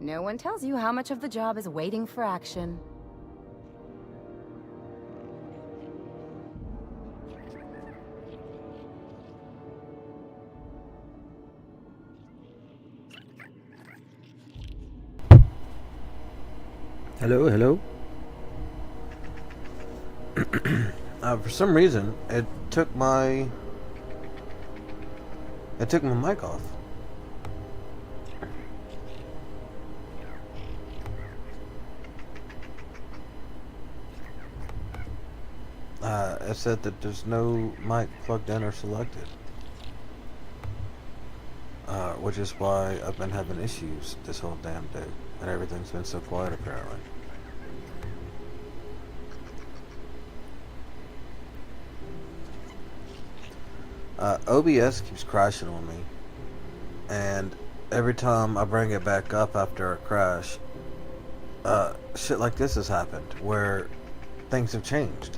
No one tells you how much of the job is waiting for action. Hello, hello. For some reason, it took my mic off. It said that there's no mic plugged in or selected, which is why I've been having issues this whole damn day, and everything's been so quiet apparently. OBS keeps crashing on me, and every time I bring it back up after a crash, shit like this has happened, where things have changed.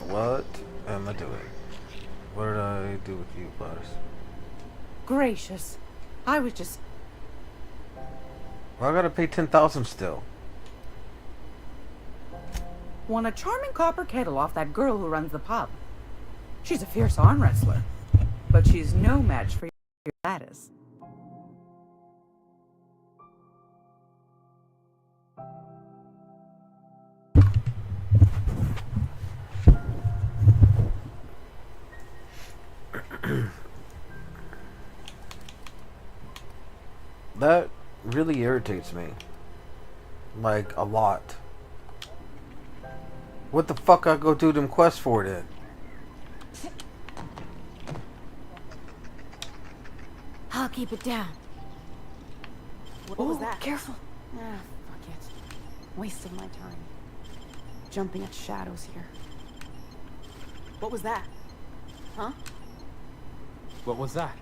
What am I doing? What did I do with you, Gladys? Gracious. I was just... Well, I gotta pay 10,000 still. won a charming copper kettle off that girl who runs the pub. She's a fierce arm wrestler, but she's no match for your Gladys. That really irritates me. Like, a lot. What the fuck I go do them quests for then? I'll keep it down. What was that? Careful. Ah, fuck it. Wasting my time. Jumping at shadows here. What was that? Huh? What was that?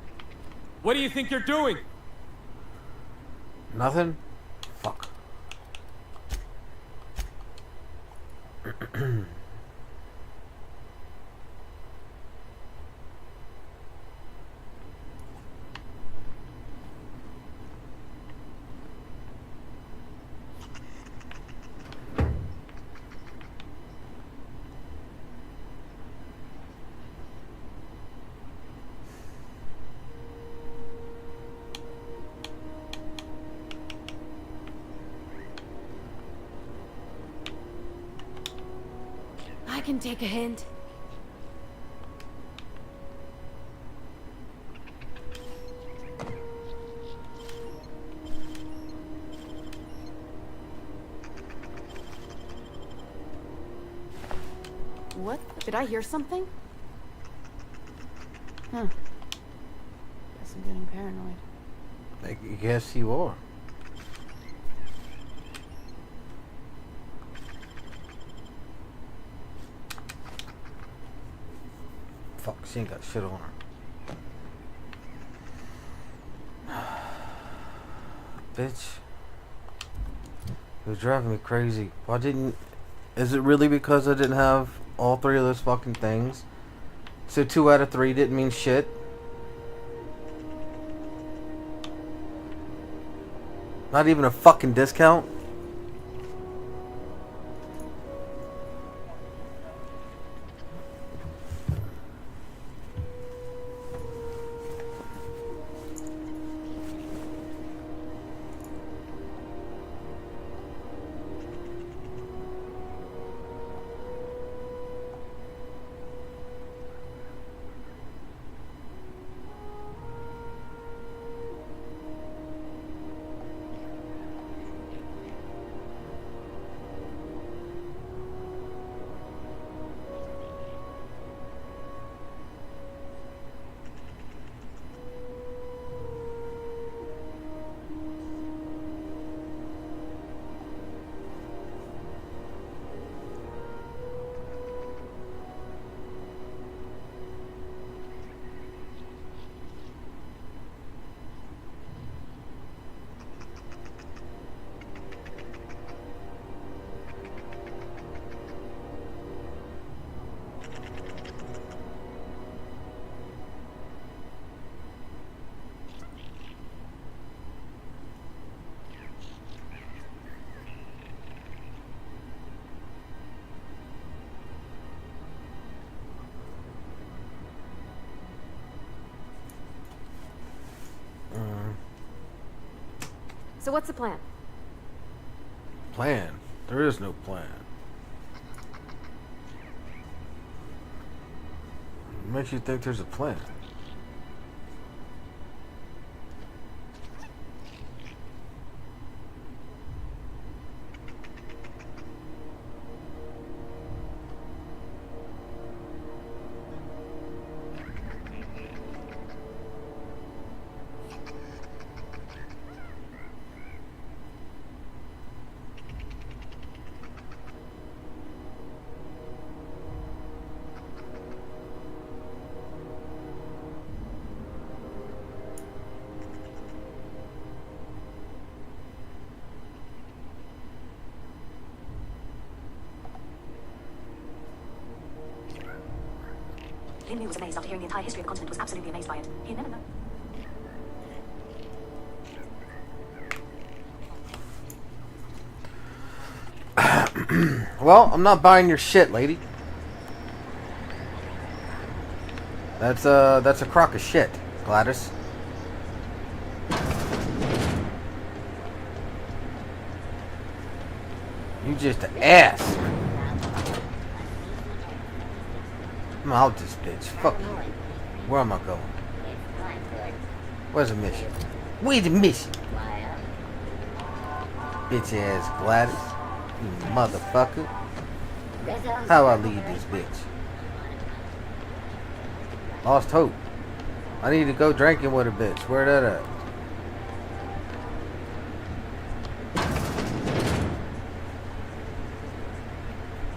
What do you think you're doing? Nothing? Fuck. I can take a hint. What? Did I hear something? Huh. Guess I'm getting paranoid. I guess you are. Fuck, she ain't got shit on her. Bitch. You're driving me crazy. Why didn't... Is it really because I didn't have all three of those fucking things? So 2 out of 3 didn't mean shit? Not even a fucking discount? So what's the plan? Plan? There is no plan. What makes you think there's a plan? Linley was amazed after hearing the entire history of the continent, was absolutely amazed by it. He'd never known. Well, I'm not buying your shit, lady. That's a crock of shit, Gladys. You just an ass. I'm out this bitch. Fuck you. Where am I going? Where's the mission? Where's the mission? Bitch ass Gladys. You motherfucker. How I leave this bitch? Lost hope. I need to go drinking with a bitch. Where that at?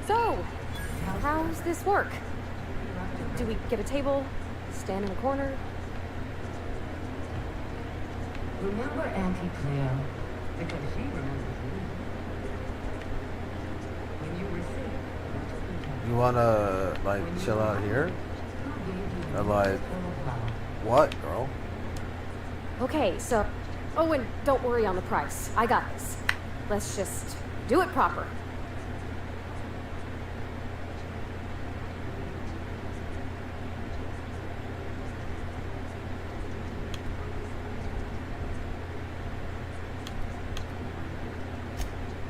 So, how's this work? Do we get a table? Stand in a corner? Remember Auntie Cleo? Because she remembers you. When you were sick, You wanna, like, chill out here? Or, like, what, girl? Okay, so... Oh, and don't worry on the price. I got this. Let's just do it proper.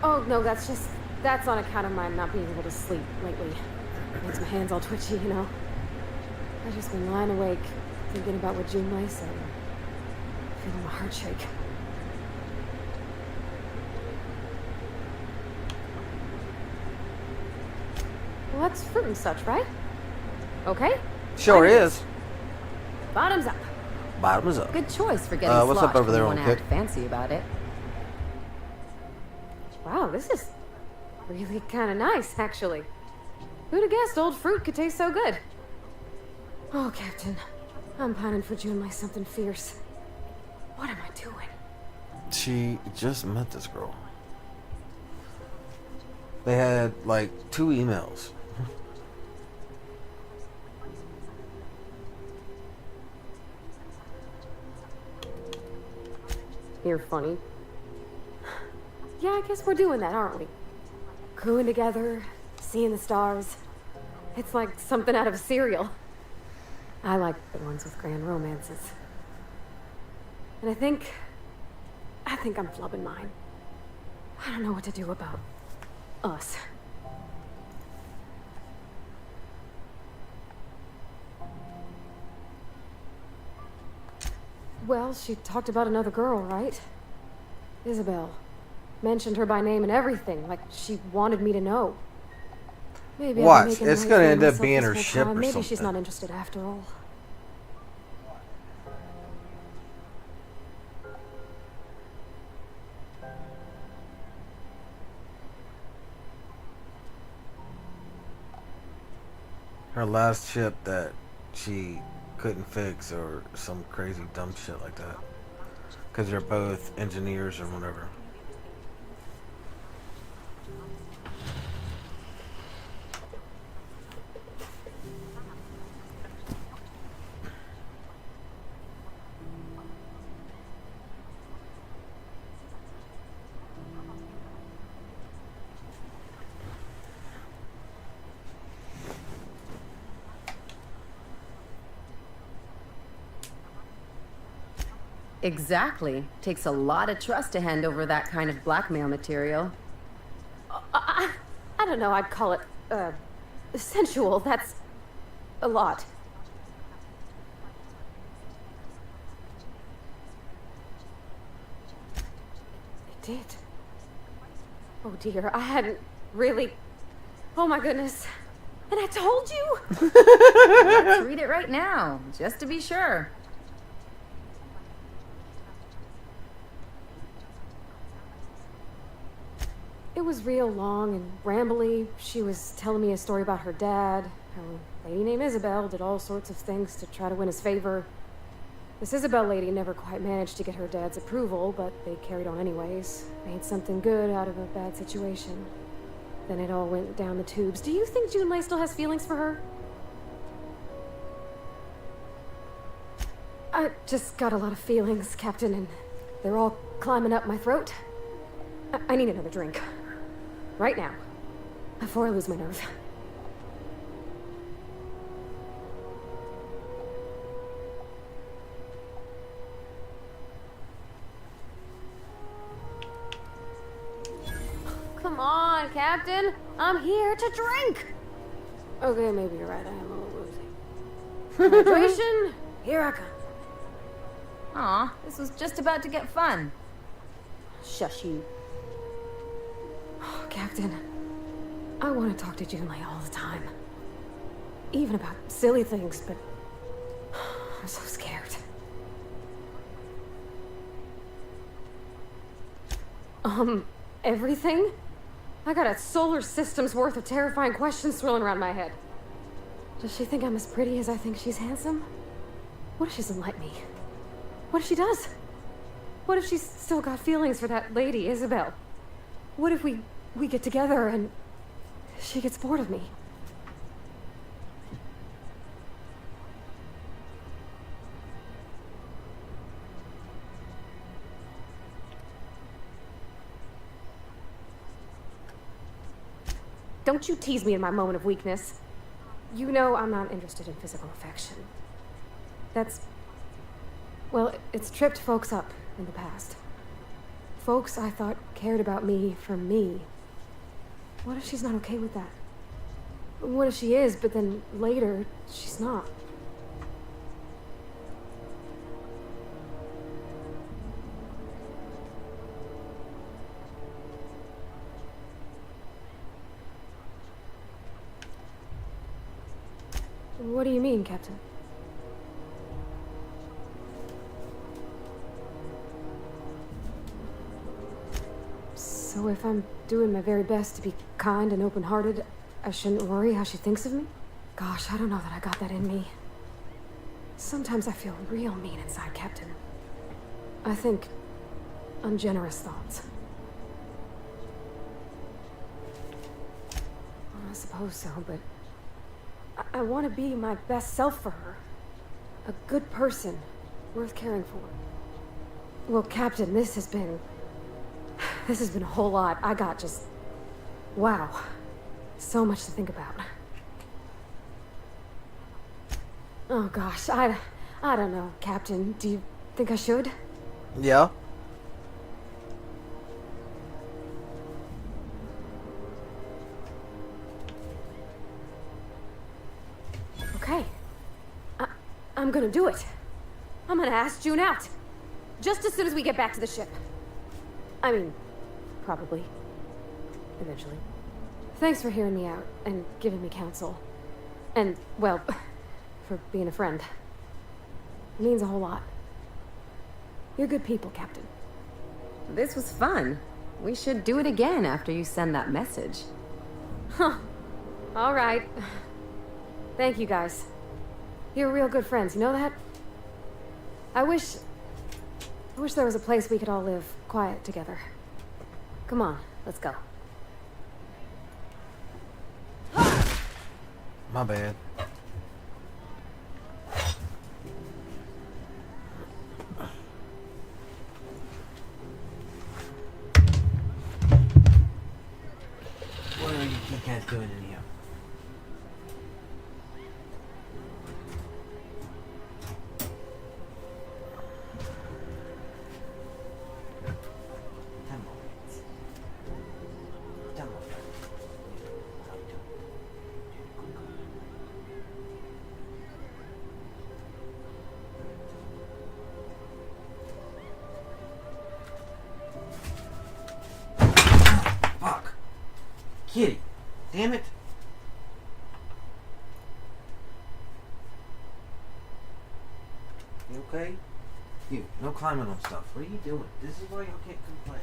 Oh, no, that's on account of my not being able to sleep lately. Makes my hands all twitchy, you know. I've just been lying awake, thinking about what June might say. Feeling my heart shake. Well, that's fruit and such, right? Okay. Sure Fine. is. Bottoms up. Bottoms up. Good choice for getting what's up sloshed over there when you on wanna act Kick? fancy about it. Wow, this is really kind of nice, actually. Who'd have guessed old fruit could taste so good? Oh, Captain, I'm pining for June like something fierce. What am I doing? She just met this girl. They had like 2 emails. You're funny. Yeah, I guess we're doing that, aren't we? Crewing together, seeing the stars. It's like something out of a serial. I like the ones with grand romances. And I think I'm flubbing mine. I don't know what to do about us. Well, she talked about another girl, right? Isabel. Mentioned her by name and everything, like she wanted me to know. Maybe I've Watch, been making it's light gonna for end up myself being this her whole ship time. or Maybe she's something. not interested after all. Her last ship that she couldn't fix or some crazy dumb shit like that. Because they're both engineers or whatever. Exactly. Takes a lot of trust to hand over that kind of blackmail material. I don't know, I'd call it, sensual. That's a lot. It did. Oh dear, I hadn't really... Oh my goodness. And I told you? Let's read it right now, just to be sure. It was real long and rambly. She was telling me a story about her dad, how a lady named Isabel did all sorts of things to try to win his favor. This Isabel lady never quite managed to get her dad's approval, but they carried on anyways. Made something good out of a bad situation. Then it all went down the tubes. Do you think June Lay still has feelings for her? I just got a lot of feelings, Captain, and they're all climbing up my throat. I need another drink. Right now. Before I lose my nerve. Come on, Captain. I'm here to drink. Okay, maybe you're right. I am a little woozy. Hydration, here I come. Aw, this was just about to get fun. Shush you. Oh, Captain, I want to talk to June Lay all the time. Even about silly things, but I'm so scared. Everything? I got a solar system's worth of terrifying questions swirling around my head. Does she think I'm as pretty as I think she's handsome? What if she doesn't like me? What if she does? What if she's still got feelings for that lady, Isabel? What if we get together and she gets bored of me? Don't you tease me in my moment of weakness. You know I'm not interested in physical affection. That's... well, it's tripped folks up in the past. Folks I thought cared about me for me. What if she's not okay with that? What if she is, but then later, she's not? What do you mean, Captain? So if I'm doing my very best to be kind and open-hearted, I shouldn't worry how she thinks of me? Gosh, I don't know that I got that in me. Sometimes I feel real mean inside, Captain. I think ungenerous thoughts. Well, I suppose so, but I want to be my best self for her. A good person, worth caring for. Well, Captain, this has been a whole lot. I got just... wow. So much to think about. Oh gosh, I don't know, Captain. Do you think I should? Yeah. Okay. I'm gonna do it. I'm gonna ask June out. Just as soon as we get back to the ship. I mean, probably. Eventually. Thanks for hearing me out and giving me counsel. And, well, for being a friend. It means a whole lot. You're good people, Captain. This was fun. We should do it again after you send that message. Huh. All right. Thank you, guys. You're real good friends, you know that? I wish there was a place we could all live quiet together. Come on, let's go. My bad. What are you two cats doing in here? Kitty, damn it. You okay? You, no climbing on stuff. What are you doing? This is why y'all can't complain.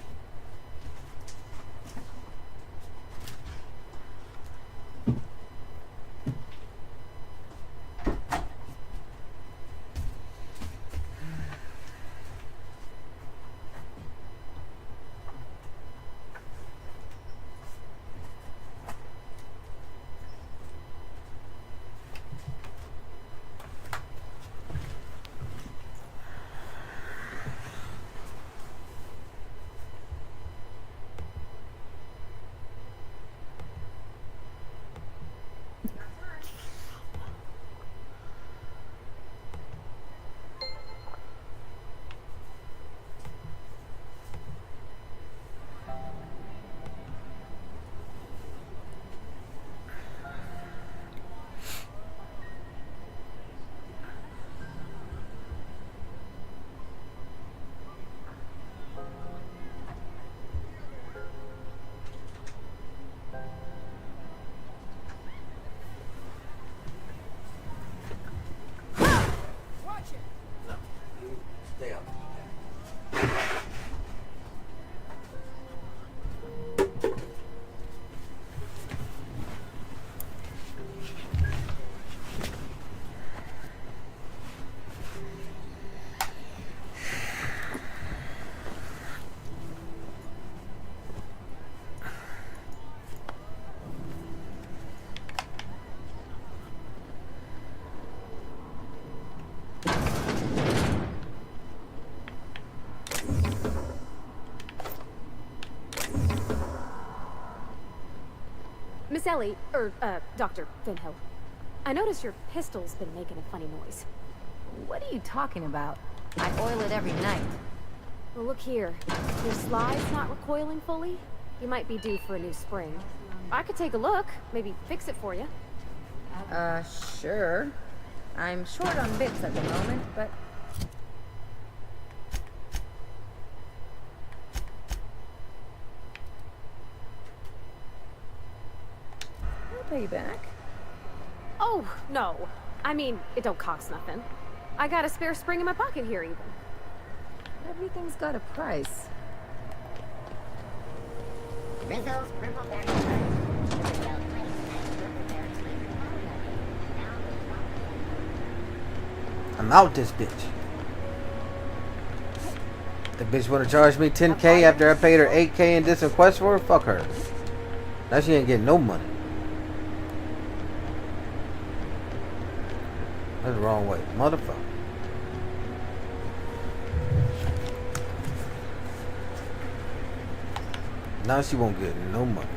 Stay up. Miss Ellie, Dr. Finhill. I noticed your pistol's been making a funny noise. What are you talking about? I oil it every night. Well, look here. Your slide's not recoiling fully. You might be due for a new spring. I could take a look, maybe fix it for you. Sure. I'm short on bits at the moment, but... I'll pay you back. Oh, no. I mean, it don't cost nothing. I got a spare spring in my pocket here, even. Everything's got a price. I'm out this bitch. The bitch wanna charge me 10K after I paid her 8K in Distant Quest for her? Fuck her. Now she ain't getting no money. That's the wrong way. Motherfucker. Now she won't get no money.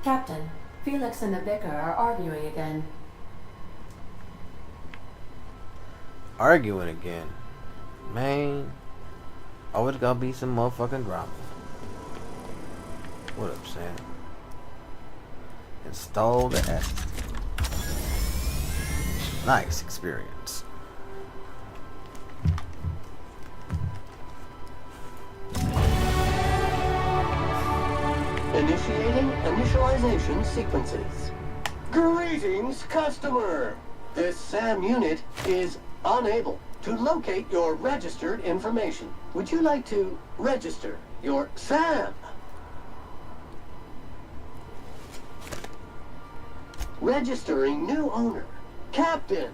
Captain, Felix and the Vicar are arguing again. Arguing again. Man. Always gotta be some motherfucking drama. What up, Sam? Install the app. Nice experience. Initiating initialization sequences. Greetings, customer! This SAM unit is unable to locate your registered information. Would you like to register your SAM? Registering new owner. Captain.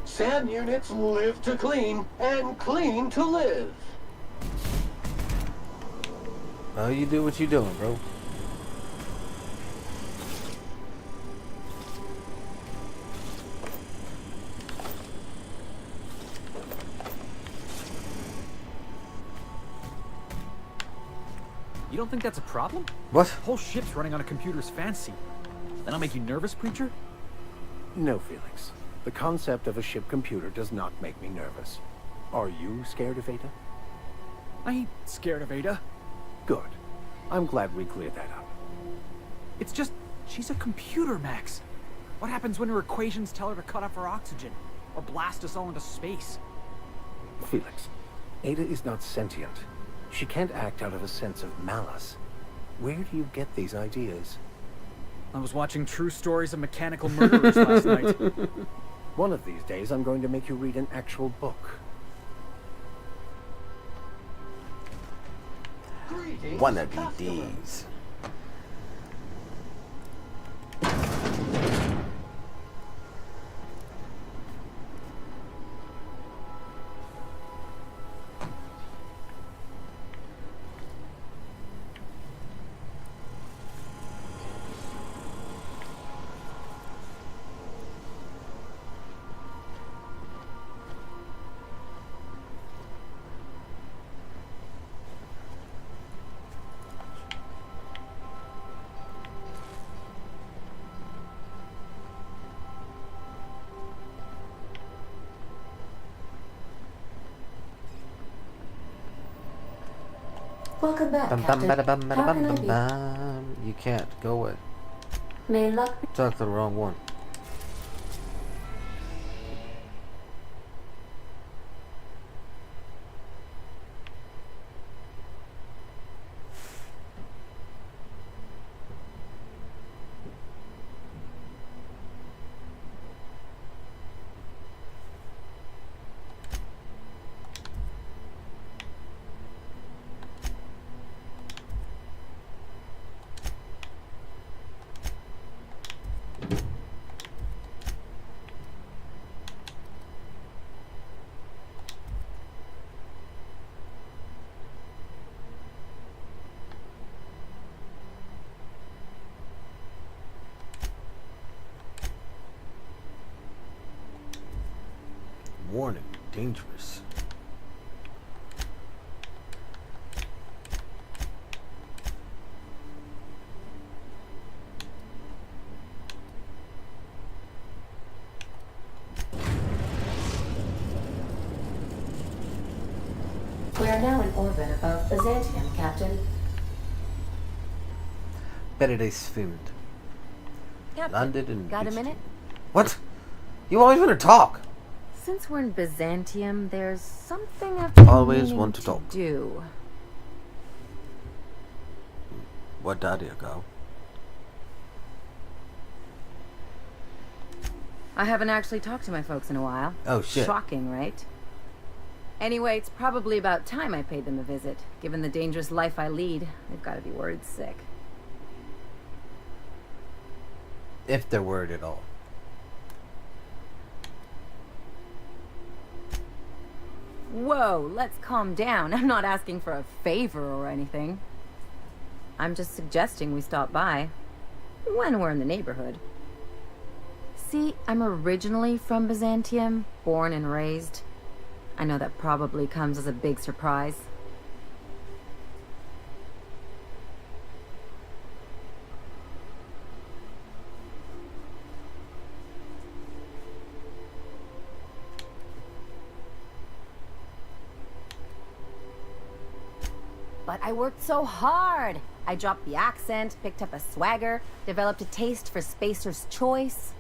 SAM units live to clean and clean to live. Well, you do what you doing, bro. You don't think that's a problem? What? The whole ship's running on a computer's fancy. That'll make you nervous, Preacher? No, Felix. The concept of a ship computer does not make me nervous. Are you scared of Ada? I ain't scared of Ada. Good. I'm glad we cleared that up. It's just, she's a computer, Max. What happens when her equations tell her to cut off her oxygen? Or blast us all into space? Felix, Ada is not sentient. She can't act out of a sense of malice. Where do you get these ideas? I was watching True Stories of Mechanical Murderers last night. One of these days, I'm going to make you read an actual book. One of these days. Welcome back, Captain. How can I be? You can't. Go away. May luck. Talk to the wrong one. Warning, dangerous. We are now in orbit above Byzantium, Captain. Better they filmed. Captain, Landed and got a minute? What? You always want to talk. Since we're in Byzantium, there's something I've been Always meaning want to talk. do. What day do you go? I haven't actually talked to my folks in a while. Oh, shit. Shocking, right? Anyway, it's probably about time I paid them a visit. Given the dangerous life I lead, they've got to be worried sick. If they're worried at all. Whoa, let's calm down. I'm not asking for a favor or anything. I'm just suggesting we stop by when we're in the neighborhood. See, I'm originally from Byzantium, born and raised. I know that probably comes as a big surprise. But I worked so hard. I dropped the accent, picked up a swagger, developed a taste for Spacer's Choice.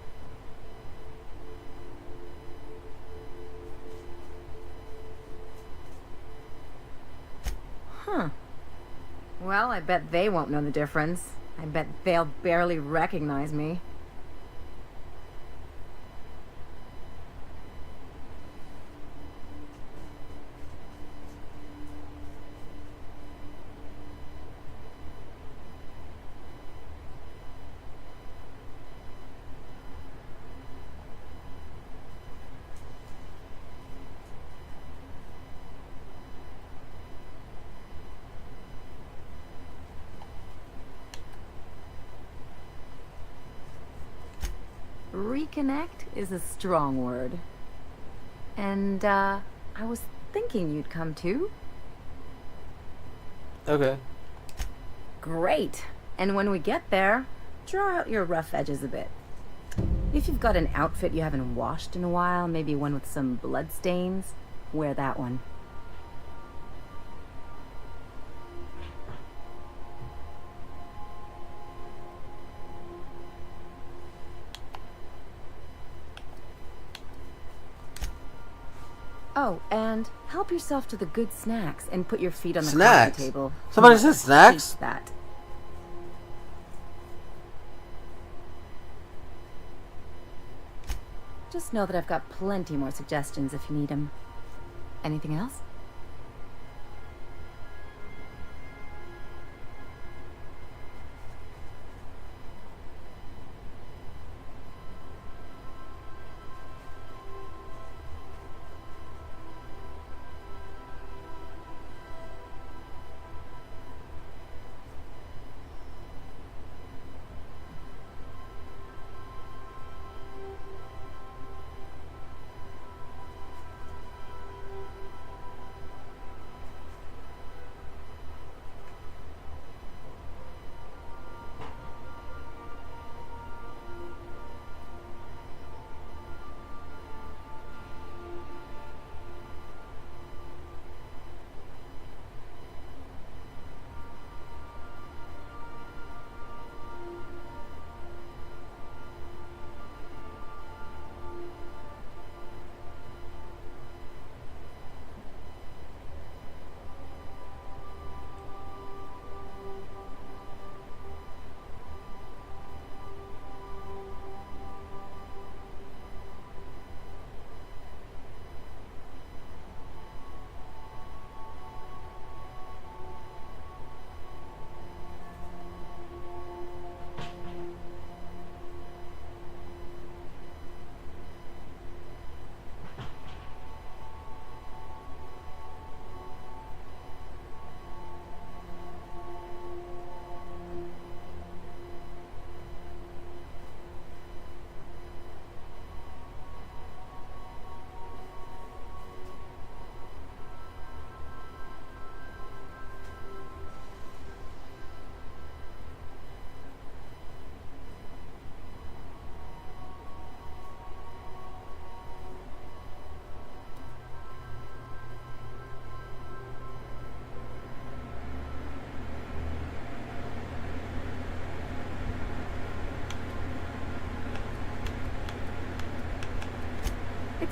Huh. Well, I bet they won't know the difference. I bet they'll barely recognize me. Reconnect is a strong word. And, I was thinking you'd come too. Okay. Great. And when we get there, draw out your rough edges a bit. If you've got an outfit you haven't washed in a while, maybe one with some blood stains, wear that one. Oh, and help yourself to the good snacks and put your feet on the Snacks? coffee table. Somebody said snacks? Hate that. Just know that I've got plenty more suggestions if you need them. Anything else?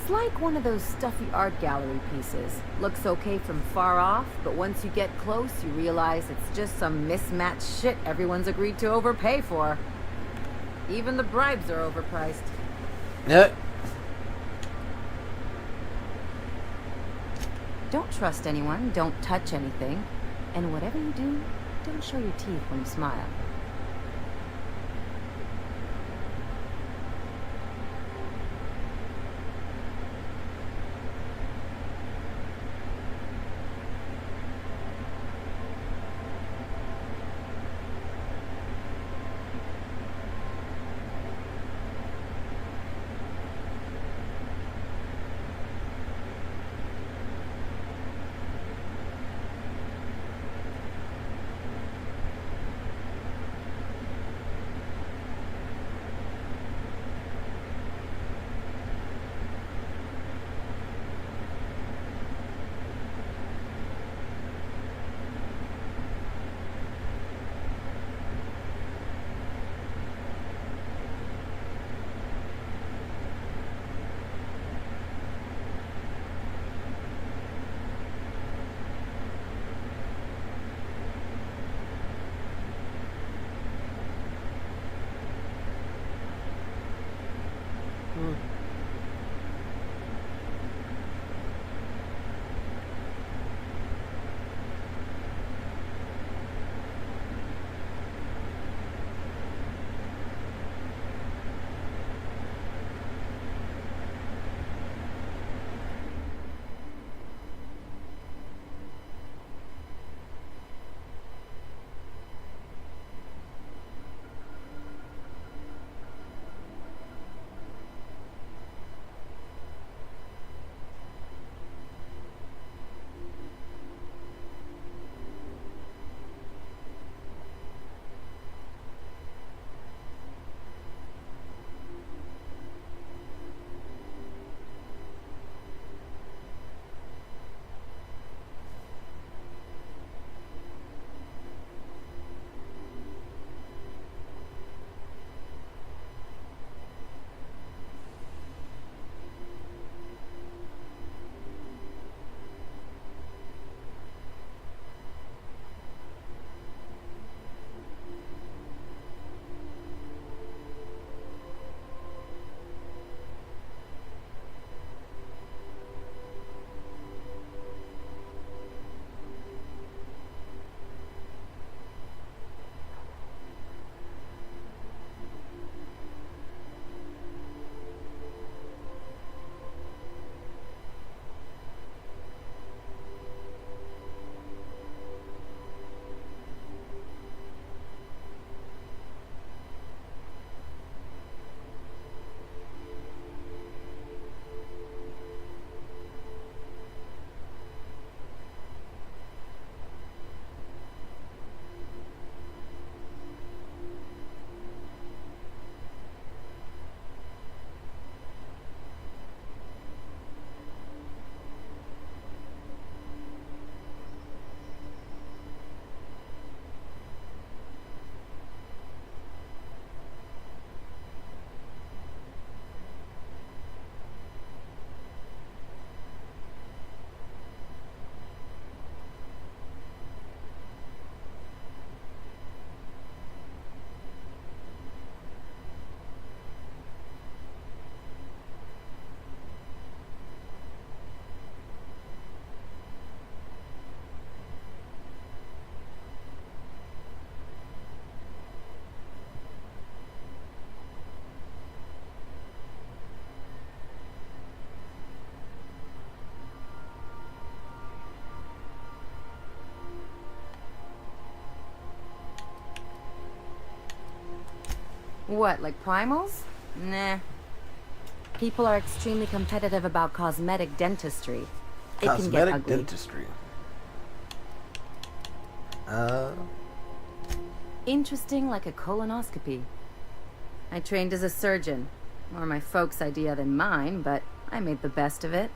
It's like one of those stuffy art gallery pieces. Looks okay from far off, but once you get close, you realize it's just some mismatched shit everyone's agreed to overpay for. Even the bribes are overpriced. Yeah. Don't trust anyone, don't touch anything, and whatever you do, don't show your teeth when you smile. What, like primals? Nah. People are extremely competitive about cosmetic dentistry. It can get Cosmetic ugly. dentistry. Interesting like a colonoscopy. I trained as a surgeon. More my folks' idea than mine, but I made the best of it.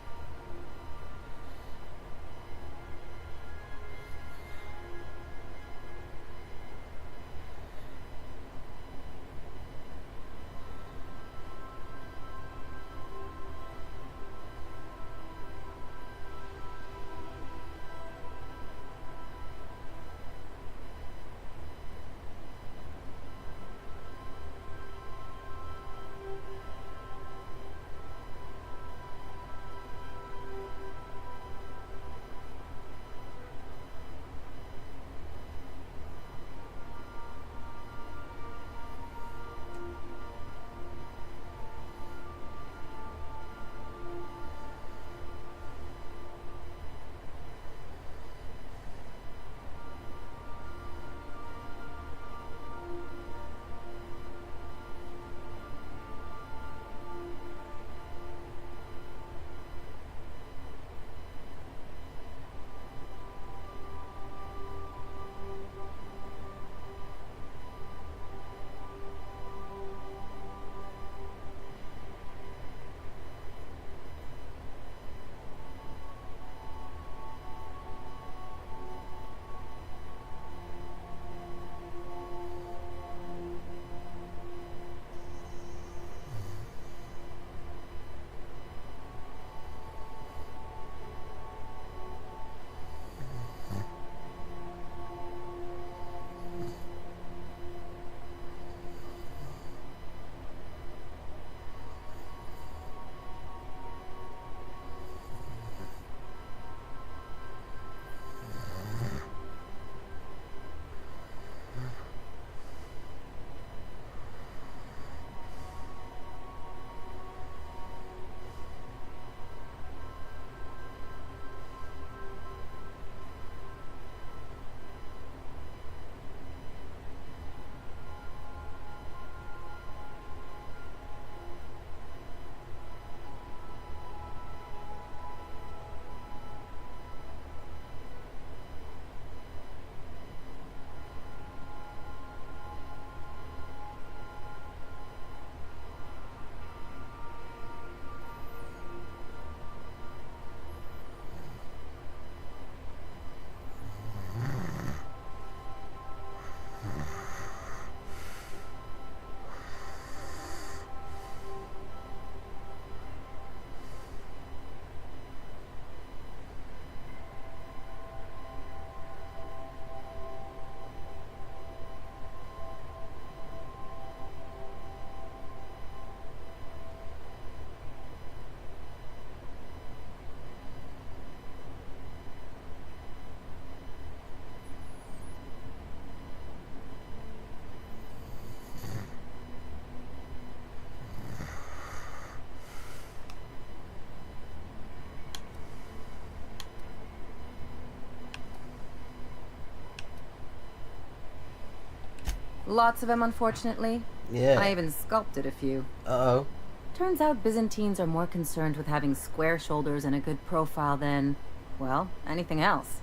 Lots of them, unfortunately. Yeah. I even sculpted a few. Uh-oh. Turns out Byzantines are more concerned with having square shoulders and a good profile than, well, anything else.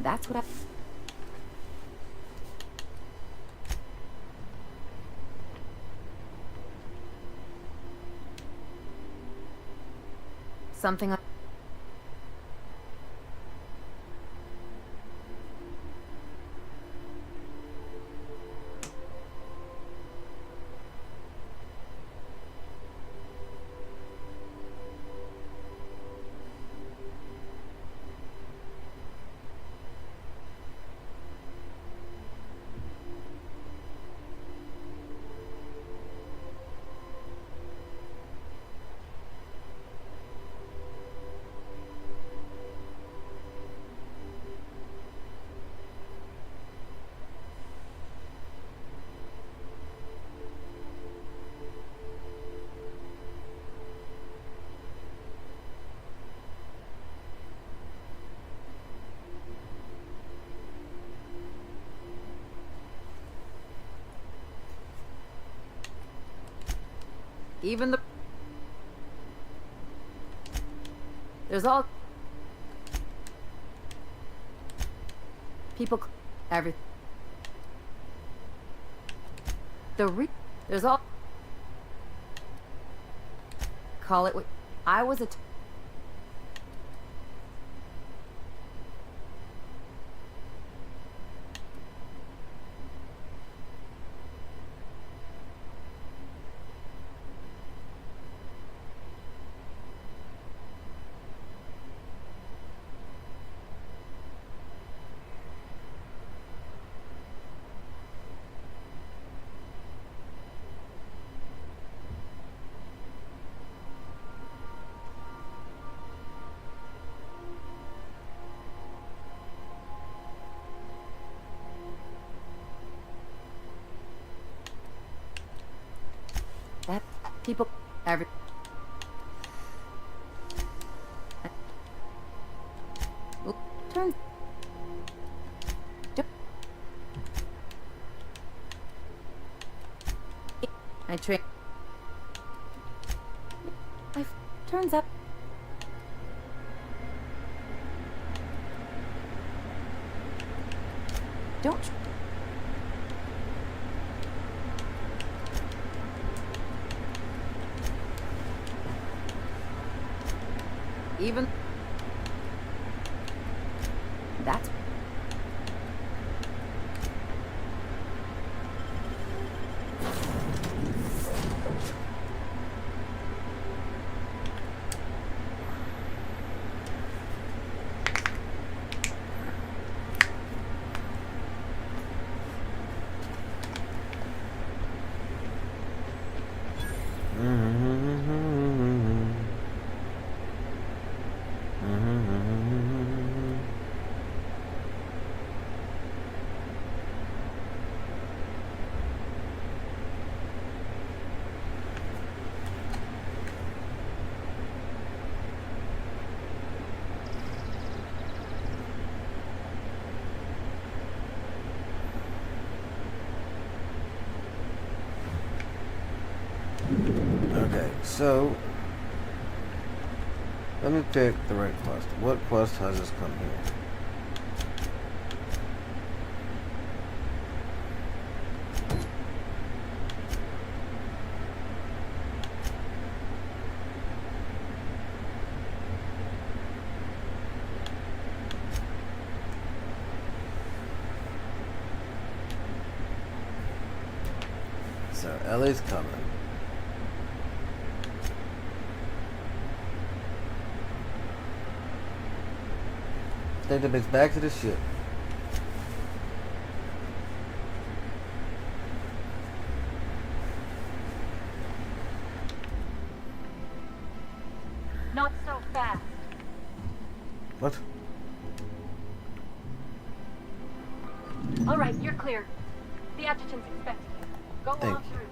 That's what I... Something I... Even the... There's all... People... Every... There's all... Call it what... I was a... That people every turn I train I turns up don't even that's Okay, so let me pick the right quest. What quest has us come here? Ellie's coming. Take the bitch back to the ship. Not so fast. What? All right, you're clear. The adjutant's expecting you. Go Thank on you. through.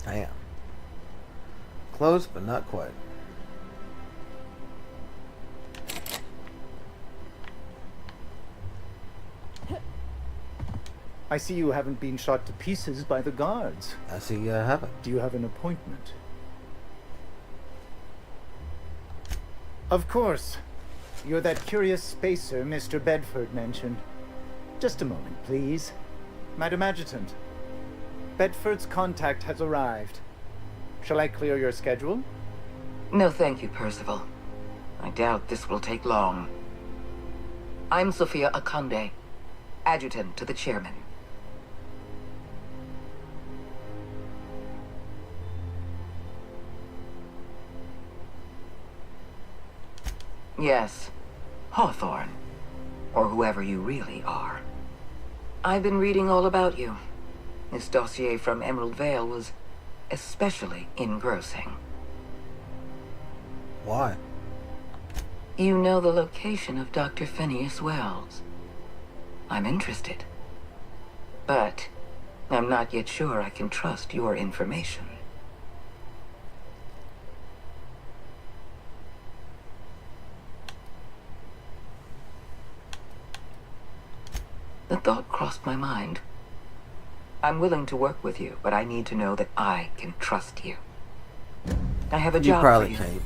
I am. Close, but not quite. I see you haven't been shot to pieces by the guards. I see you haven't. Do you have an appointment? Of course. You're that curious spacer Mr. Bedford mentioned. Just a moment, please. Madam Adjutant, Bedford's contact has arrived. Shall I clear your schedule? No, thank you, Percival. I doubt this will take long. I'm Sophia Akande, adjutant to the chairman. Yes, Hawthorne, or whoever you really are. I've been reading all about you. This dossier from Emerald Vale was especially engrossing. Why? You know the location of Dr. Phineas Wells. I'm interested. But I'm not yet sure I can trust your information. The thought crossed my mind. I'm willing to work with you, but I need to know that I can trust you. I have a job for you. You probably can't.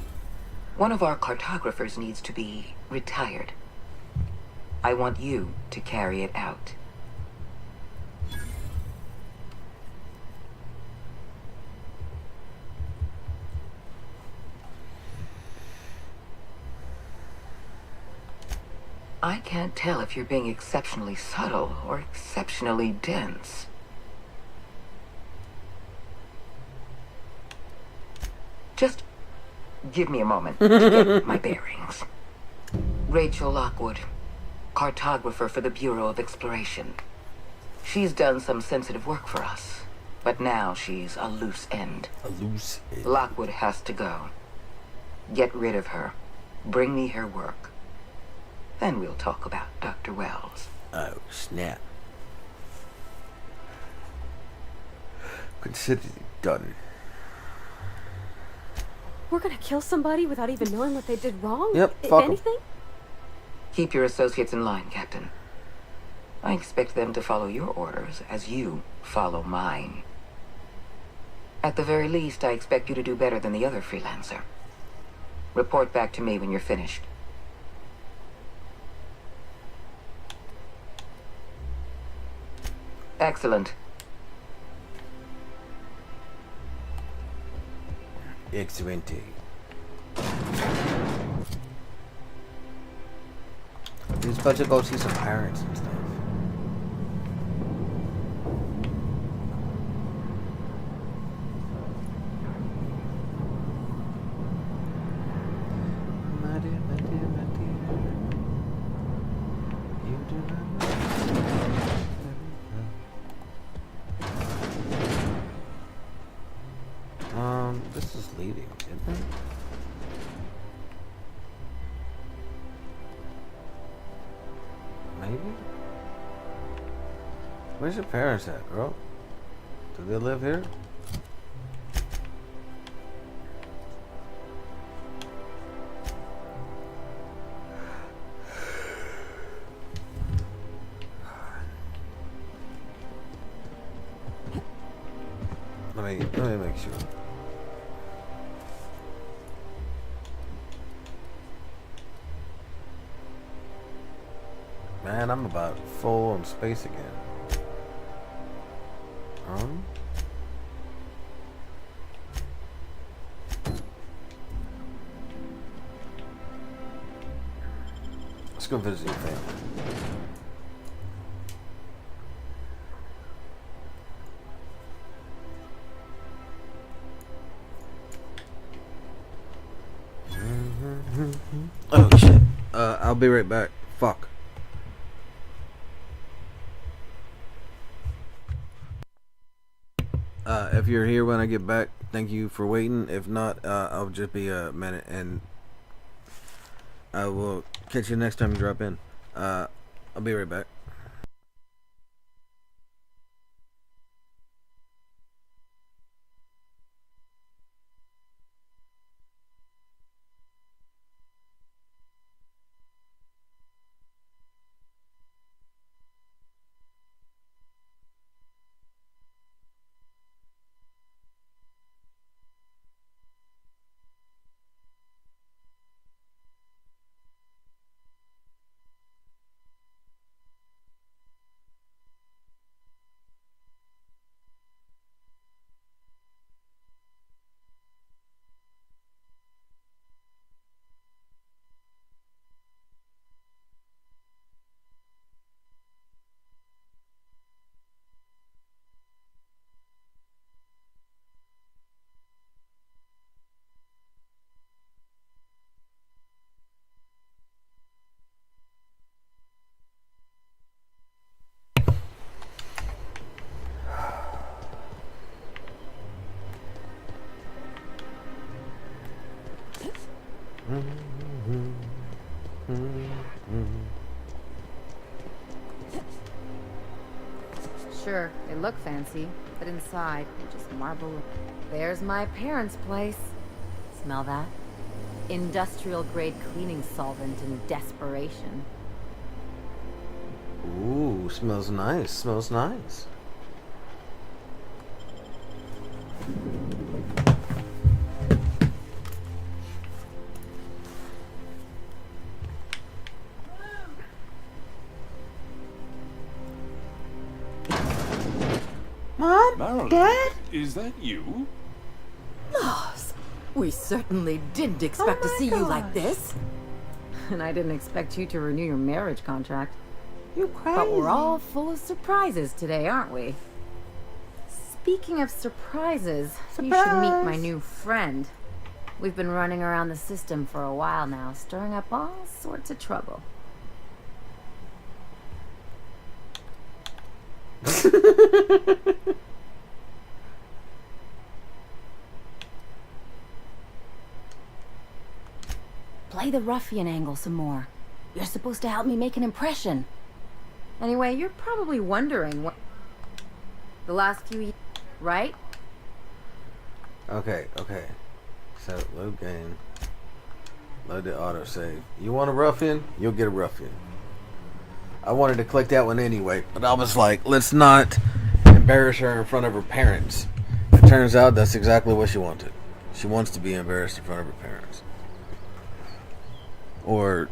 One of our cartographers needs to be retired. I want you to carry it out. I can't tell if you're being exceptionally subtle or exceptionally dense. Just give me a moment to get my bearings. Rachel Lockwood, cartographer for the Bureau of Exploration. She's done some sensitive work for us, but now she's a loose end. A loose end. Lockwood has to go. Get rid of her. Bring me her work. Then we'll talk about Dr. Wells. Oh, snap. Consider it done. We're gonna kill somebody without even knowing what they did wrong? Yep, If fuck 'em. anything? Keep your associates in line, Captain. I expect them to follow your orders as you follow mine. At the very least, I expect you to do better than the other freelancer. Report back to me when you're finished. Excellent. Excellent. We're supposed to go see some pirates and stuff. maybe? Where's your parents at, girl? Do they live here? Let me make sure. Man, I'm about full on space again. Let's go visit your family. Oh shit. I'll be right back. Fuck. If you're here when I get back, thank you for waiting. If not, I'll just be a minute and I will catch you next time you drop in. I'll be right back. Sure, they look fancy, but inside, they're just marble. There's my parents' place. Smell that? Industrial-grade cleaning solvent in desperation. Ooh, smells nice. Smells nice. Mom? Marilyn, Dad? is that you? Lost. We certainly didn't expect to see you like this. And I didn't expect you to renew your marriage contract. You crazy. But we're all full of surprises today, aren't we? Speaking of surprises, you should meet my new friend. We've been running around the system for a while now, stirring up all sorts of trouble. Play the ruffian angle some more. You're supposed to help me make an impression. Anyway, you're probably wondering what... The last few years, right? Okay. So, load game. Load the autosave. You want a ruffian? You'll get a ruffian. I wanted to click that one anyway, but I was like, let's not embarrass her in front of her parents. It turns out that's exactly what she wanted. She wants to be embarrassed in front of her parents. Or,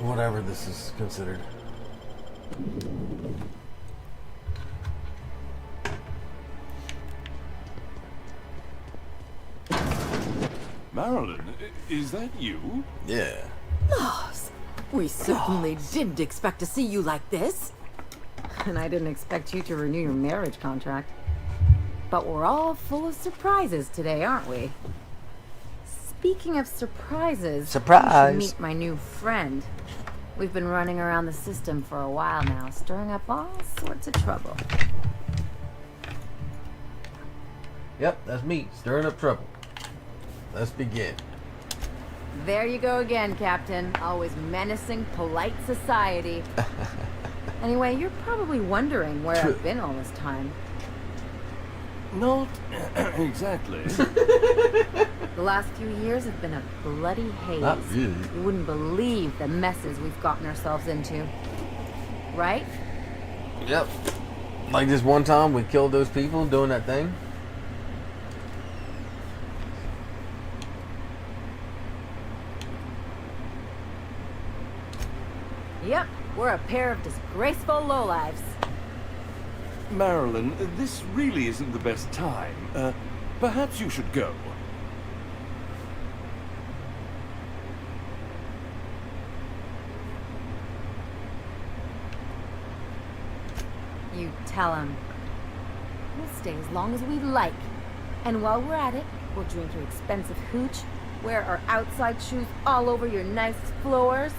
whatever this is considered. Marilyn, is that you? Yeah. Lost. We certainly didn't expect to see you like this. And I didn't expect you to renew your marriage contract. But we're all full of surprises today, aren't we? Speaking of surprises, you should meet my new friend. We've been running around the system for a while now, stirring up all sorts of trouble. Yep, that's me, stirring up trouble. Let's begin. There you go again, Captain. Always menacing polite society. Anyway, you're probably wondering where I've been all this time. Not exactly. The last few years have been a bloody haze. Not really. You wouldn't believe the messes we've gotten ourselves into. Right? Yep. Like this one time we killed those people doing that thing. Yep, we're a pair of disgraceful lowlives. Marilyn, this really isn't the best time. Perhaps you should go. You tell him. We'll stay as long as we like. And while we're at it, we'll drink your expensive hooch, wear our outside shoes all over your nice floors.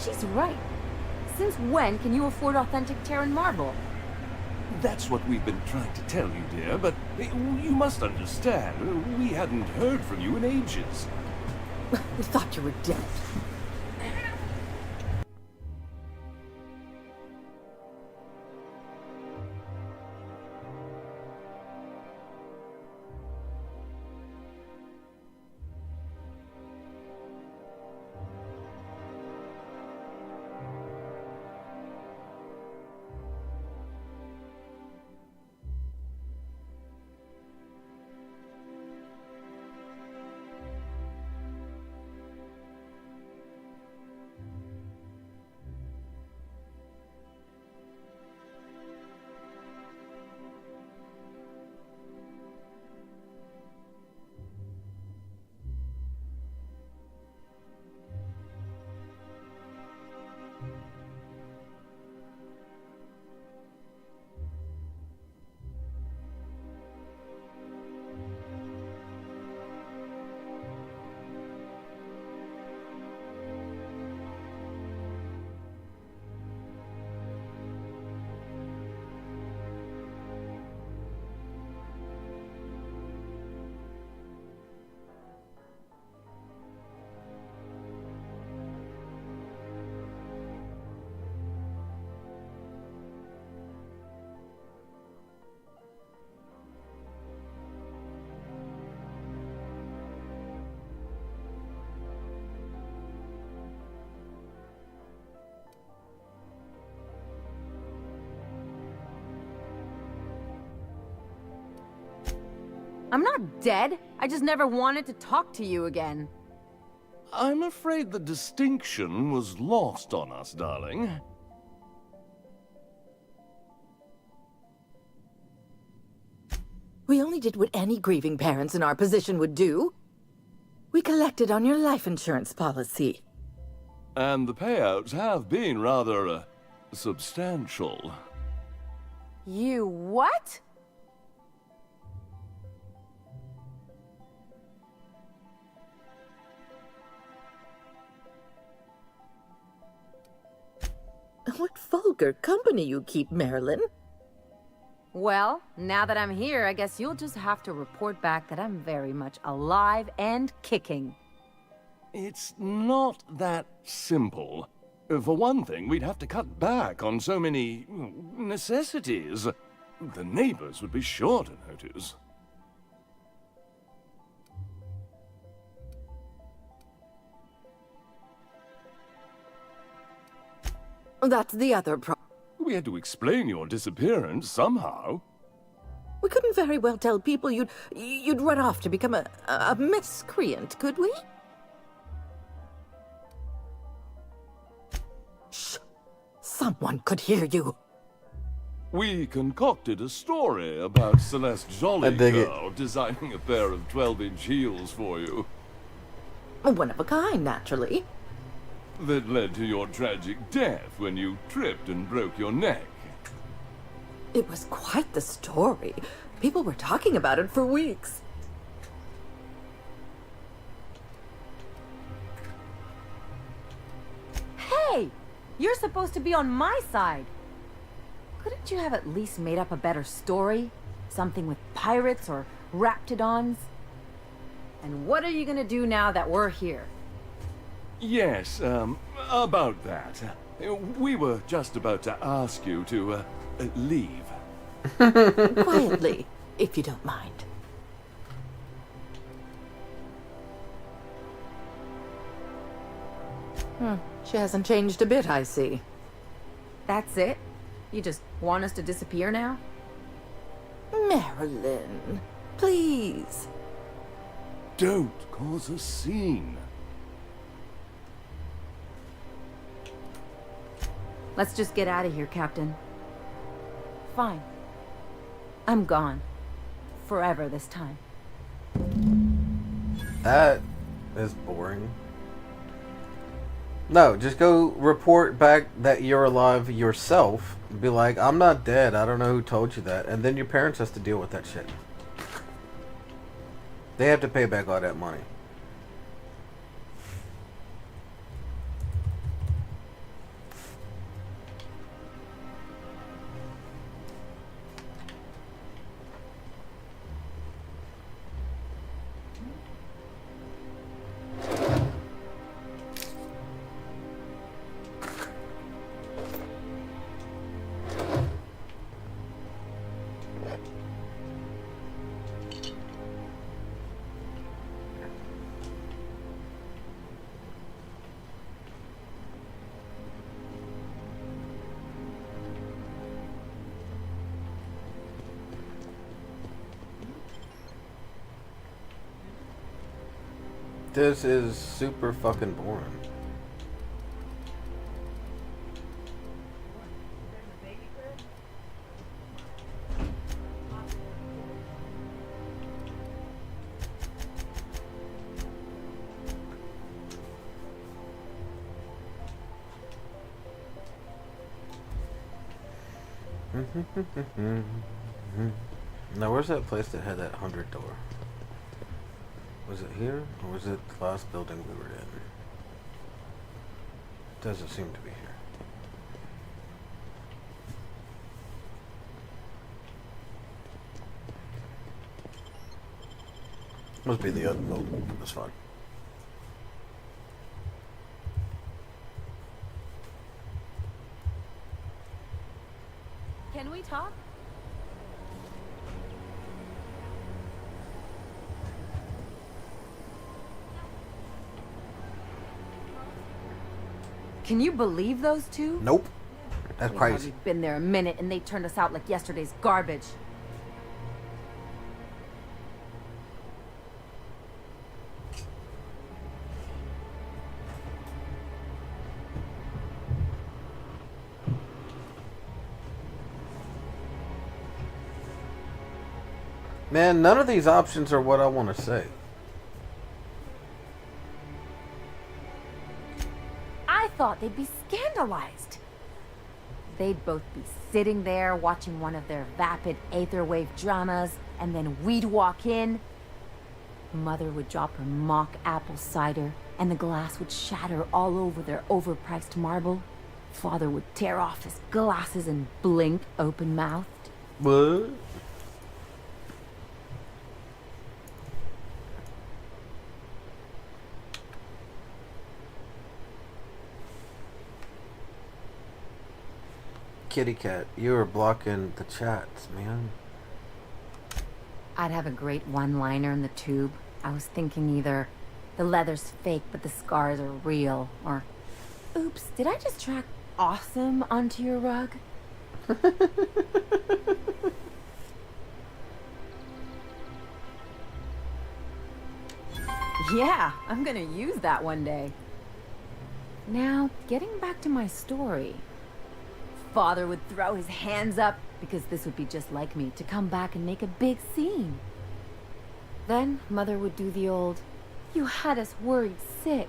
She's right. Since when can you afford authentic Terran marble? That's what we've been trying to tell you, dear, but you must understand, we hadn't heard from you in ages. We thought you were dead. I'm not dead. I just never wanted to talk to you again. I'm afraid the distinction was lost on us, darling. We only did what any grieving parents in our position would do. We collected on your life insurance policy. And the payouts have been rather, substantial. You what? What vulgar company you keep, Marilyn. Well, now that I'm here, I guess you'll just have to report back that I'm very much alive and kicking. It's not that simple. For one thing, we'd have to cut back on so many necessities. The neighbors would be sure to notice. That's the other problem. We had to explain your disappearance somehow. We couldn't very well tell people you'd run off to become a miscreant, could we? Shh! Someone could hear you. We concocted a story about Celeste Jolly-Girl designing a pair of 12-inch heels for you. One of a kind, naturally. That led to your tragic death when you tripped and broke your neck. It was quite the story. People were talking about it for weeks. Hey! You're supposed to be on my side. Couldn't you have at least made up a better story? Something with pirates or raptidons? And what are you gonna do now that we're here? Yes, about that. We were just about to ask you to, leave. Quietly, if you don't mind. She hasn't changed a bit, I see. That's it? You just want us to disappear now? Marilyn, please. Don't cause a scene. Let's just get out of here, Captain. Fine. I'm gone. Forever this time. That is boring. No, just go report back that you're alive yourself. Be like, I'm not dead. I don't know who told you that. And then your parents has to deal with that shit. They have to pay back all that money. This is super fucking boring. Now, where's that place that had that 100 door? Was it here, or was it the last building we were in? Doesn't seem to be here. Must be the other building. That's fine. Can we talk? Can you believe those two? Nope. That's We've crazy. already been there a minute and they turned us out like yesterday's garbage. Man, none of these options are what I want to say. I thought they'd be scandalized. They'd both be sitting there watching one of their vapid aetherwave dramas, and then we'd walk in. Mother would drop her mock apple cider, and the glass would shatter all over their overpriced marble. Father would tear off his glasses and blink open-mouthed. What? Kitty cat, you are blocking the chats, man. I'd have a great one-liner in the tube. I was thinking either the leather's fake but the scars are real, or oops, did I just track awesome onto your rug? Yeah, I'm gonna use that one day. Now, getting back to my story. Father would throw his hands up because this would be just like me to come back and make a big scene. Then Mother would do the old, "You had us worried sick."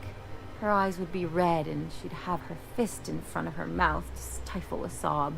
Her eyes would be red and she'd have her fist in front of her mouth to stifle a sob.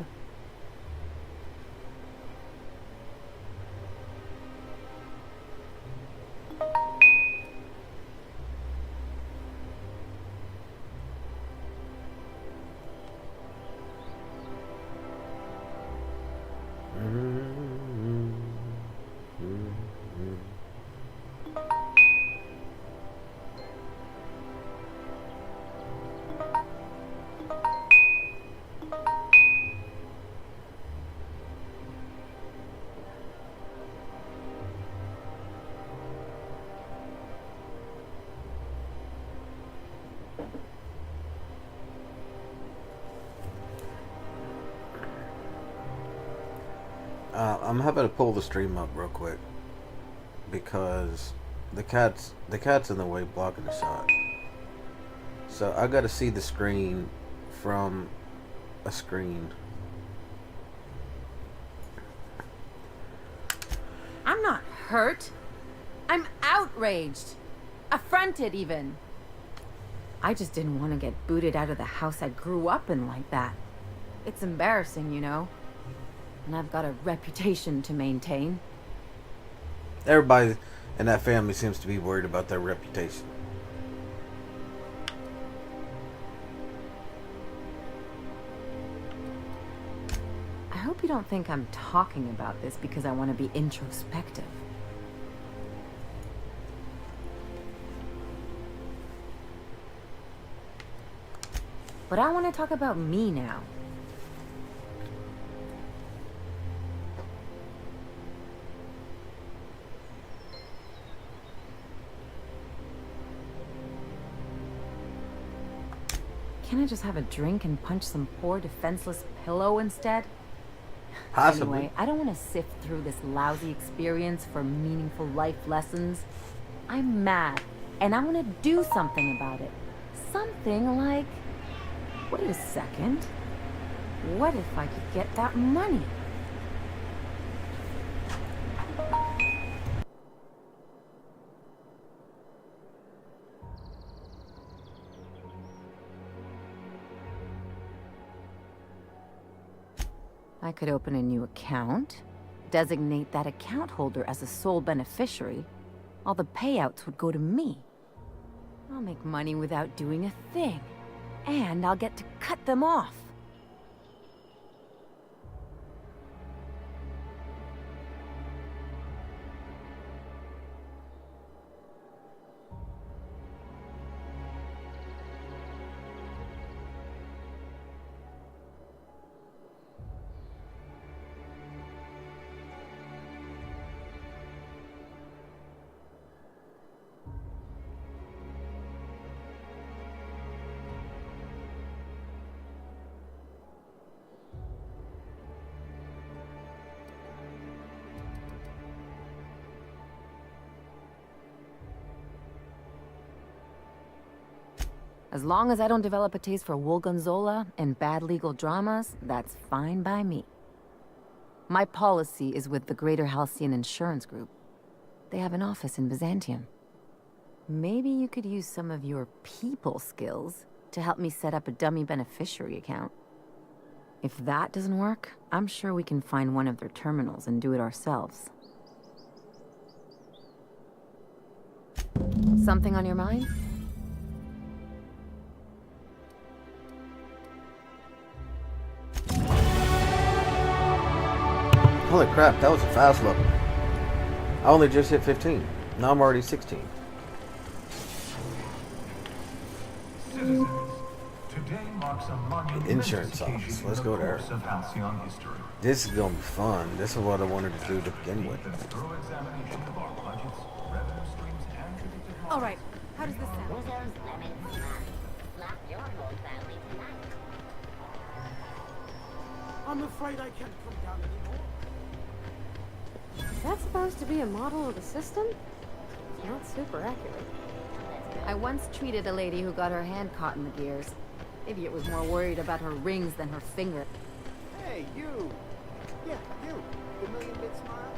I'm having to pull the stream up real quick because the cat's in the way blocking the shot. So I gotta see the screen from a screen. I'm not hurt. I'm outraged. Affronted, even. I just didn't want to get booted out of the house I grew up in like that. It's embarrassing, you know. And I've got a reputation to maintain. Everybody in that family seems to be worried about their reputation. I hope you don't think I'm talking about this because I want to be introspective. But I want to talk about me now. Can I just have a drink and punch some poor defenseless pillow instead? Possibly. Anyway, I don't want to sift through this lousy experience for meaningful life lessons. I'm mad, and I want to do something about it. Something like... Wait a second. What if I could get that money? I could open a new account, designate that account holder as a sole beneficiary. All the payouts would go to me. I'll make money without doing a thing. And I'll get to cut them off. As long as I don't develop a taste for Woolgonzola and bad legal dramas, that's fine by me. My policy is with the Greater Halcyon Insurance Group. They have an office in Byzantium. Maybe you could use some of your people skills to help me set up a dummy beneficiary account. If that doesn't work, I'm sure we can find one of their terminals and do it ourselves. Something on your mind? Holy crap, that was a fast look. I only just hit 15. Now I'm already 16. Citizens, today marks a monumental Insurance office. Let's go there. of Halcyon history. This is gonna be fun. This is what I wanted to do to begin with. Thorough examination of our budgets, revenue streams, and predicted All right, how does this sound? I'm afraid I can't come down anymore. Is that supposed to be a model of the system? It's not super accurate. I once treated a lady who got her hand caught in the gears. Maybe it was more worried about her rings than her finger. Hey, you! Yeah, you! The million-bit smile?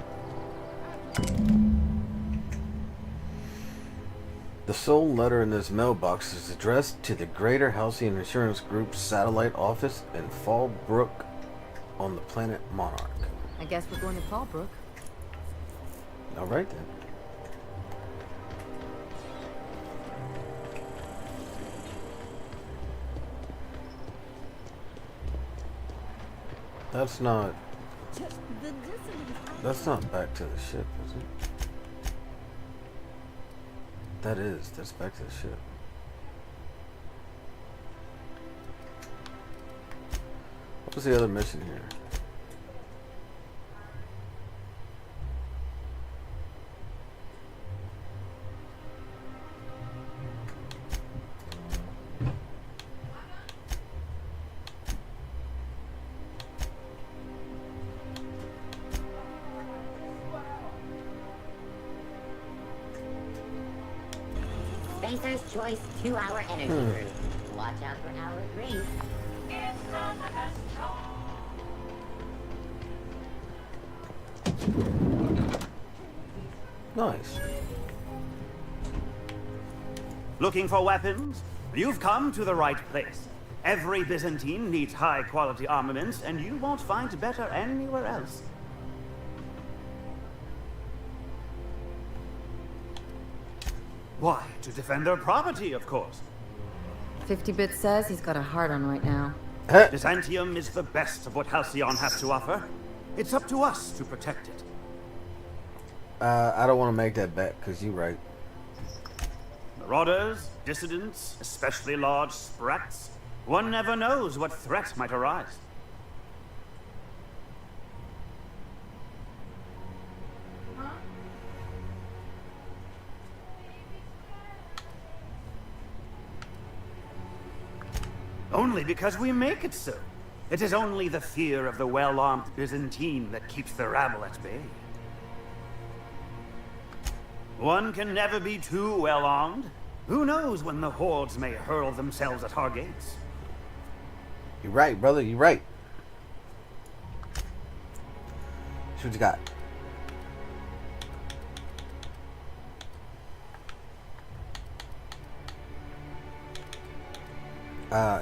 The sole letter in this mailbox is addressed to the Greater Halcyon Insurance Group's satellite office in Fallbrook on the planet Monarch. I guess we're going to Fallbrook. All right then. That's not back to the ship, is it? That's back to the ship. What was the other mission here? Spacer's Choice 2-hour energy drink. Watch out for hour 3. Nice. Looking for weapons? You've come to the right place. Every Byzantine needs high-quality armaments, and you won't find better anywhere else. Why? To defend their property, of course. 50-Bit says he's got a hard on right now. Byzantium is the best of what Halcyon has to offer. It's up to us to protect it. I don't want to make that bet, because you're right. Marauders, dissidents, especially large sprats. One never knows what threat might arise. Only because we make it so. It is only the fear of the well-armed Byzantine that keeps the rabble at bay. One can never be too well-armed. Who knows when the hordes may hurl themselves at our gates? You're right, brother. You're right. What you got?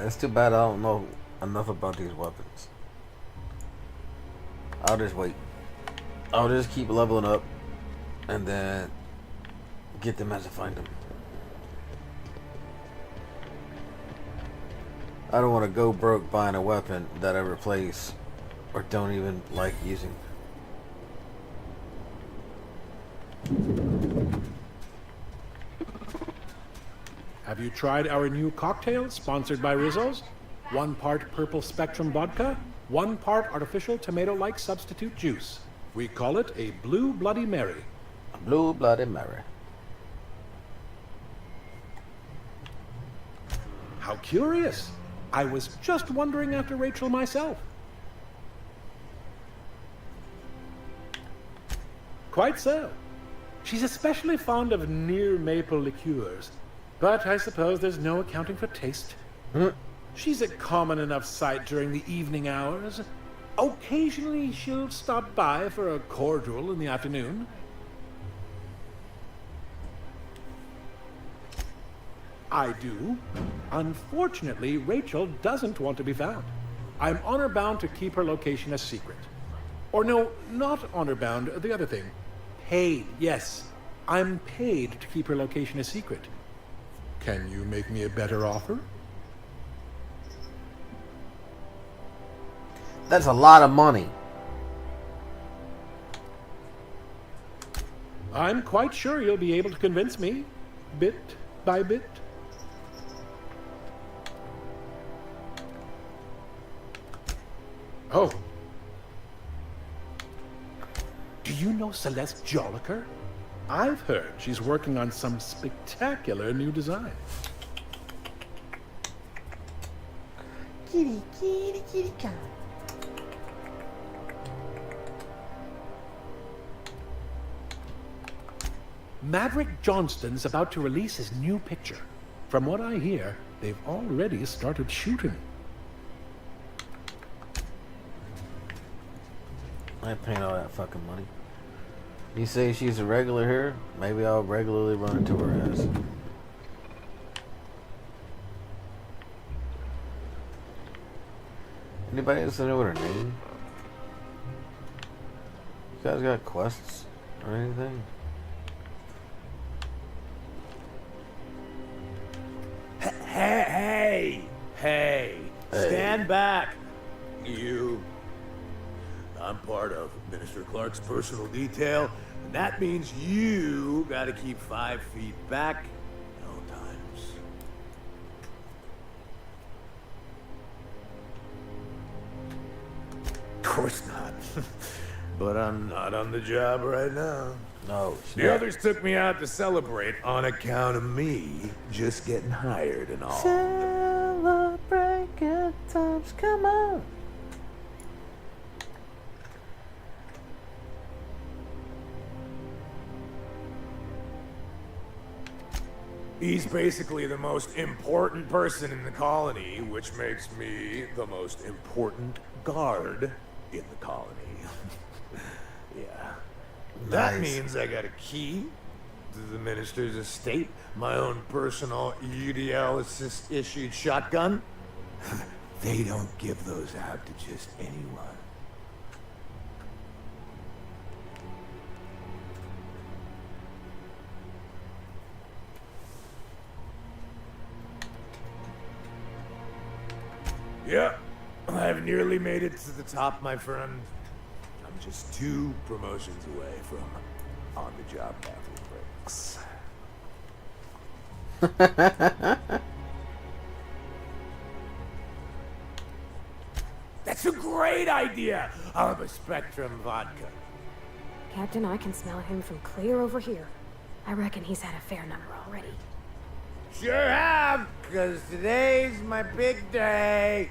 It's too bad I don't know enough about these weapons. I'll just wait. I'll just keep leveling up and then get them as I find them. I don't want to go broke buying a weapon that I replace or don't even like using. Have you tried our new cocktail sponsored by Rizzo's? 1 part purple spectrum vodka, 1 part artificial tomato-like substitute juice. We call it a Blue Bloody Mary. A Blue Bloody Mary. How curious. I was just wondering after Rachel myself. Quite so. She's especially fond of near maple liqueurs. But I suppose there's no accounting for taste. She's a common enough sight during the evening hours. Occasionally she'll stop by for a cordial in the afternoon. I do. Unfortunately, Rachel doesn't want to be found. I'm honor bound to keep her location a secret. Or no, not honor bound, the other thing. Paid, yes. I'm paid to keep her location a secret. Can you make me a better offer? That's a lot of money. I'm quite sure you'll be able to convince me, bit by bit. Oh. Do you know Celeste Jolliker? I've heard she's working on some spectacular new design. Kitty, kitty, kitty cat. Maverick Johnston's about to release his new picture. From what I hear, they've already started shooting. I ain't paying all that fucking money. You say she's a regular here? Maybe I'll regularly run into her ass. Anybody else know what her name? You guys got quests or anything? Hey, stand back. You. I'm part of Minister Clark's personal detail, and that means you gotta keep 5 feet back at all times. Of course not. But I'm not on the job right now. No. The others took me out to celebrate on account of me just getting hired and all. Celebrate good times, come on. He's basically the most important person in the colony, which makes me the most important guard in the colony. Yeah. That means I got a key to the minister's estate, my own personal UDL-issued shotgun. They don't give those out to just anyone. Yeah, I've nearly made it to the top, my friend. I'm just 2 promotions away from on-the-job bathroom breaks. That's a great idea! I'll have a Spectrum vodka. Captain, I can smell him from clear over here. I reckon he's had a fair number already. Sure have, because today's my big day.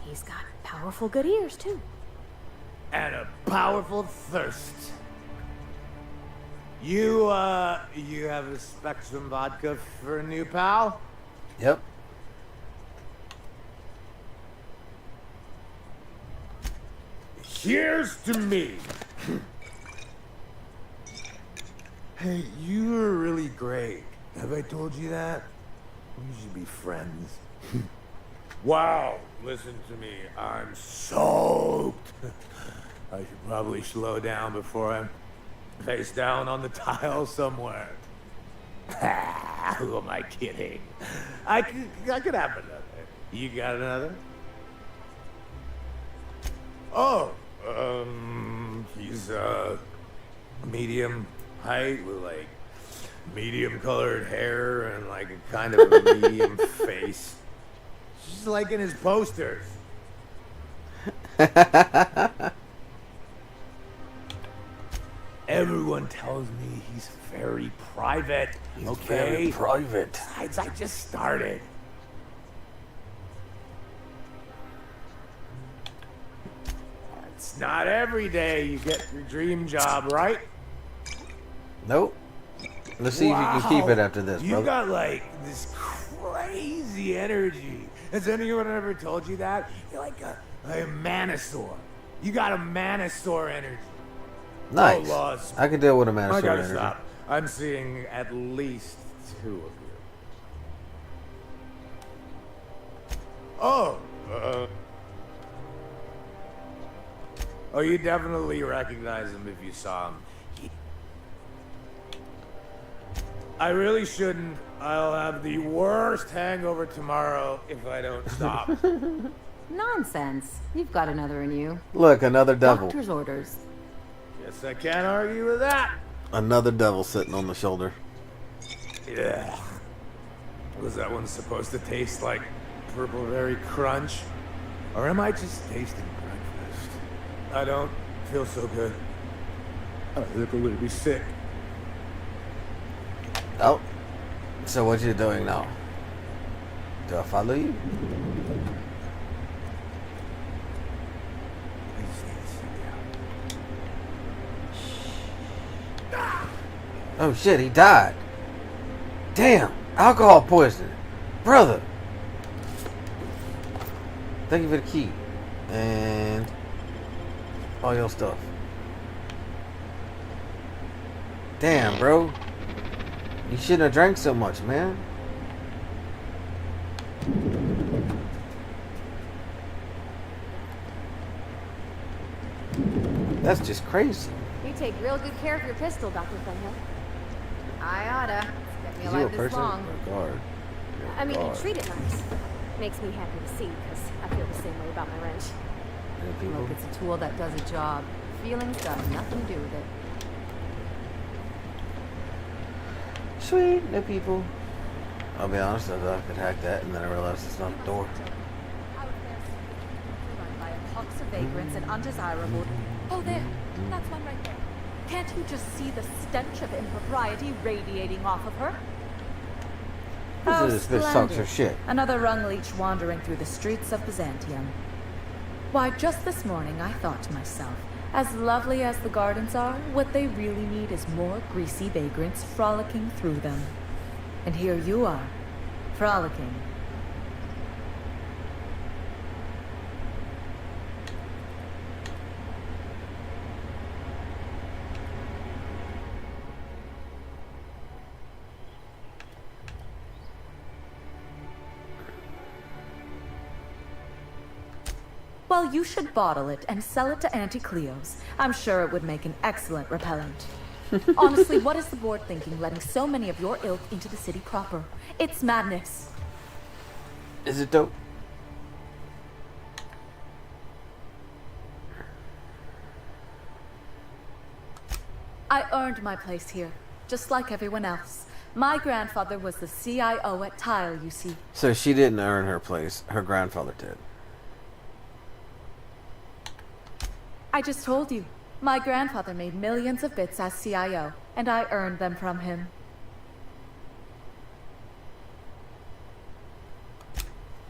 He's got powerful good ears, too. And a powerful thirst. You have a Spectrum vodka for a new pal? Yep. Here's to me. Hey, you were really great. Have I told you that? We should be friends. Wow, listen to me. I'm soaked. I should probably slow down before I'm face down on the tile somewhere. Who am I kidding? I could have another. You got another? Oh, he's medium height with like medium colored hair and like a kind of a medium face. Just like in his posters. Everyone tells me he's very private. He's very private. Besides, I just started. It's not every day you get your dream job, right? Nope. Let's see if you can keep it after this, You brother. got like this crazy energy. Has anyone ever told you that? You're like a Manosaur. You got a Manosaur energy. Nice. Oh, laws. I can deal with a I Manosaur gotta energy. stop. I'm seeing at least 2 of you. Oh, oh, you definitely recognize him if you saw him. I really shouldn't. I'll have the worst hangover tomorrow if I don't stop. Nonsense. You've got another in you. Look, another devil. Doctor's orders. Guess I can't argue with that. Another devil sitting on the shoulder. Yeah. Was that one supposed to taste like Purple Berry Crunch? Or am I just tasting breakfast? I don't feel so good. I think I'm gonna be sick. Oh. So what you doing now? Do I follow you? Oh shit, he died. Damn, alcohol poisoning. Brother. Thank you for the key. And all your stuff. Damn, bro. You shouldn't have drank so much, man. That's just crazy. You take real good care of your pistol, Dr. Fenhill. I oughta. It's kept me Is you a alive this person long. or a guard? You're a I mean, you guard. treat it nice. Makes me happy to see, because I feel the same way about my wrench. Any people? Look, it's a tool that does a job. Feelings got nothing to do with it. Sweet, no people. I'll be honest, I thought I could hack that, and then I realized it's not a door. Run by a pox of vagrants and undesirable. Oh, there. That's one right there. Can't you just see the stench of impropriety radiating off of her? This bitch talks her shit. Another rung leech wandering through the streets of Byzantium. Why, just this morning I thought to myself, as lovely as the gardens are, what they really need is more greasy vagrants frolicking through them. And here you are, frolicking. Well, you should bottle it and sell it to Auntie Cleo's. I'm sure it would make an excellent repellent. Honestly, what is the board thinking letting so many of your ilk into the city proper? It's madness. Is it dope? I earned my place here, just like everyone else. My grandfather was the CIO at Tile, you see. So she didn't earn her place. Her grandfather did. I just told you. My grandfather made millions of bits as CIO, and I earned them from him.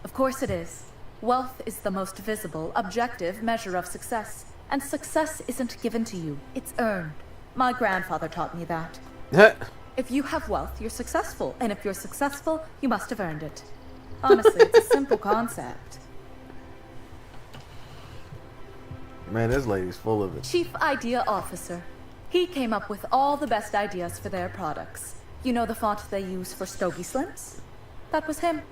Of course it is. Wealth is the most visible, objective measure of success. And success isn't given to you, it's earned. My grandfather taught me that. If you have wealth, you're successful. And if you're successful, you must have earned it. Honestly, it's a simple concept. Man, this lady's full of it. Chief Idea Officer. He came up with all the best ideas for their products. You know the font they use for Stogie Slims? That was him.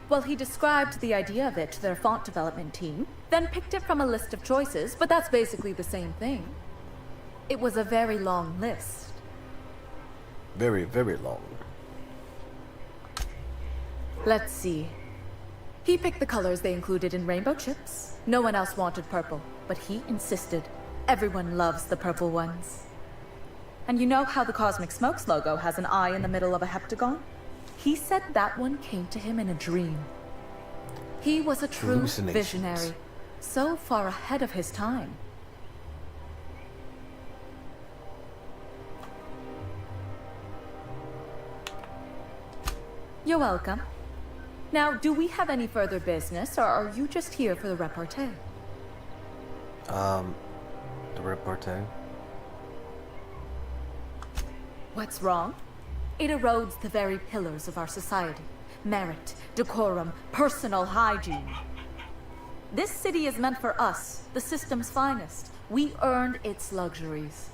Well, he described the idea of it to their font development team, then picked it from a list of choices, but that's basically the same thing. It was a very long list. Very, very long. Let's see. He picked the colors they included in rainbow chips. No one else wanted purple, but he insisted. Everyone loves the purple ones. And you know how the Cosmic Smokes logo has an eye in the middle of a heptagon? He said that one came to him in a dream. He was a true visionary, so far ahead of his time. You're welcome. Now, do we have any further business, or are you just here for the repartee? The repartee? What's wrong? It erodes the very pillars of our society. Merit, decorum, personal hygiene. This city is meant for us, the system's finest. We earned its luxuries.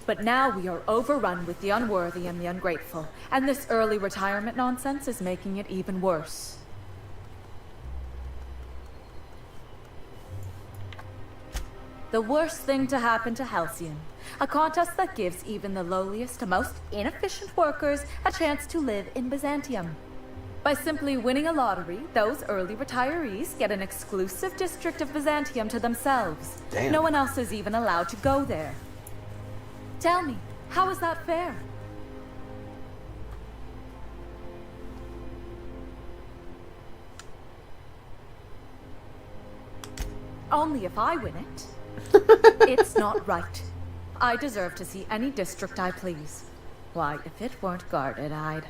But now we are overrun with the unworthy and the ungrateful, and this early retirement nonsense is making it even worse. The worst thing to happen to Halcyon. A contest that gives even the lowliest to most inefficient workers a chance to live in Byzantium. By simply winning a lottery, those early retirees get an exclusive district of Byzantium to themselves. Damn. No one else is even allowed to go there. Tell me, how is that fair? Only if I win it. It's not right. I deserve to see any district I please. Why, if it weren't guarded, I'd...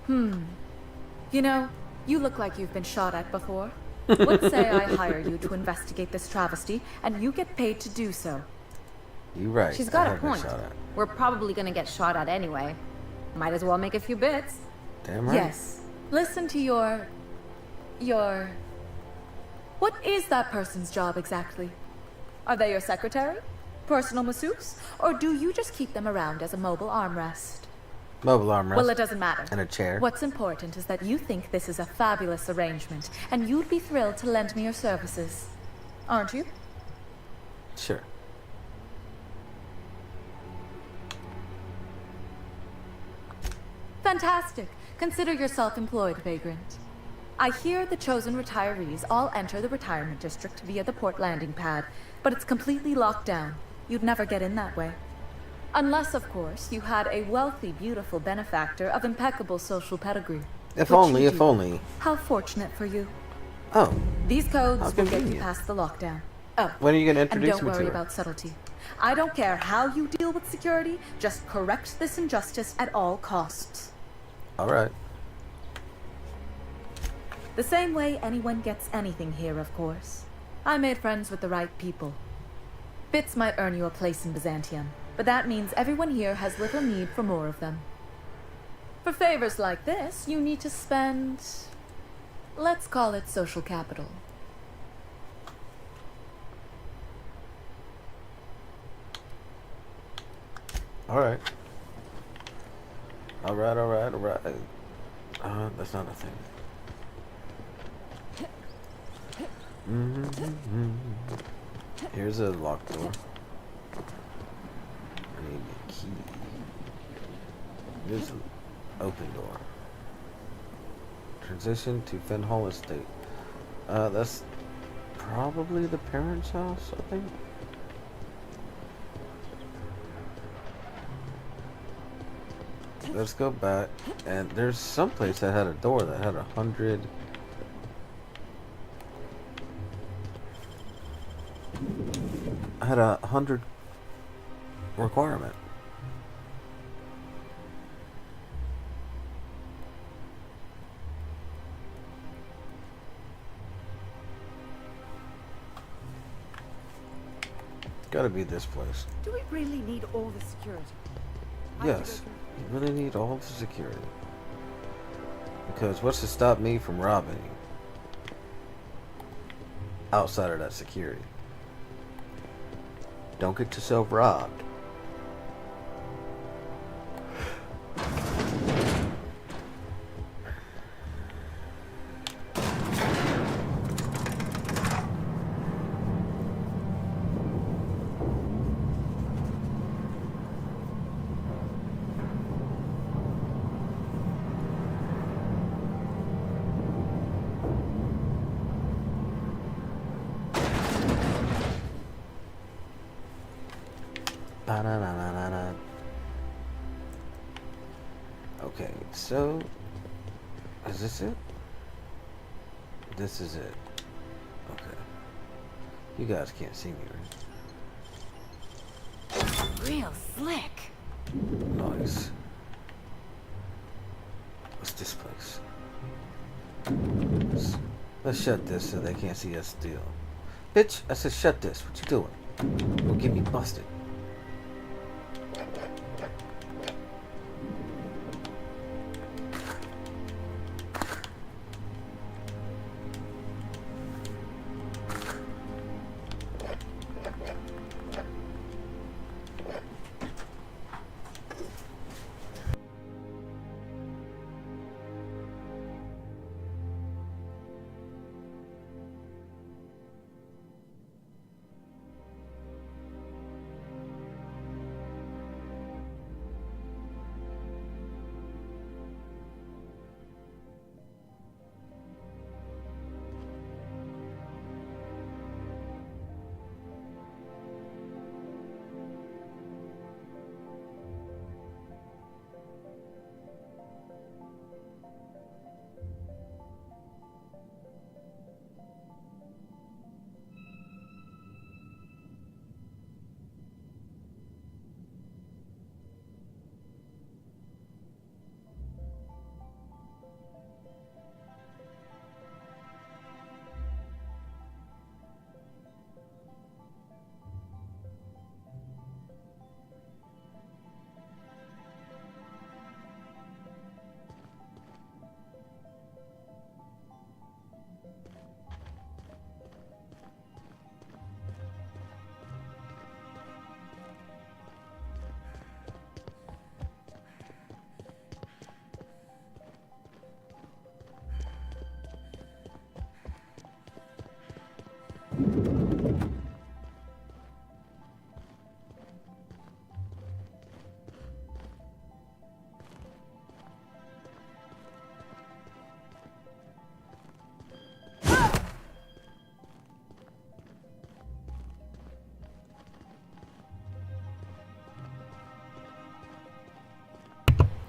You know, you look like you've been shot at before. Let's say I hire you to investigate this travesty, and you get paid to do so. You right. She's got I a have been point. shot at. We're probably gonna get shot at anyway. Might as well make a few bits. Damn right. Yes. Listen to your... What is that person's job exactly? Are they your secretary? Personal masseuse? Or do you just keep them around as a mobile armrest? Mobile armrest. Well, it doesn't matter. And a chair. What's important is that you think this is a fabulous arrangement, and you'd be thrilled to lend me your services. Aren't you? Sure. Fantastic. Consider yourself employed, vagrant. I hear the chosen retirees all enter the retirement district via the port landing pad, but it's completely locked down. You'd never get in that way. Unless, of course, you had a wealthy, beautiful benefactor of impeccable social pedigree. If Which only, you if do. only. How fortunate for you. Oh. These codes How will get you convenient. past the lockdown. Oh, When are you gonna and introduce don't me to worry her? about subtlety. I don't care how you deal with security, just correct this injustice at all costs. Alright. The same way anyone gets anything here, of course. I made friends with the right people. Bits might earn you a place in Byzantium, but that means everyone here has little need for more of them. For favors like this, you need to spend, let's call it social capital. Alright. Alright. That's not a thing. Here's a locked door. I need a key. Here's an open door. Transition to Fenhall Estate. That's probably the parents' house, I think. Let's go back, and there's some place that had a door that had 100. I had 100 requirement. Gotta be this place. Do we really need all the security? Yes, you really need all the security. Because what's to stop me from robbing you? Outside of that security. Don't get yourself robbed. Okay, so is this it? This is it. Okay. You guys can't see me, right? Real slick. Nice. What's this place? Let's shut this so they can't see us steal. Bitch, I said shut this. What you doing? Don't get me busted.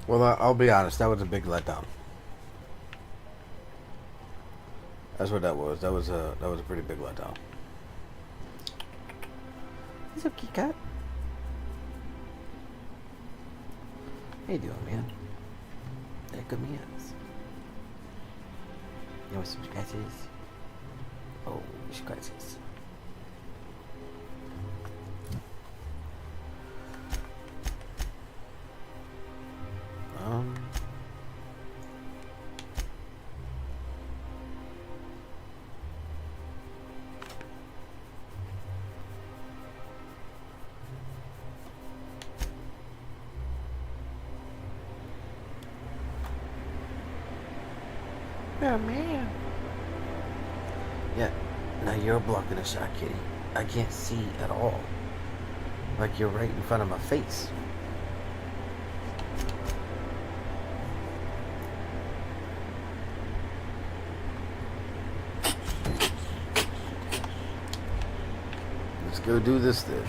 Well, I'll be honest. That was a big letdown. That's what that was. That was a pretty big letdown. What's up, Kit Kat? How you doing, man? They're good mans. You want some scratches? Oh, scratches. Oh, man. Yeah. Now you're blocking the shot, kitty. I can't see at all. Like you're right in front of my face. Let's go do this then.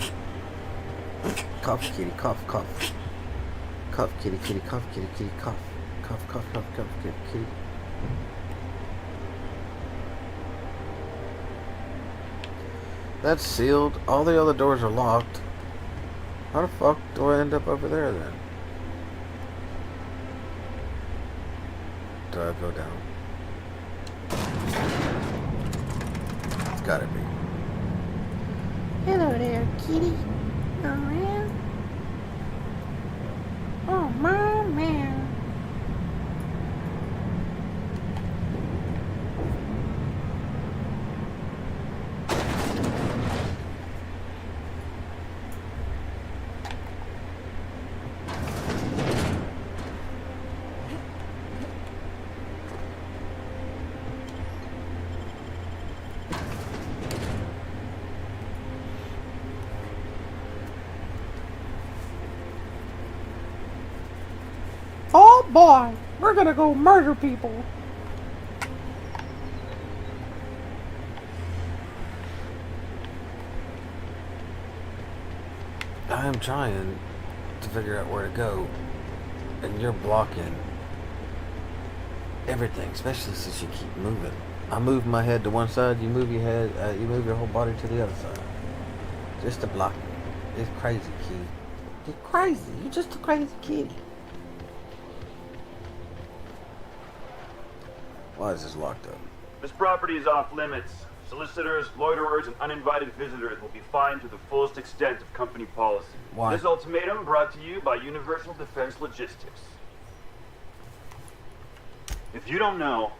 Cough, kitty, cough, cough. Cough, kitty, kitty, cough, kitty, kitty, cough. Cough, cough, cough, cough, kitty, kitty. That's sealed. All the other doors are locked. How the fuck do I end up over there then? Do I go down? It's gotta be. Hello there, kitty. Around? Oh, my man. Oh boy, we're gonna go murder people. I'm trying to figure out where to go, and you're blocking everything, especially since you keep moving. I move my head to one side, you move your head, you move your whole body to the other side, just to block me. It's crazy, kid. You're crazy. You're just a crazy kitty. Why is this locked up? This property is off limits. Solicitors, loiterers, and uninvited visitors will be fined to the fullest extent of company policy. Why? This ultimatum brought to you by Universal Defense Logistics. If you don't know,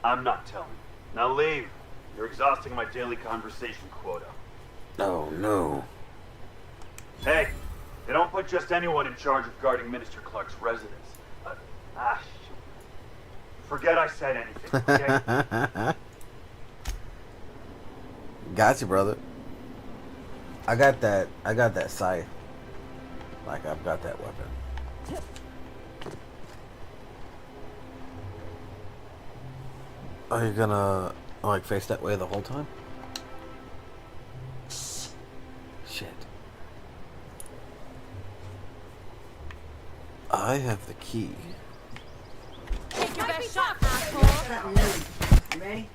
I'm not telling you. Now leave. You're exhausting my daily conversation quota. Oh, no. Hey, they don't put just anyone in charge of guarding Minister Clark's residence. Shoot. Forget I said anything, okay? Gotcha, brother. I got that scythe. Like, I've got that weapon. Are you gonna, like, face that way the whole time? Shit. I have the key. Take your best shot, asshole. You ready?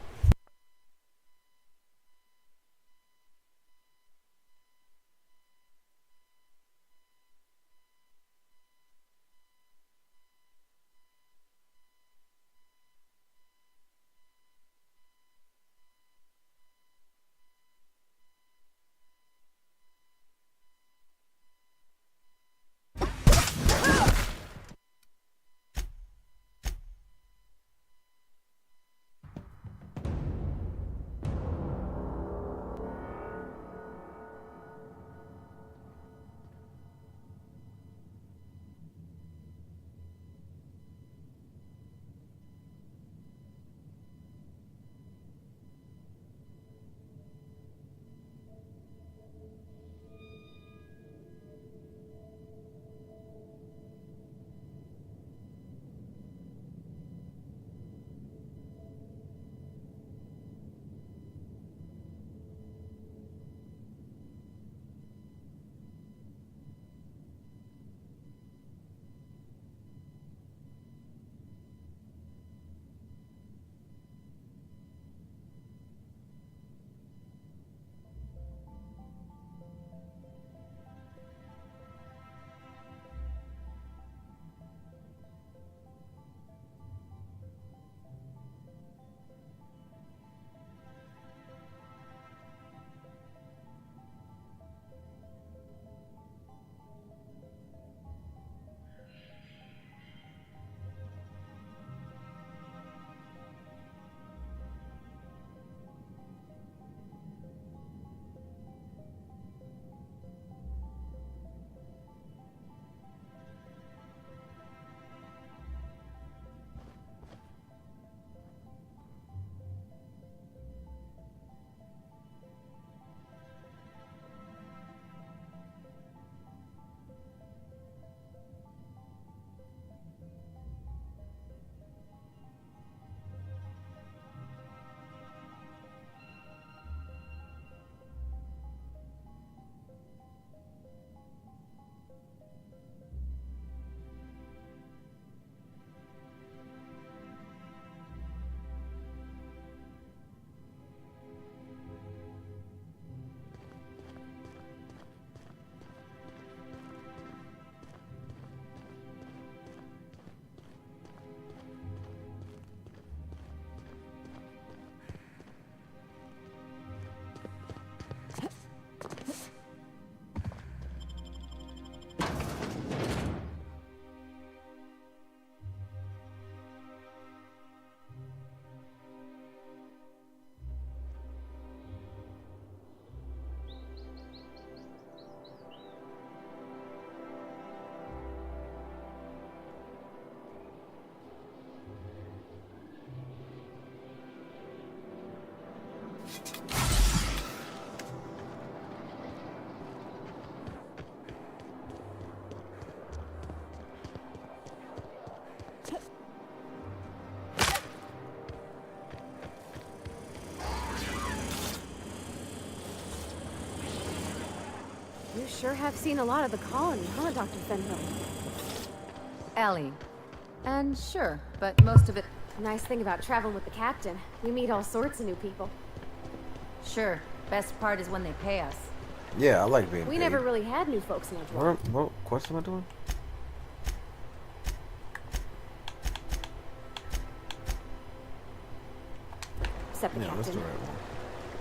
You sure have seen a lot of the colony, huh, Dr. Fenhill? Ellie. And sure, but most of it... Nice thing about traveling with the captain. We meet all sorts of new people. Sure. Best part is when they pay us. Yeah, I like being We paid. never really had new folks in our job. What quest am I doing? Except the Yeah, that's the captain. right one.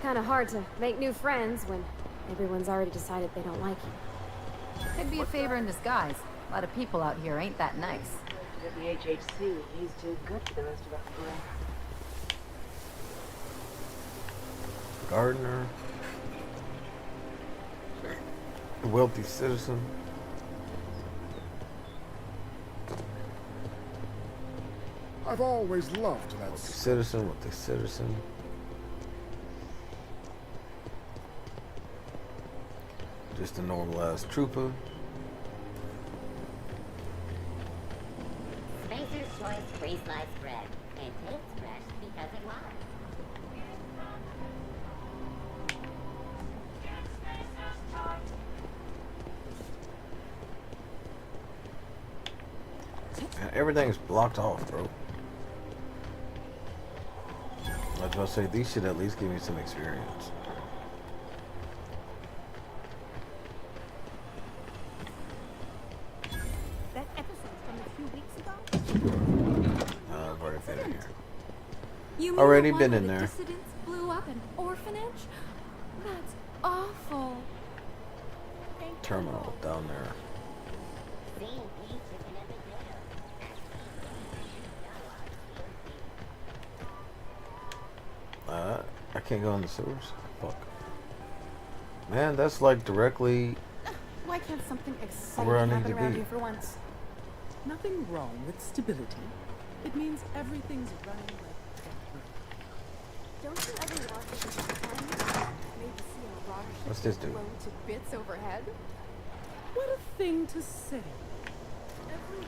Kind of hard to make new friends when everyone's already decided they don't like you. Could be a favor in disguise. A lot of people out here ain't that nice. At the HHC, he's too good for the rest of us. Gardener. A wealthy citizen. I've always loved that. Wealthy citizen, wealthy citizen. Just a normalized trooper. Spacer's Choice free sliced bread. It tastes fresh because it was. Man, everything's blocked off, bro. I was about to say, these should at least give me some experience. That episode from a few weeks ago? I've already been in here. You mean Already the one been where in the there. dissidents blew up an orphanage? That's awful. Terminal down there. I can't go in the sewers? Fuck. Man, that's like directly Why can't something exciting where I need happen to around be. here for once? Nothing wrong with stability. It means everything's running like Don't you ever want to pretend? Maybe see a rocket ship What's this do? blown to bits overhead? what a thing to say.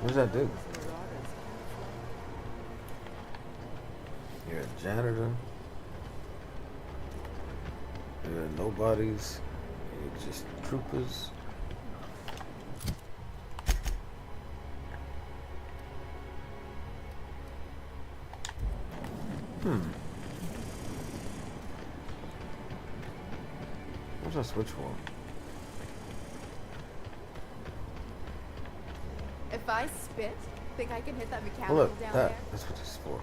What does that do? You're a janitor. You're nobodies. You're just troopers. What's that switch for? If I spit, think I can hit that Oh, mechanical look, down that. there? That's what this is for.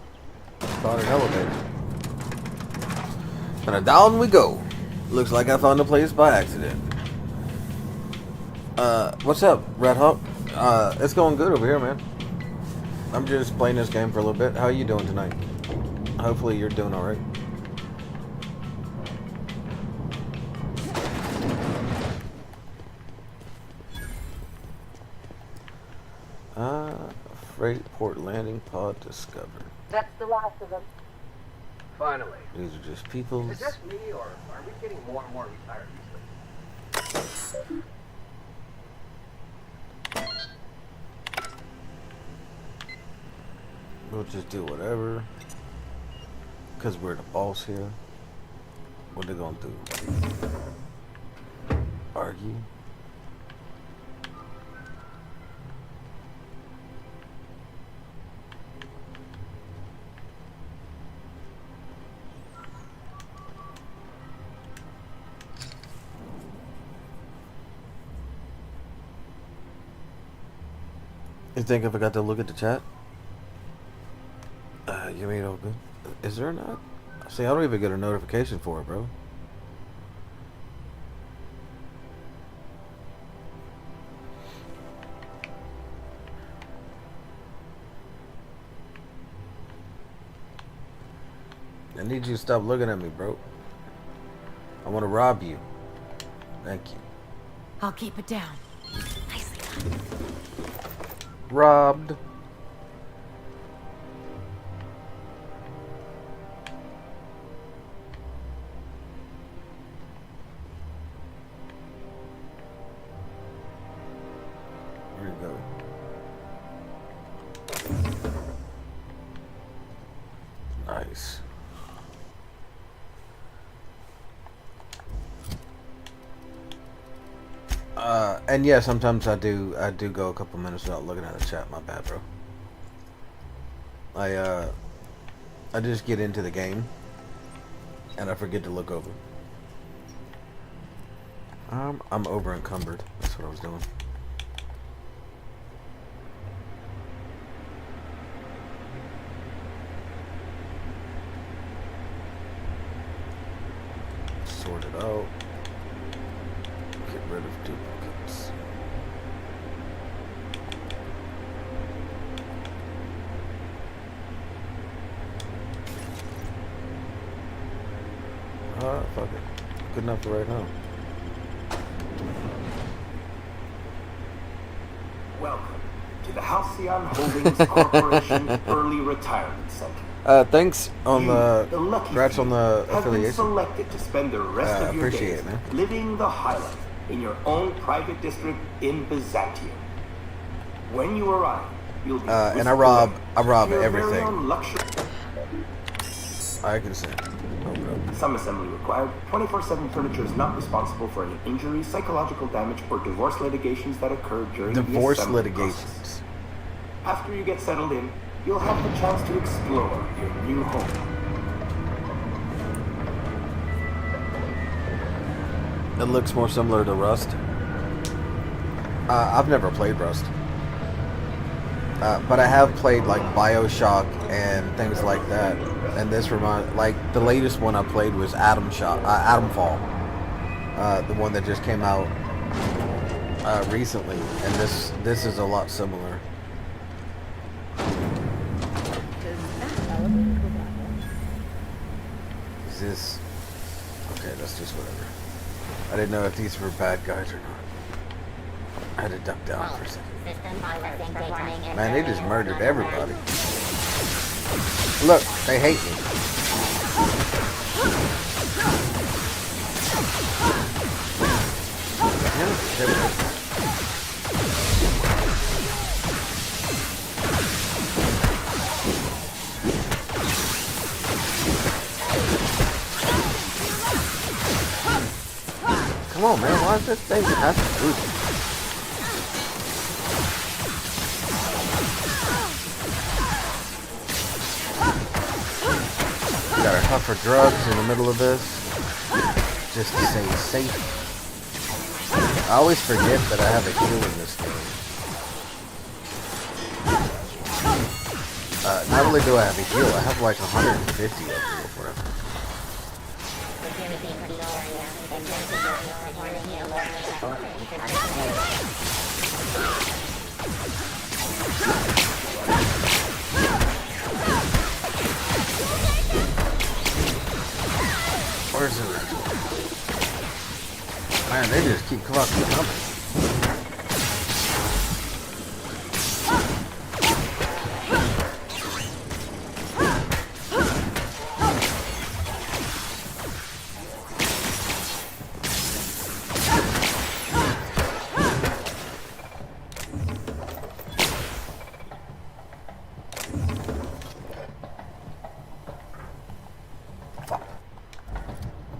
Found an elevator. And down we go. Looks like I found the place by accident. What's up, Red Hawk? It's going good over here, man. I'm just playing this game for a little bit. How are you doing tonight? Hopefully you're doing alright. Freight port landing pod discovered. That's the last of them. Finally. These are just people. Is it just me, or are we getting more and more retired lately? We'll just do whatever. Because we're the boss here. What they gonna do? Argue? You think if I got to look at the chat? You made all good. Is there not? See, I don't even get a notification for it, bro. I need you to stop looking at me, bro. I want to rob you. Thank you. I'll keep it down. Nicely done. Robbed. Where'd it go? Nice. And yeah, sometimes I do go a couple minutes without looking at the chat. My bad, bro. I just get into the game and I forget to look over. I'm over encumbered. That's what I was doing. Sort it out. Get rid of duplicates. Fuck it. Good enough for right now. Welcome to the Halcyon Holdings Corporation Early Retirement Center. Thanks on the lucky congrats on the have been affiliation. selected to spend the rest of your appreciate days it, man. living the high life in your own private district in Byzantium. When you arrive, you'll be And I rob your very everything. own luxury. I can say. Some assembly required. 24/7 furniture is not responsible for any injuries, psychological damage, or divorce litigations that occur during Divorce the assembly litigations. process. After you get settled in, you'll have the chance to explore your new home. It looks more similar to Rust. I've never played Rust. But I have played like BioShock and things like that. And this like the latest one I played was Atomfall. The one that just came out recently, and this is a lot similar. Is this okay? That's just whatever. I didn't know if these were bad guys or not. I had to duck down for a second. Man, they just murdered everybody. Look, they hate me. Come on, man. Why is this thing have to do this? Gotta hunt for drugs in the middle of this, just to stay safe. I always forget that I have a heal in this game. Not only do I have a heal, I have like 150 of them or whatever. Where's the next one? Man, they just keep fucking coming.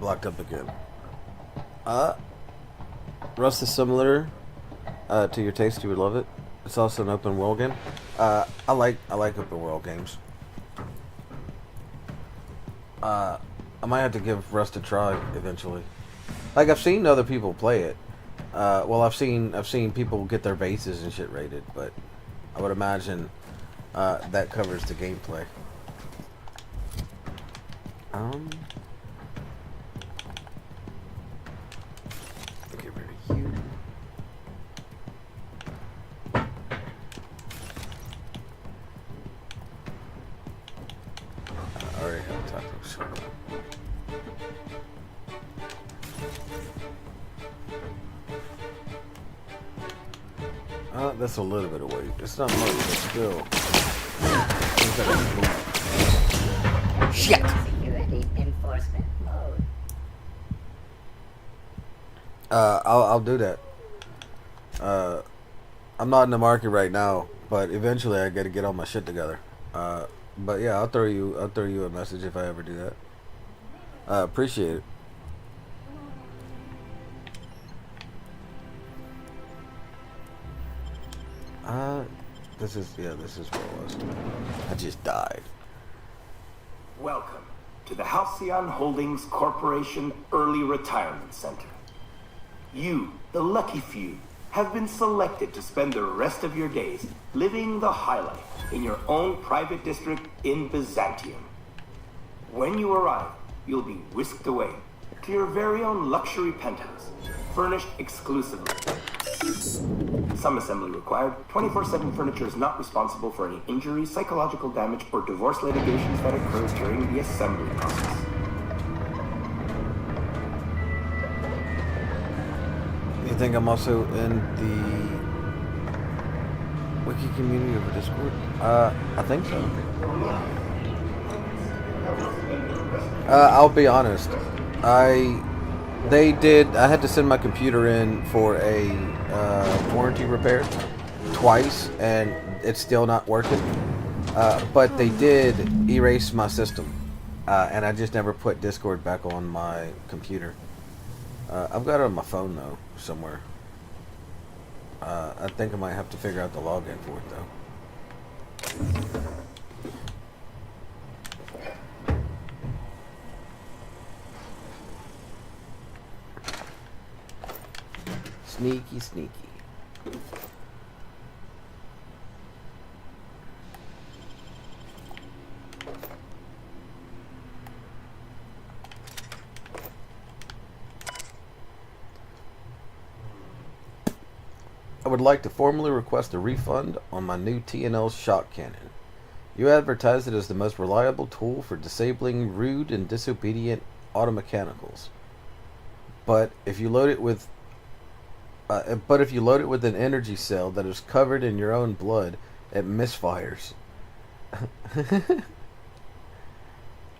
Blocked up again. Rust is similar to your taste. You would love it. It's also an open world game. I like open world games. I might have to give Rust a try eventually. Like I've seen other people play it. Well, I've seen people get their bases and shit rated, but I would imagine that covers the gameplay. Get rid of you. I already have taco shell. That's a little bit of weight. It's not much, but still. Shit! Security enforcement mode. I'll do that. I'm not in the market right now, but eventually I gotta get all my shit together. But yeah, I'll throw you a message if I ever do that. Appreciate it. This is where it was. I just died. Welcome to the Halcyon Holdings Corporation Early Retirement Center. You, the lucky few, have been selected to spend the rest of your days living the high life in your own private district in Byzantium. When you arrive, you'll be whisked away to your very own luxury penthouse, furnished exclusively. Some assembly required. 24/7 furniture is not responsible for any injuries, psychological damage, or divorce litigations that occur during the assembly process. You think I'm also in the Wiki community over Discord? I think so. I'll be honest. I had to send my computer in for a warranty repair twice, and it's still not working. But they did erase my system, and I just never put Discord back on my computer. I've got it on my phone though, somewhere. I think I might have to figure out the login for it though. Sneaky, sneaky. I would like to formally request a refund on my new T&L shock cannon. You advertised it as the most reliable tool for disabling rude and disobedient automechanicals. But if you load it with an energy cell that is covered in your own blood, it misfires.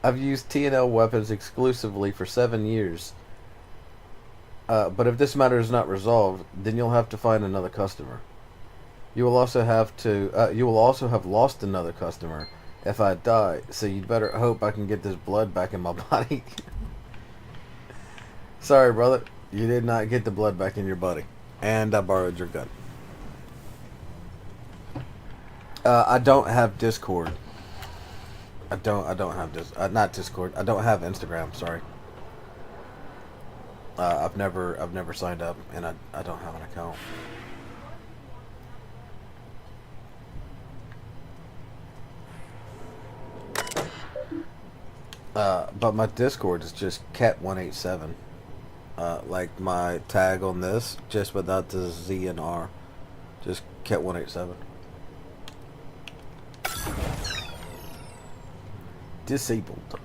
I've used T&L weapons exclusively for 7 years. But if this matter is not resolved, then you'll have to find another customer. You will also have lost another customer if I die, so you'd better hope I can get this blood back in my body. Sorry, brother. You did not get the blood back in your body. And I borrowed your gun. I don't have Discord. I don't have not Discord. I don't have Instagram, sorry. I've never signed up, and I don't have an account. But my Discord is just Cat187. Like my tag on this, just without the Z and R. Just Cat187. Disabled.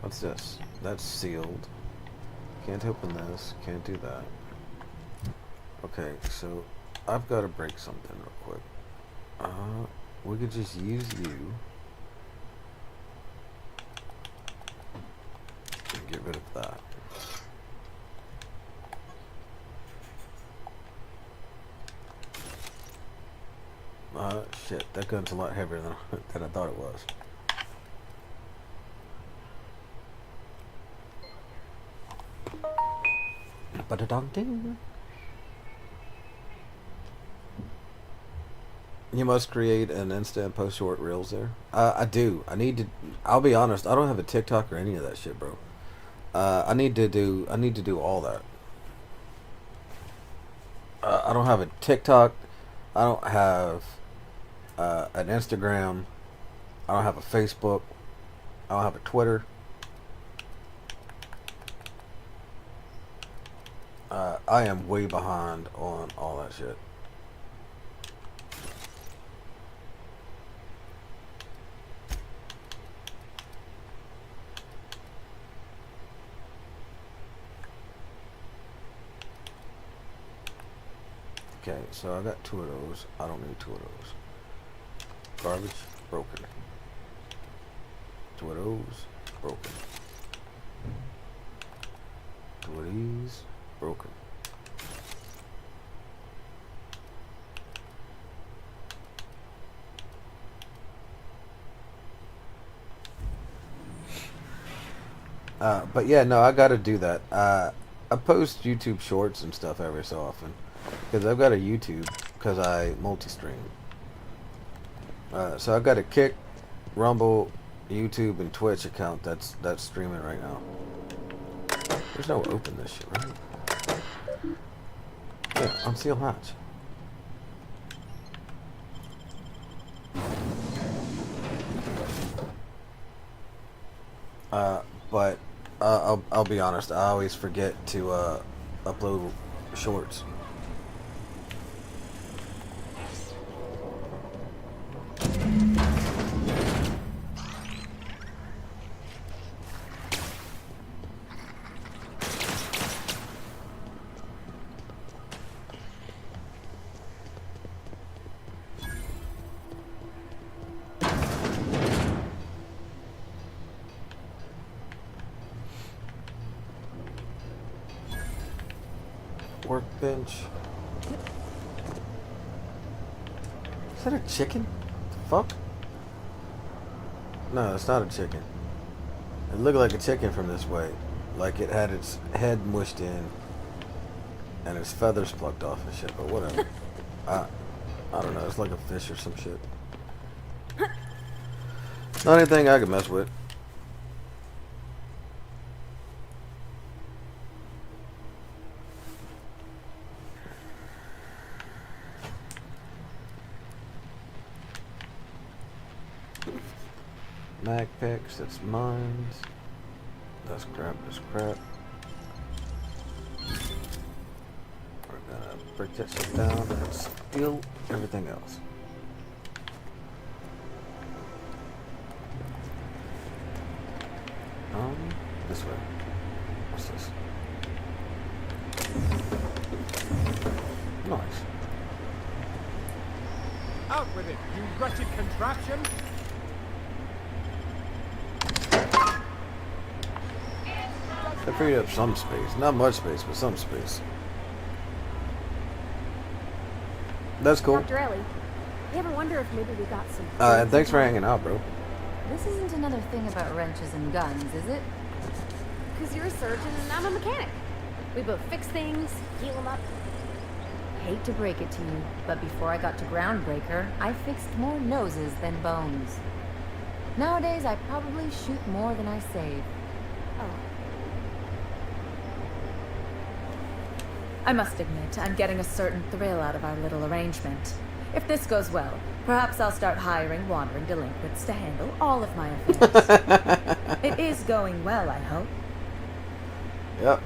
What's this? That's sealed. Can't open this. Can't do that. Okay, so I've got to break something real quick. We could just use you. And get rid of that. Shit, that gun's a lot heavier than I thought it was. Ba-da-dong-ding. You must create an Insta and post short reels there. I do. I need to. I'll be honest. I don't have a TikTok or any of that shit, bro. I need to do all that. I don't have a TikTok. I don't have an Instagram. I don't have a Facebook. I don't have a Twitter. I am way behind on all that shit. Okay, so I got 2 of those. I don't need 2 of those. Garbage, broken. Two of those. Broken. Two of these. Broken. But yeah, no, I gotta do that. I post YouTube shorts and stuff every so often. Because I've got a YouTube, because I multi-stream. So I've got a Kick, Rumble, YouTube, and Twitch account that's streaming right now. There's no open this shit, right? Yeah, unseal hatch. But I'll be honest, I always forget to upload shorts. Workbench. Is that a chicken? The fuck? No, it's not a chicken. It looked like a chicken from this way. Like it had its head mushed in and its feathers plucked off and shit, but whatever. I don't know, it's like a fish or some shit. Not anything I could mess with. Mag picks, that's mine. That's crap, that's crap. We're gonna break that shit down and steal everything else. This way. What's this? Nice. Out with it, you wretched contraption! They freed up some space. Not much space, but some space. That's cool. Dr. Ellie, you ever wonder if maybe we got some... And thanks for hanging out, bro. This isn't another thing about wrenches and guns, is it? Because you're a surgeon and I'm a mechanic. We both fix things, heal them up. Hate to break it to you, but before I got to Groundbreaker, I fixed more noses than bones. Nowadays, I probably shoot more than I save. Oh. I must admit, I'm getting a certain thrill out of our little arrangement. If this goes well, perhaps I'll start hiring wandering delinquents to handle all of my affairs. It is going well, I hope. Yep.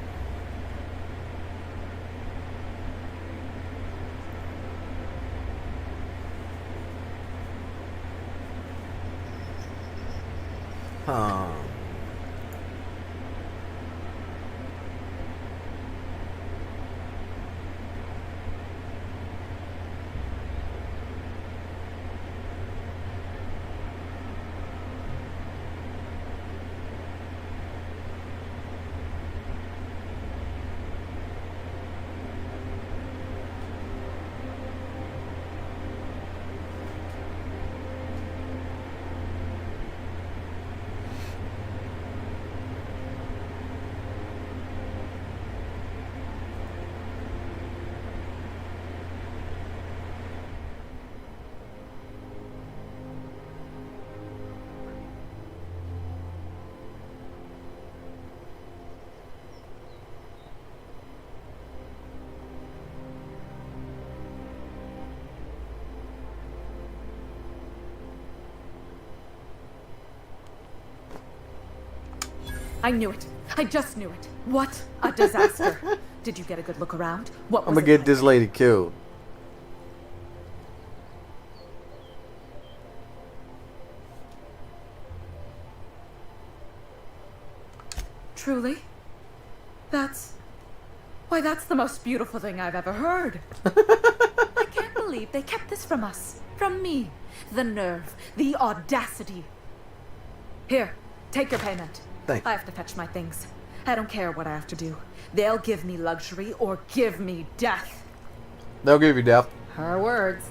I knew it. I just knew it. What a disaster. Did you get a good look around? What was I'm gonna it get this lady killed. Truly? Why, that's the most beautiful thing I've ever heard. I can't believe they kept this from us. From me. The nerve. The audacity. Here, take your payment. Thank you. I have to fetch my things. I don't care what I have to do. They'll give me luxury or give me death. They'll give you death. Her words.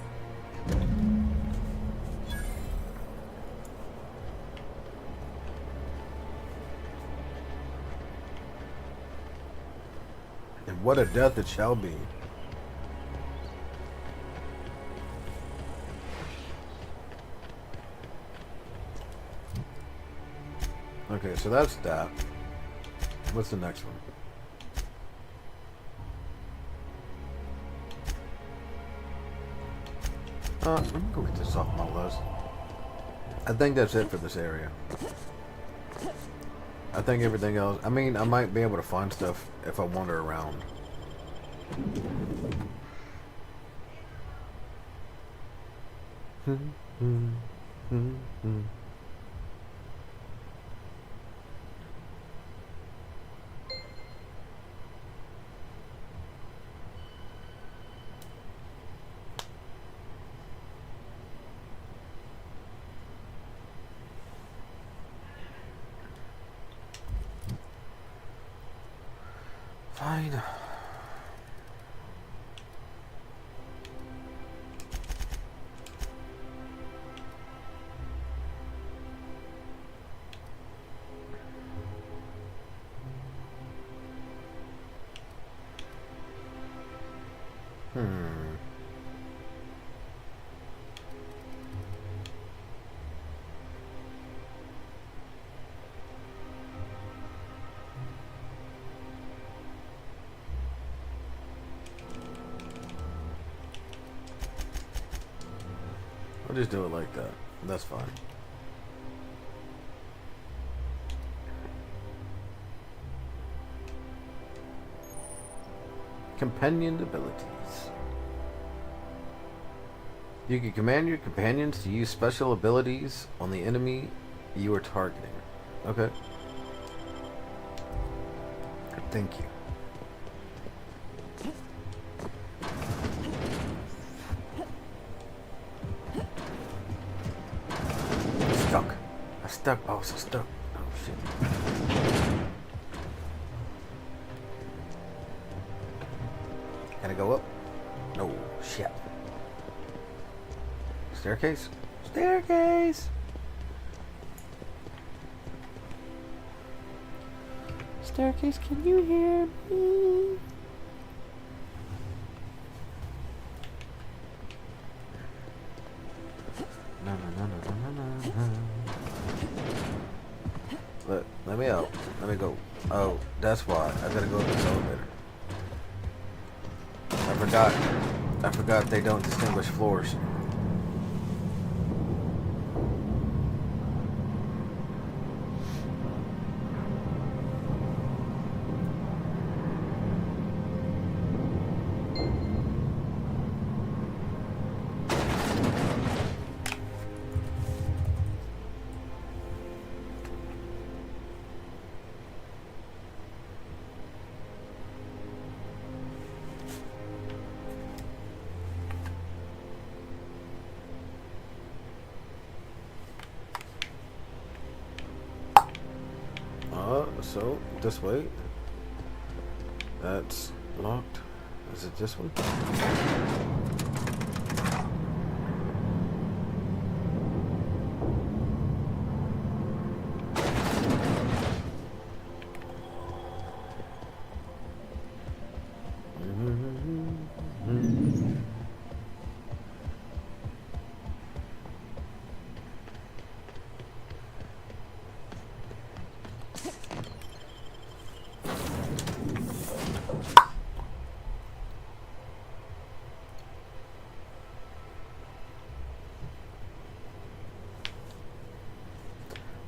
And what a death it shall be. Okay, so that's that. What's the next one? Let me go get this off my list. I think that's it for this area. I think everything else... I mean, I might be able to find stuff if I wander around. Fine. I'll just do it like that. That's fine. Companion abilities. You can command your companions to use special abilities on the enemy you are targeting. Okay. Thank you. Stuck, boss. I'm stuck. Oh shit. Can I go up? No shit. Staircase? Staircase! Staircase, can you hear me? No, no, no, no, no, no, no. Let me out. Let me go. Oh, that's why. I gotta go to this elevator. I forgot they don't distinguish floors. So, this way. That's locked. Is it this one?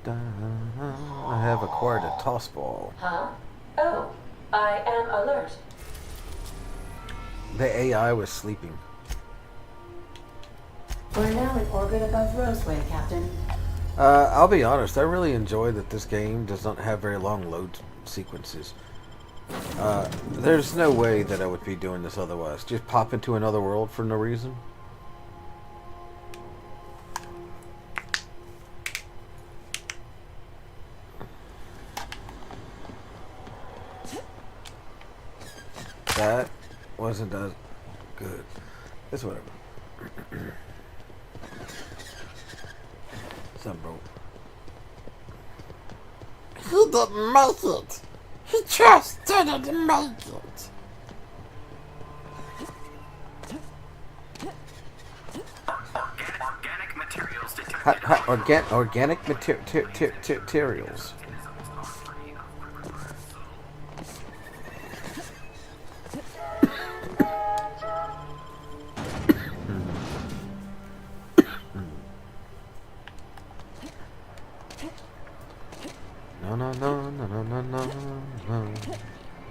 I have acquired a toss ball. Huh? Oh, I am alert. The AI was sleeping. We're now in orbit above Roseway, Captain. I'll be honest, I really enjoy that this game does not have very long load sequences. There's no way that I would be doing this otherwise. Just pop into another world for no reason. that wasn't as good. It's whatever. Something broke. He didn't make it. He just didn't make it. Organic materials Organic materials.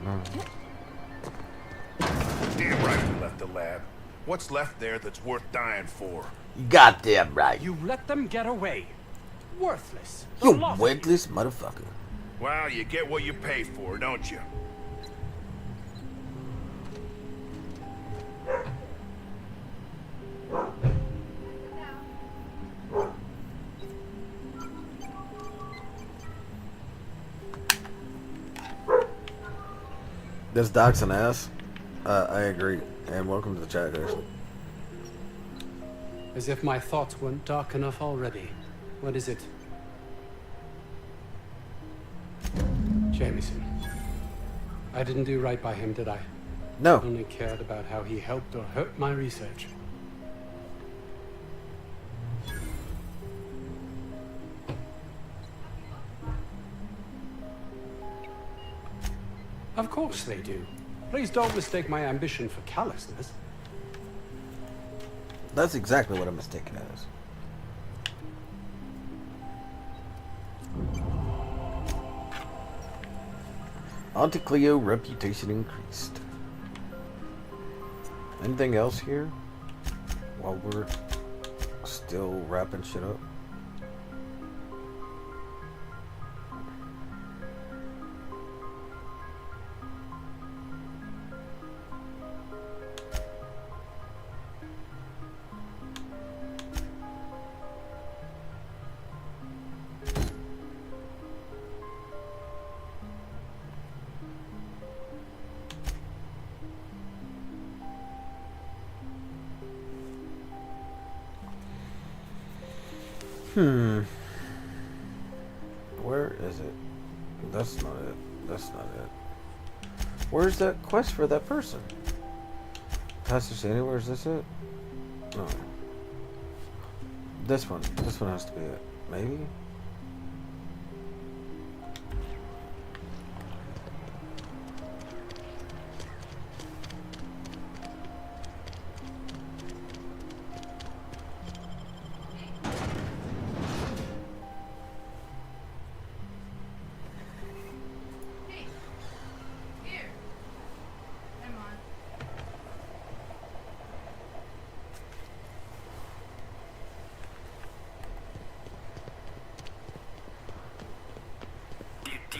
No. Damn right you left the lab. What's left there that's worth dying for? Goddamn right. You let them get away. Worthless. You worthless motherfucker. Well, you get what you pay for, don't you? This doc's an ass. I agree. And welcome to the chat, Ashley. As if my thoughts weren't dark enough already. What is it? Jameson. I didn't do right by him, did I? No. I only cared about how he helped or hurt my research. Of course they do. Please don't mistake my ambition for callousness. That's exactly what I'm mistaken as. Auntie Cleo reputation increased. Anything else here? While we're still wrapping shit up. Where is it? That's not it. That's not it. Where's that quest for that person? Pastor Sandy, where's this it? No. This one. This one has to be it. Maybe?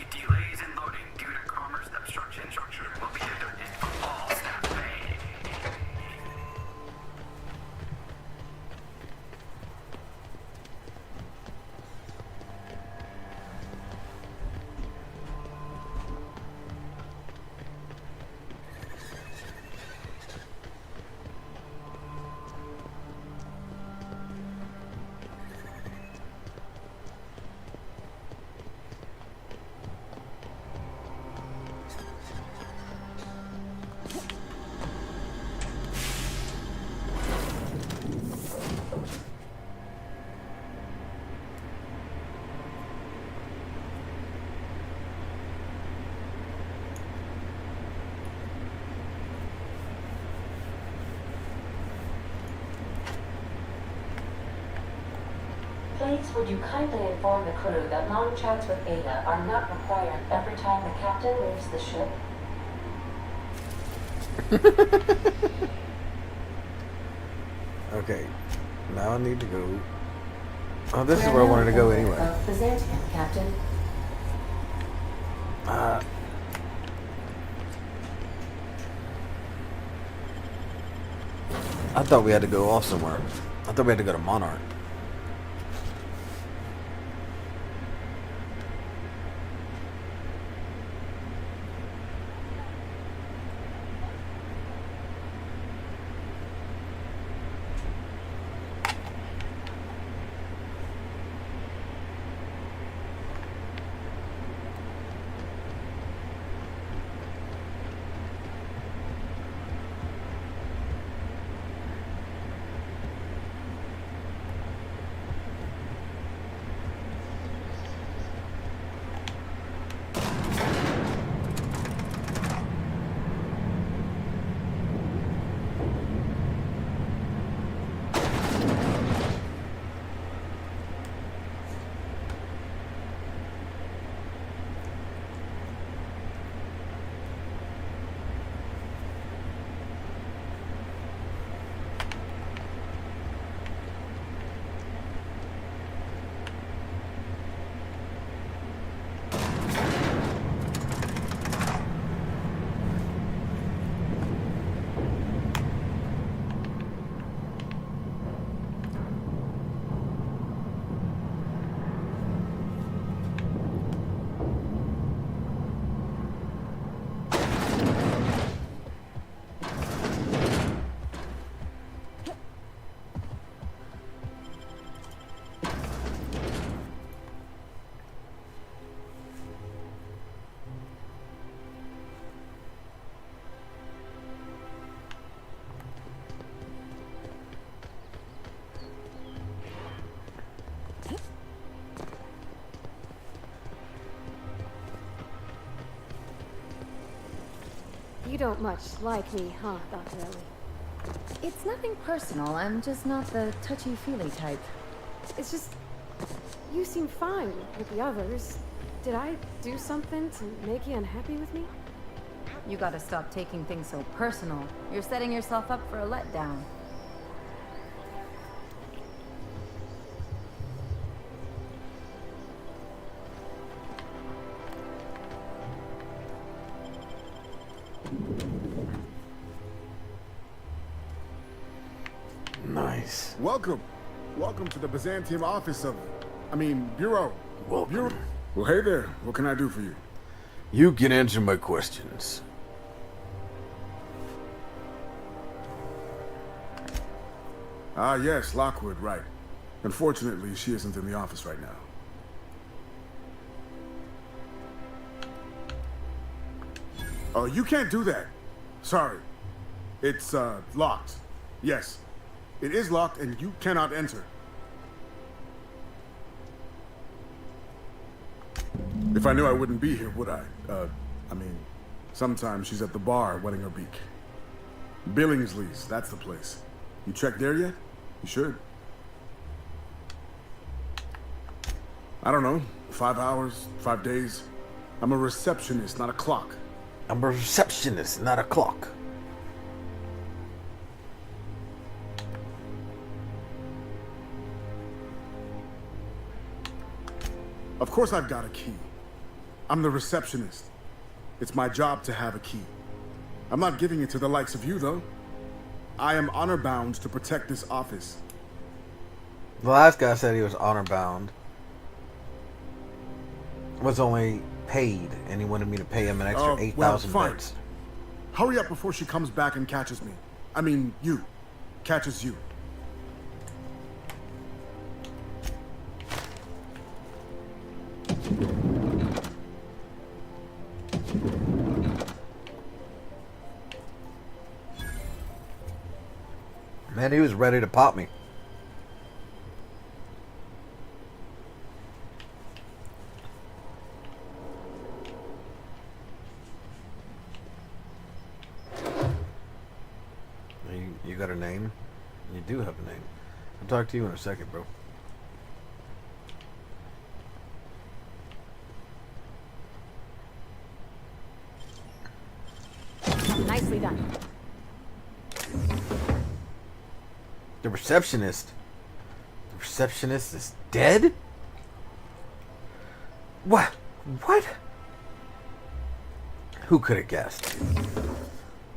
Delays in loading due to commerce obstruction will be deducted from all staff pay. Please, would you kindly inform the crew that long chats with Ada are not required every time the captain leaves the ship? Okay. Now I need to go. Oh, this is where I wanted to go anyway. Byzantium, Captain. I thought we had to go off somewhere. I thought we had to go to Monarch. don't much like me, huh, Dr. Ellie? It's nothing personal. I'm just not the touchy-feely type. It's just... you seem fine with the others. Did I do something to make you unhappy with me? You gotta stop taking things so personal. You're setting yourself up for a letdown. Nice. Welcome. Welcome to the Byzantium office of... Bureau. Welcome. Bureau. Well, hey there. What can I do for you? You can answer my questions. Ah, yes, Lockwood, right. Unfortunately, she isn't in the office right now. Oh, you can't do that. Sorry. It's, locked. Yes. It is locked and you cannot enter. If I knew I wouldn't be here, would I? Sometimes she's at the bar wetting her beak. Billingsley's, that's the place. You checked there yet? You should. I don't know, 5 hours, 5 days. I'm a receptionist, not a clock. I'm a receptionist, not a clock. Of course I've got a key. I'm the receptionist. It's my job to have a key. I'm not giving it to the likes of you, though. I am honor-bound to protect this office. The last guy said he was honor-bound. Was only paid, and he wanted me to pay him an extra 8,000 bits. Hurry up before she comes back and catches me. You. Catches you. Man, he was ready to pop me. You got a name? You do have a name. I'll talk to you in a second, bro. Nicely done. The receptionist? The receptionist is dead? What? What? Who could have guessed?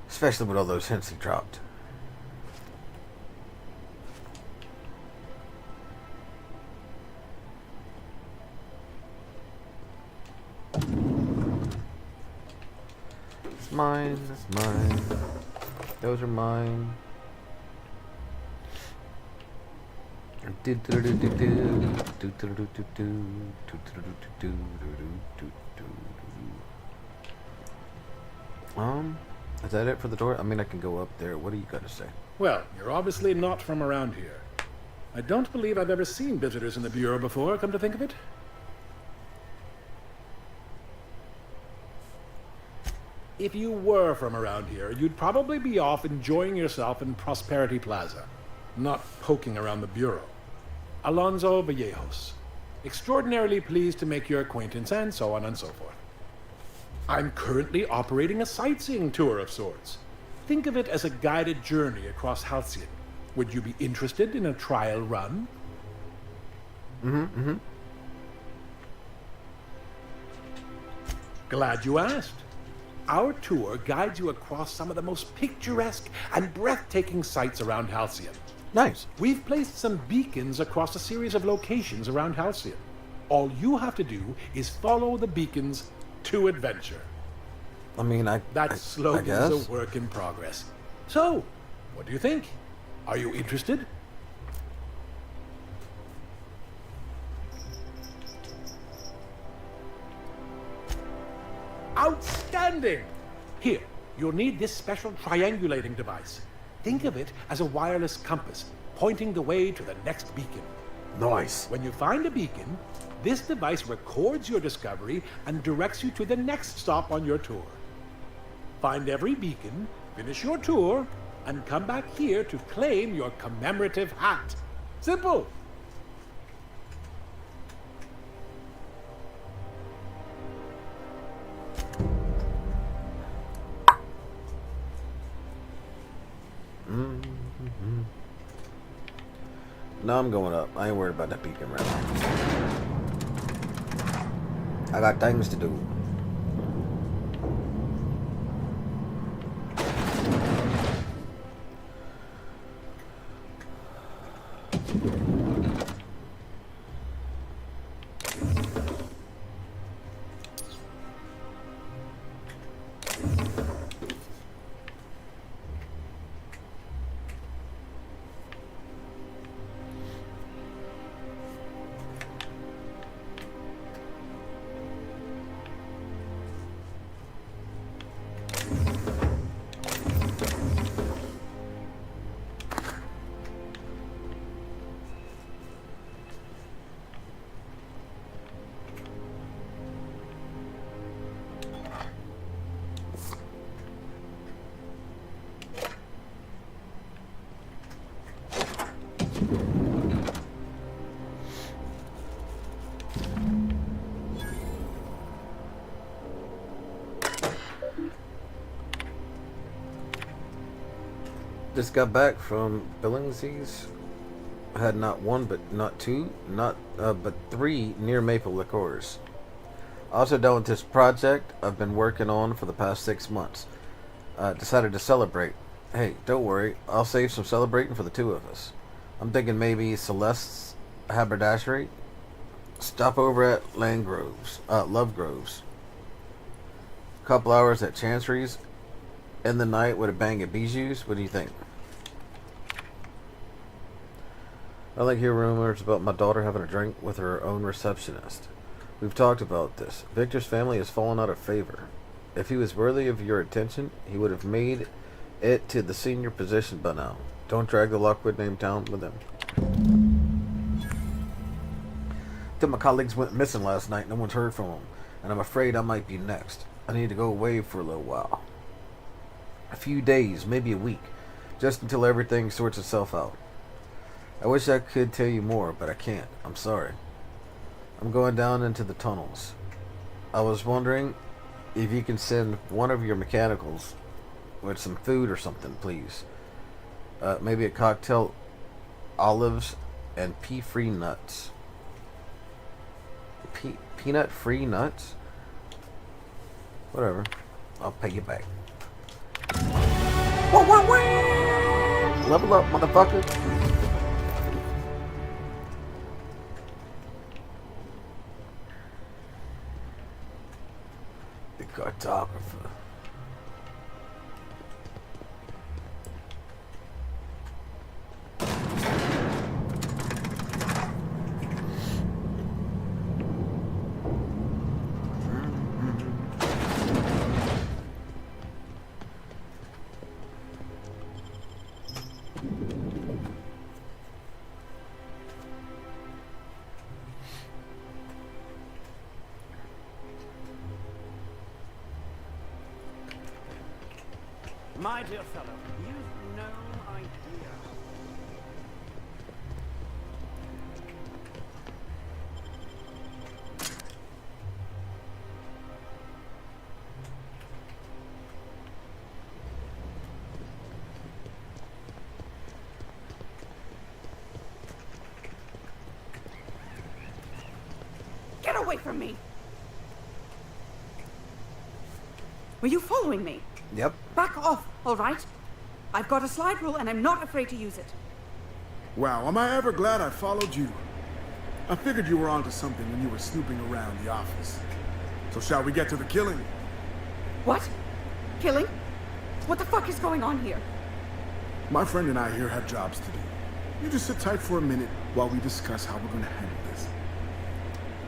Especially with all those hints he dropped. It's mine, that's mine. Those are mine. Is that it for the door? I can go up there. What do you got to say? Well, you're obviously not from around here. I don't believe I've ever seen visitors in the Bureau before, come to think of it. If you were from around here, you'd probably be off enjoying yourself in Prosperity Plaza, not poking around the Bureau. Alonso Vallejos. Extraordinarily pleased to make your acquaintance, and so on and so forth. I'm currently operating a sightseeing tour of sorts. Think of it as a guided journey across Halcyon. Would you be interested in a trial run? Glad you asked. Our tour guides you across some of the most picturesque and breathtaking sights around Halcyon. Nice. We've placed some beacons across a series of locations around Halcyon. All you have to do is follow the beacons to adventure. That slogan guess. is a work in progress. So, what do you think? Are you interested? Outstanding! Here, you'll need this special triangulating device. Think of it as a wireless compass, pointing the way to the next beacon. Nice. When you find a beacon, this device records your discovery and directs you to the next stop on your tour. find every beacon, finish your tour, and come back here to claim your commemorative hat. Simple. No, I'm going up. I ain't worried about that beacon right now. I got things to do. Just got back from Billingsies. Had not one, but not two, but three near maple liqueurs. Also done with this project I've been working on for the past 6 months. Decided to celebrate. Hey, don't worry, I'll save some celebrating for the two of us. I'm thinking maybe Celeste's haberdashery. Stop over at Lovegroves. Couple hours at Chancery's. End the night with a bang of bijous. What do you think? I like hear rumors about my daughter having a drink with her own receptionist. We've talked about this. Victor's family has fallen out of favor. If he was worthy of your attention, he would have made it to the senior position by now. Don't drag the Lockwood name down with him. Two of my colleagues went missing last night. No one's heard from them, and I'm afraid I might be next. I need to go away for a little while. A few days, maybe a week, just until everything sorts itself out. I wish I could tell you more, but I can't. I'm sorry. I'm going down into the tunnels. I was wondering if you can send one of your mechanicals with some food or something, please. Maybe a cocktail, olives, and pea-free nuts. Peanut-free nuts? Whatever. I'll pay you back. Level up, motherfucker. The cartographer. My dear fellow, you've no idea. Get away from me! Were you following me? Yep. Back off, all right? I've got a slide rule and I'm not afraid to use it. Wow, am I ever glad I followed you? I figured you were onto something when you were snooping around the office. So shall we get to the killing? What? Killing? What the fuck is going on here? My friend and I here have jobs to do. You just sit tight for a minute while we discuss how we're gonna handle this.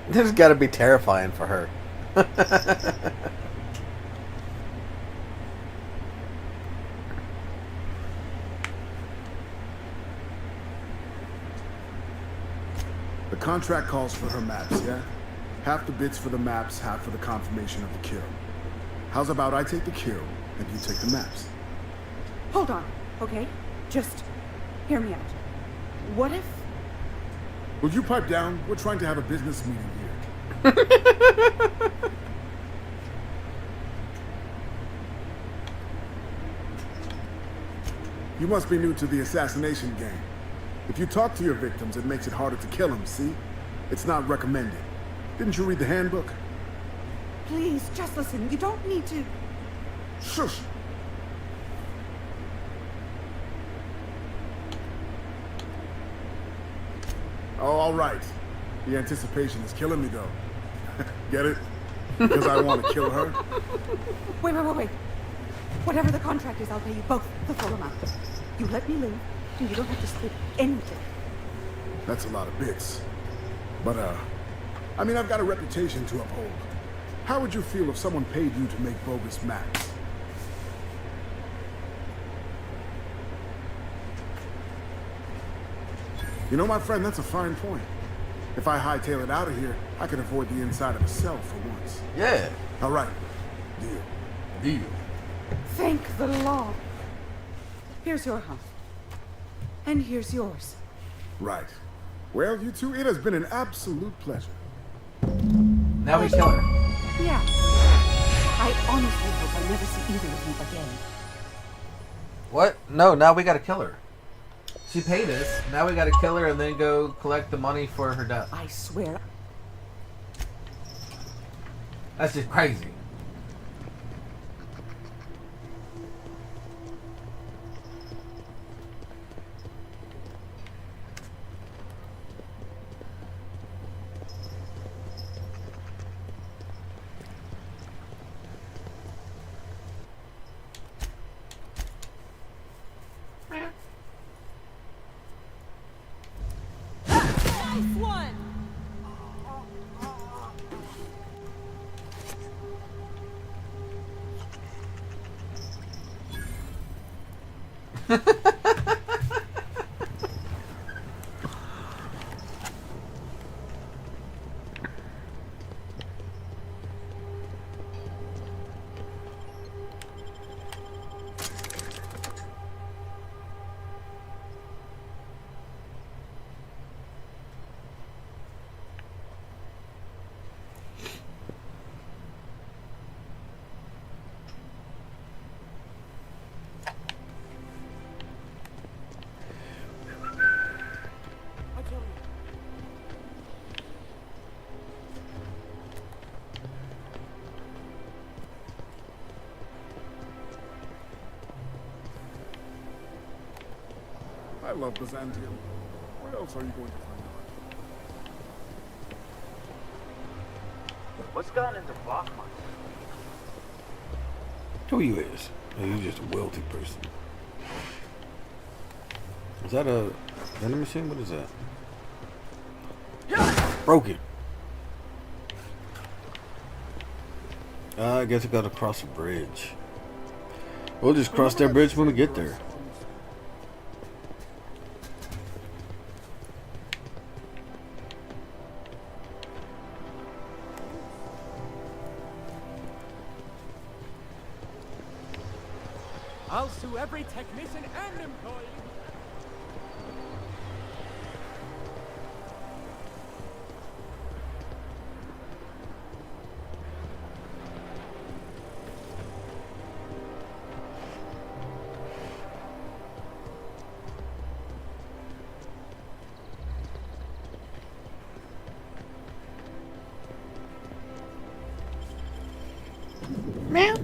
This has got to be terrifying for her. The contract calls for her maps, yeah? Half the bits for the maps, half for the confirmation of the kill. How's about I take the kill, and you take the maps. Hold on, okay? Just hear me out. What if... Would you pipe down? We're trying to have a business meeting here. You must be new to the assassination game. If you talk to your victims, it makes it harder to kill them, see? It's not recommended. Didn't you read the handbook? Please, just listen. You don't need to... Shush! Oh, all right. The anticipation is killing me, though. Get it? Because I want to kill her? Wait. Whatever the contract is, I'll pay you both the full amount. You let me live, and you don't have to split anything. That's a lot of bits. But, I mean, I've got a reputation to uphold. How would you feel if someone paid you to make bogus maps? You know, my friend, that's a fine point. If I hightail it out of here, I could avoid the inside of a cell for once. Yeah. All right. Deal. Thank the Lord. Here's your house. And here's yours. Right. Well, you two, it has been an absolute pleasure. Now we kill her. Yeah. I honestly hope I never see either of you again. What? No, now we gotta kill her. She paid us. Now we gotta kill her and then go collect the money for her death. I swear. That's just crazy. Nice one! I love Byzantium. What else are you going to find out? What's gotten into Bachman? Who you is? Oh, you just a wealthy person. Is that a vending machine? What is that? Broke it. I guess I gotta cross a bridge. We'll just cross that bridge when we get there. I'll sue every technician and employee. Meow.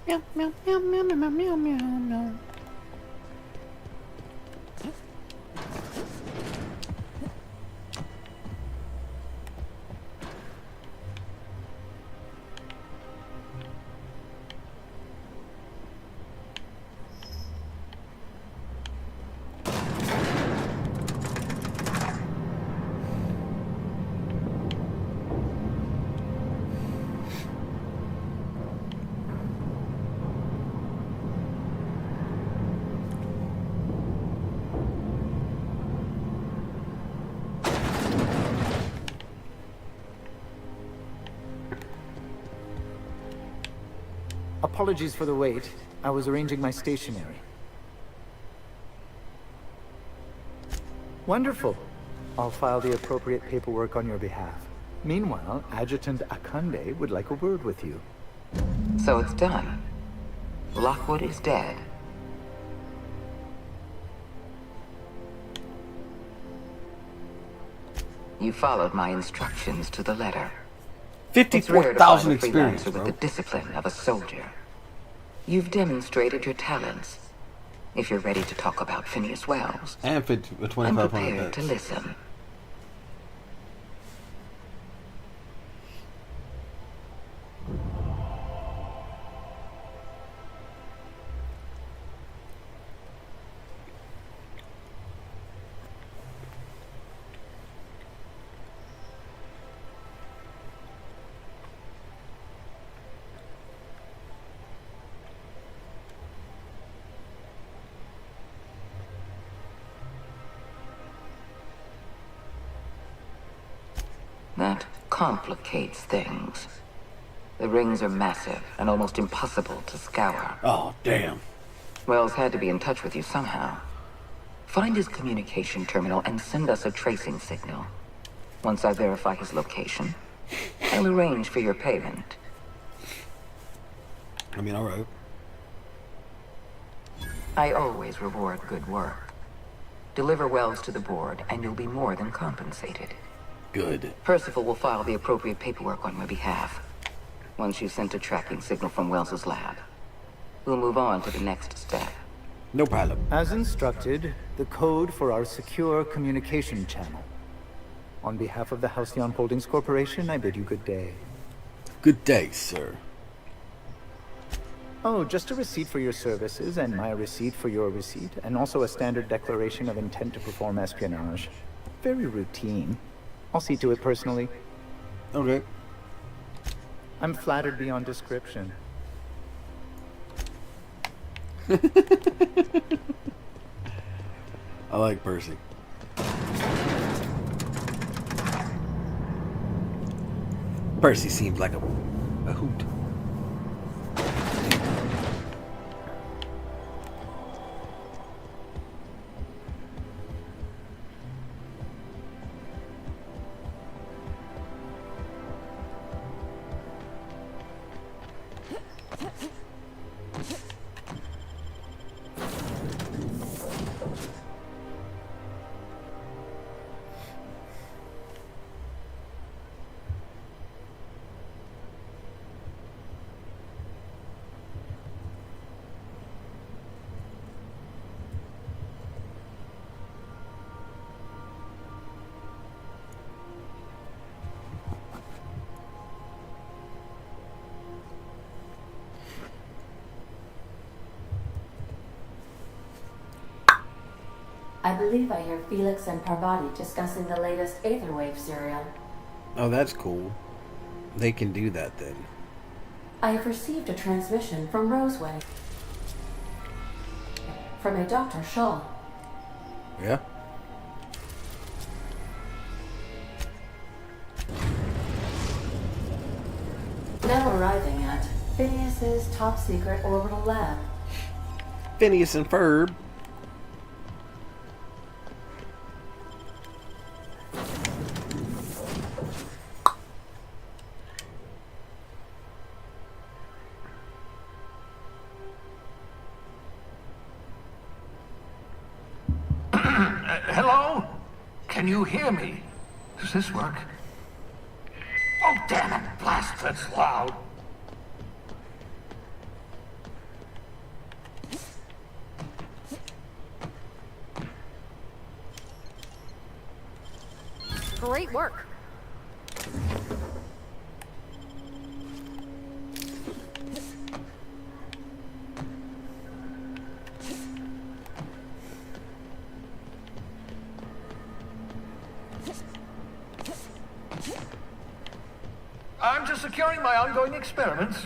Meow, meow, meow, meow, meow, meow, meow, meow. Apologies for the wait. I was arranging my stationery. Wonderful. I'll file the appropriate paperwork on your behalf. Meanwhile, Adjutant Akande would like a word with you. So it's done. Lockwood is dead. You followed my instructions to the letter. 54,000 experience, with bro. the discipline of a soldier. You've demonstrated your talents. If you're ready to talk about Phineas Wells, And I'm 2,500 prepared to bets. listen. That complicates things. The rings are massive and almost impossible to scour. Oh, damn. Wells had to be in touch with you somehow. Find his communication terminal and send us a tracing signal. Once I verify his location, I'll arrange for your payment. I mean, alright. I always reward good work. Deliver Wells to the board, and you'll be more than compensated. Good. Percival will file the appropriate paperwork on your behalf. Once you've sent a tracking signal from Wells's lab, we'll move on to the next step. No problem. As instructed, the code for our secure communication channel. On behalf of the Halcyon Holdings Corporation, I bid you good day. Good day, sir. Oh, just a receipt for your services and my receipt for your receipt, and also a standard declaration of intent to perform espionage. Very routine. I'll see to it personally. Okay. I'm flattered beyond description. I like Percy. Percy seems like a hoot. I believe I hear Felix and Parvati discussing the latest Aetherwave serial. Oh, that's cool. They can do that then. I have received a transmission from Roseway. From a Dr. Shaw. Yeah? Now arriving at Phineas's top secret orbital lab. Phineas and Ferb. Hello? Can you hear me? Does this work? Oh, damn it! Blast, that's loud. Great work. I'm just securing my ongoing experiments.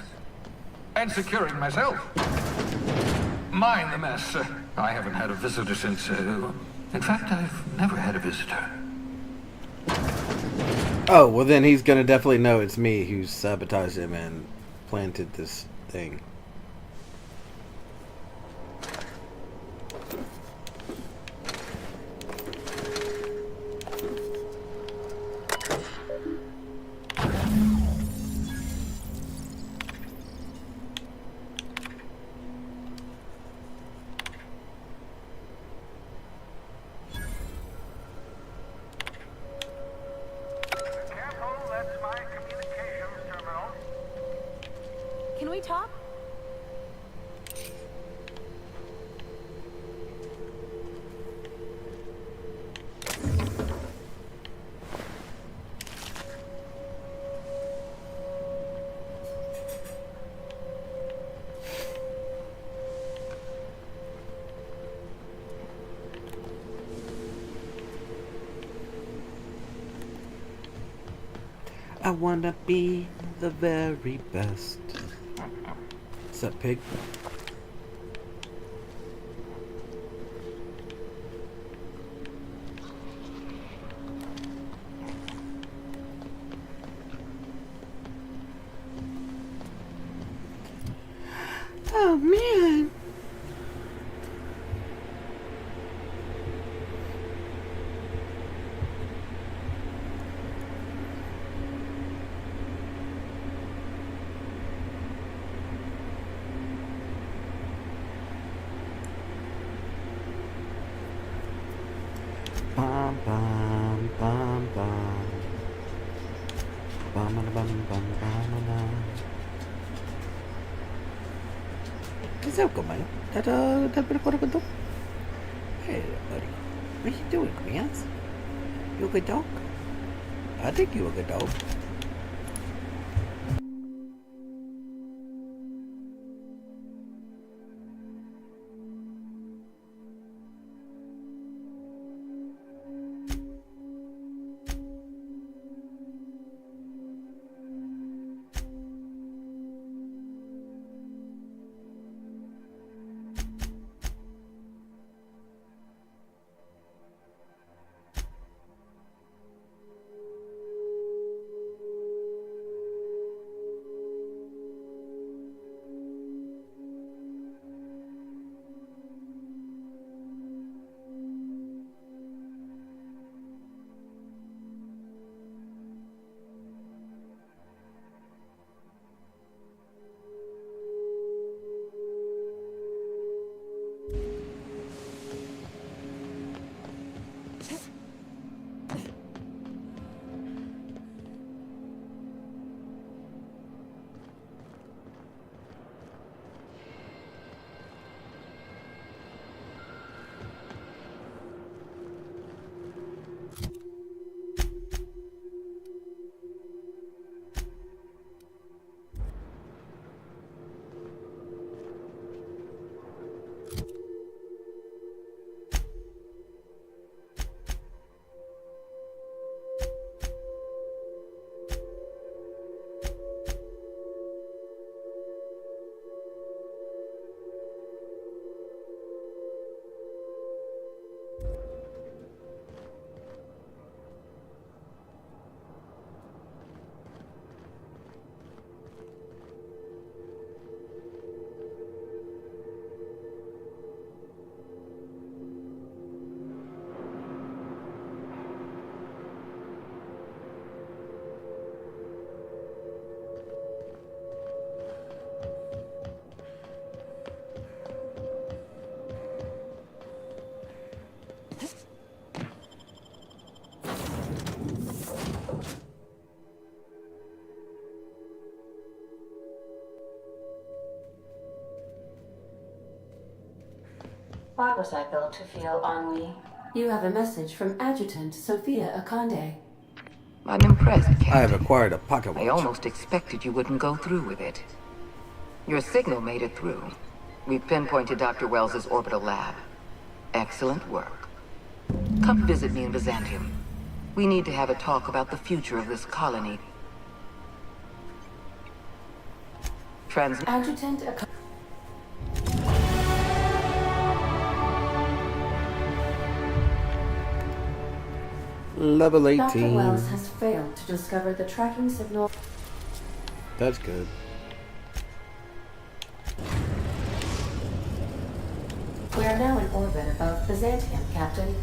And securing myself. Mind the mess. I haven't had a visitor since, in fact, I've never had a visitor. Oh, well then he's gonna definitely know it's me who sabotaged him and planted this thing. I wanna be the very best. What's up, pig? Oh man. Bum bum bum bum. Bum bum bum bum bum. What's up, Gomelo? That bit of a Hey, buddy. What you doing, Grants? You a good dog? I think you a good dog. Why was I built to feel ennui? You have a message from Adjutant Sophia Akande. I'm impressed, Captain. I have acquired a pocket watch. I almost expected you wouldn't go through with it. Your signal made it through. We've pinpointed Dr. Wells's orbital lab. Excellent work. Come visit me in Byzantium. We need to have a talk about the future of this colony. Adjutant Akande. Level 18. Dr. Wells has failed to discover the tracking signal. That's good. We are now in orbit above Byzantium, Captain.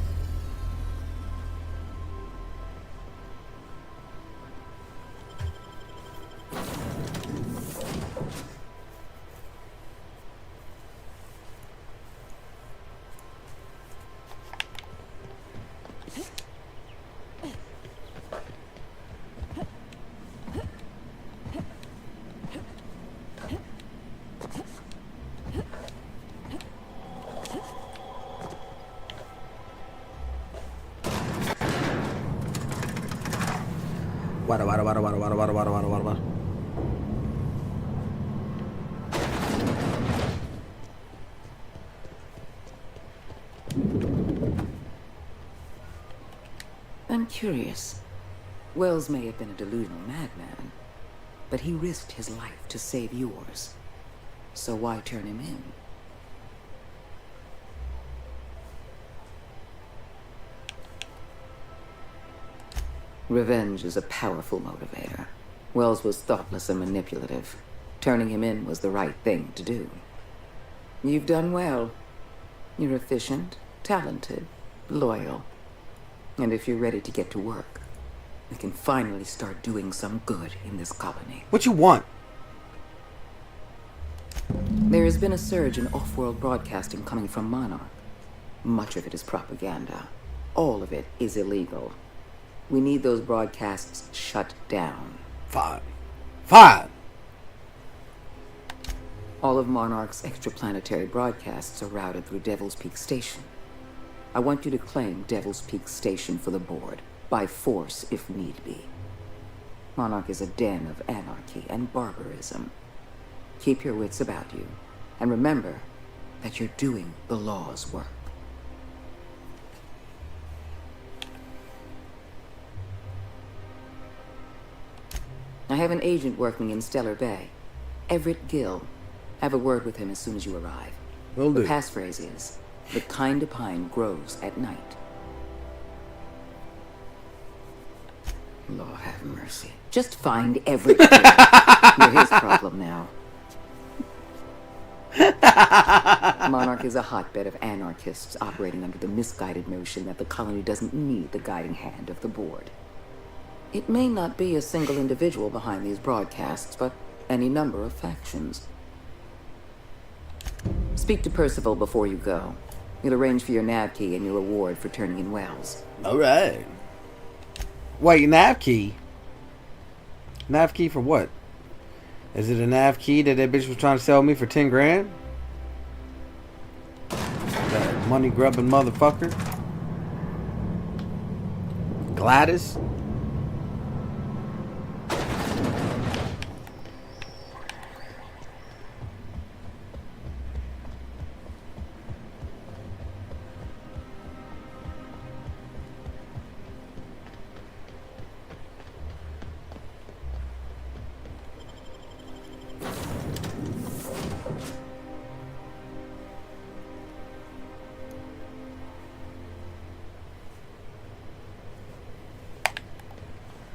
Wada. I'm curious. Wells may have been a delusional madman, but he risked his life to save yours. So why turn him in? Revenge is a powerful motivator. Wells was thoughtless and manipulative. Turning him in was the right thing to do. You've done well. You're efficient, talented, loyal. And if you're ready to get to work, we can finally start doing some good in this colony. What you want? There has been a surge in off-world broadcasting coming from Monarch. Much of it is propaganda. All of it is illegal. We need those broadcasts shut down. Fine. Fine! All of Monarch's extraplanetary broadcasts are routed through Devil's Peak Station. I want you to claim Devil's Peak Station for the board, by force if need be. Monarch is a den of anarchy and barbarism. Keep your wits about you, and remember that you're doing the law's work. I have an agent working in Stellar Bay, Everett Gill. Have a word with him as soon as you arrive. Will do. The passphrase is, the kind of pine grows at night. Lord have mercy. Just find Everett Gill. You're his problem now. Monarch is a hotbed of anarchists operating under the misguided notion that the colony doesn't need the guiding hand of the board. It may not be a single individual behind these broadcasts, but any number of factions. Speak to Percival before you go. He'll arrange for your nav key and your reward for turning in Wells. Alright. Wait, nav key? Nav key for what? Is it a nav key that bitch was trying to sell me for 10 grand? That money grubbing motherfucker? Gladys?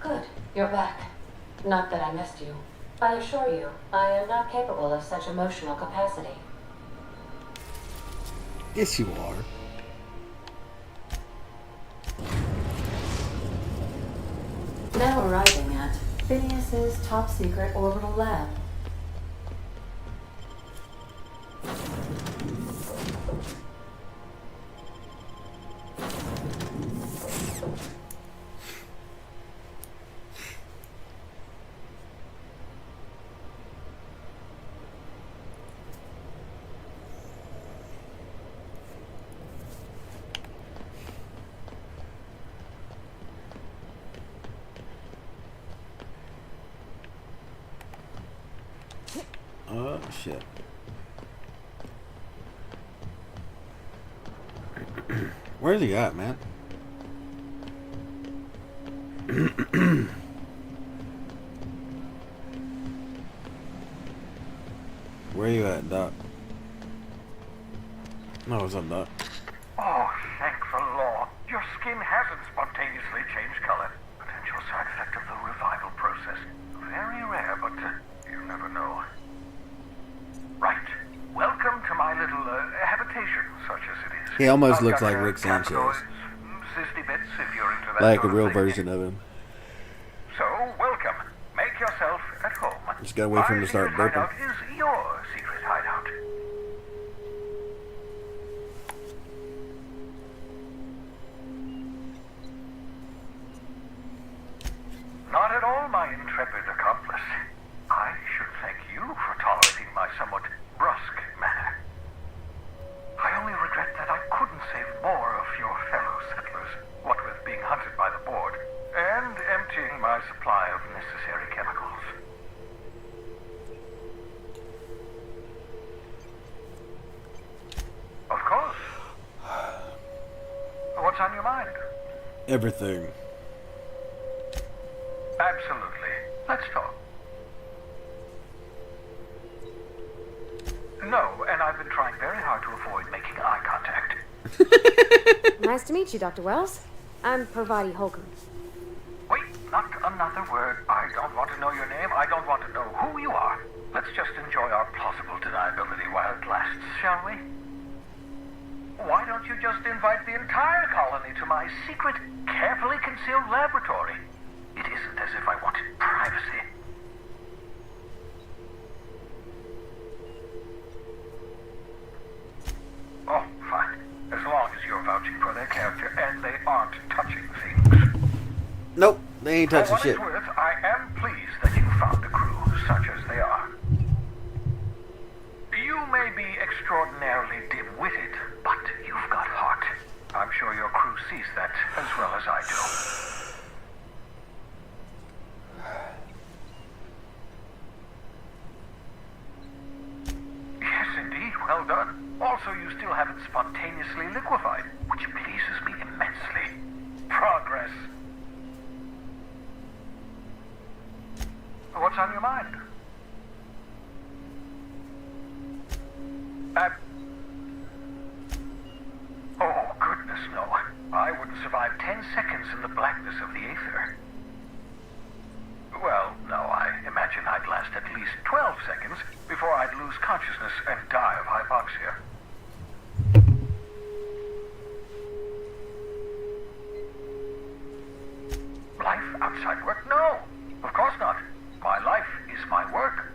Good. You're back. Not that I missed you. I assure you, I am not capable of such emotional capacity. Yes, you are. Now arriving at Phineas's top secret orbital lab. Oh, shit. Where's he at, man? Where you at, Doc? No, what's up, Doc? Oh, thank the Lord. Your skin hasn't spontaneously changed color. Potential side effect of the revival process. Very rare, but you never know. Right. Welcome to my little habitation, such as it is. He almost I've looks got, like Rick Sanchez. cannabinoids, cysty bits, if you're into that Like a sort of real thing. version of him. So, welcome. Make yourself at home. Just gotta wait for him to start My secret burping. hideout is your secret hideout. Not at all, my intrepid accomplice. I should thank you for tolerating my somewhat brusque manner. I only regret that I couldn't save more of your fellow settlers, what with being hunted by the board, and emptying my supply of necessary chemicals. Of course. What's on your mind? Everything. Absolutely. Let's talk. No, and I've been trying very hard to avoid making eye contact. Nice to meet you, Dr. Wells. I'm Parvati Holcomb. Wait, not another word. I don't want to know your name. I don't want to know who you are. Let's just enjoy our plausible deniability while it lasts, shall we? Why don't you just invite the entire colony to my secret, carefully concealed laboratory? It isn't as if I wanted privacy. Oh, fine. As long as you're vouching for their character and they aren't touching things. Nope, they ain't touching shit. For what it's worth, I am pleased that you found a crew such as they are. You may be extraordinarily dim-witted, but you've got heart. I'm sure your crew sees that as well as I do. Yes, indeed. Well done. Also, you still haven't spontaneously liquefied, which pleases me immensely. Progress. What's on your mind? Oh, goodness, no. I wouldn't survive 10 seconds in the blackness of the aether. Well, no, I imagine I'd last at least 12 seconds before I'd lose consciousness and die of hypoxia. Life outside work? No, of course not. My life is my work.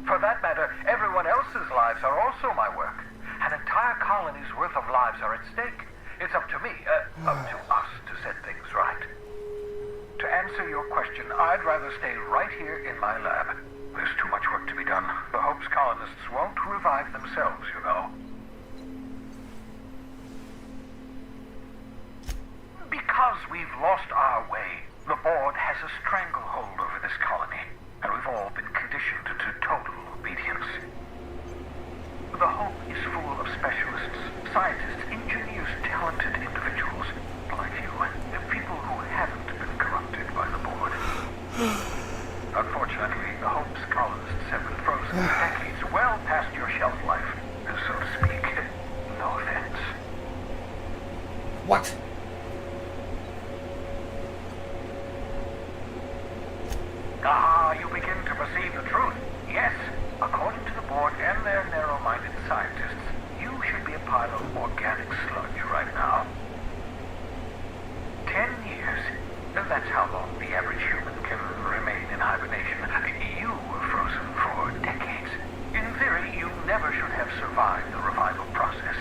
For that matter, everyone else's lives are also my work. An entire colony's worth of lives are at stake. It's up to me, up to us to set things right. To answer your question, I'd rather stay right here in my lab. There's too much work to be done. The Hope's colonists won't revive themselves, you know. Because we've lost our way, the board has a stranglehold over this colony, and we've all been conditioned to total obedience. The Hope is full of specialists, scientists, engineers, talented individuals like you, people who haven't been corrupted by the board. Unfortunately, the Hope's colonists have been frozen for decades, well past your shelf life, so to speak. No offense. What? Ah, you begin to perceive the truth. Yes, according to the board and their narrow-minded scientists, you should be a pile of organic sludge right now. 10 years. That's how long the average human can remain in hibernation. You were frozen for decades. In theory, you never should have survived the revival process.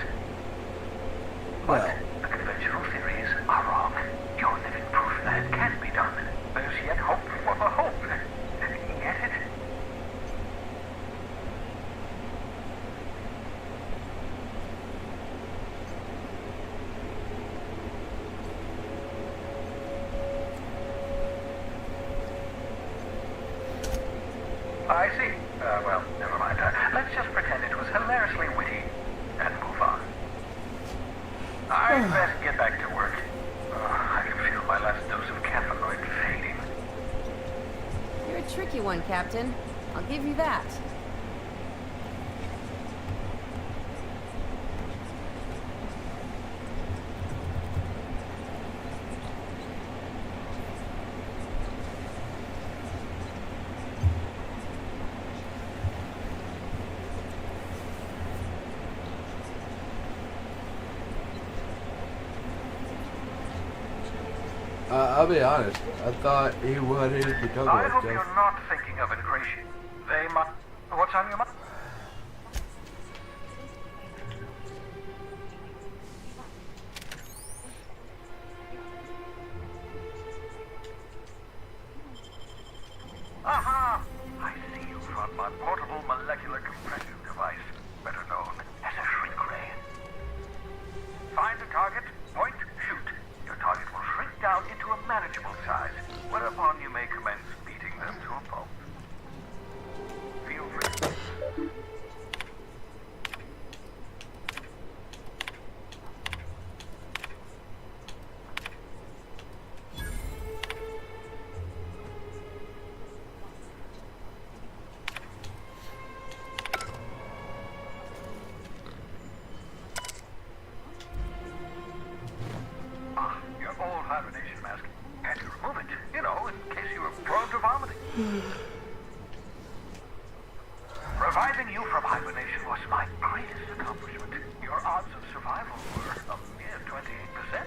But the conventional theories are wrong. You're living proof that it can be done. There's yet hope for the hope. Get it? I see. Well, never mind. Let's just pretend it was hilariously witty and move on. I'd best get back to work. I can feel my last dose of caffeinoid fading. You're a tricky one, Captain. I'll give you that. I'll be honest. I thought he wanted to talk I about hope stuff. you're not thinking of integration. They might. What's on your mind? Aha! I see you from my portable molecular compression device, better known as a shrink ray. Find a target, point, shoot. Your target will shrink down into a manageable size, whereupon you may commence beating them to a pulp. Feel free. hibernation mask. Had to remove it, you know, in case you were prone to vomiting. Reviving you from hibernation was my greatest accomplishment. Your odds of survival were a mere 28%.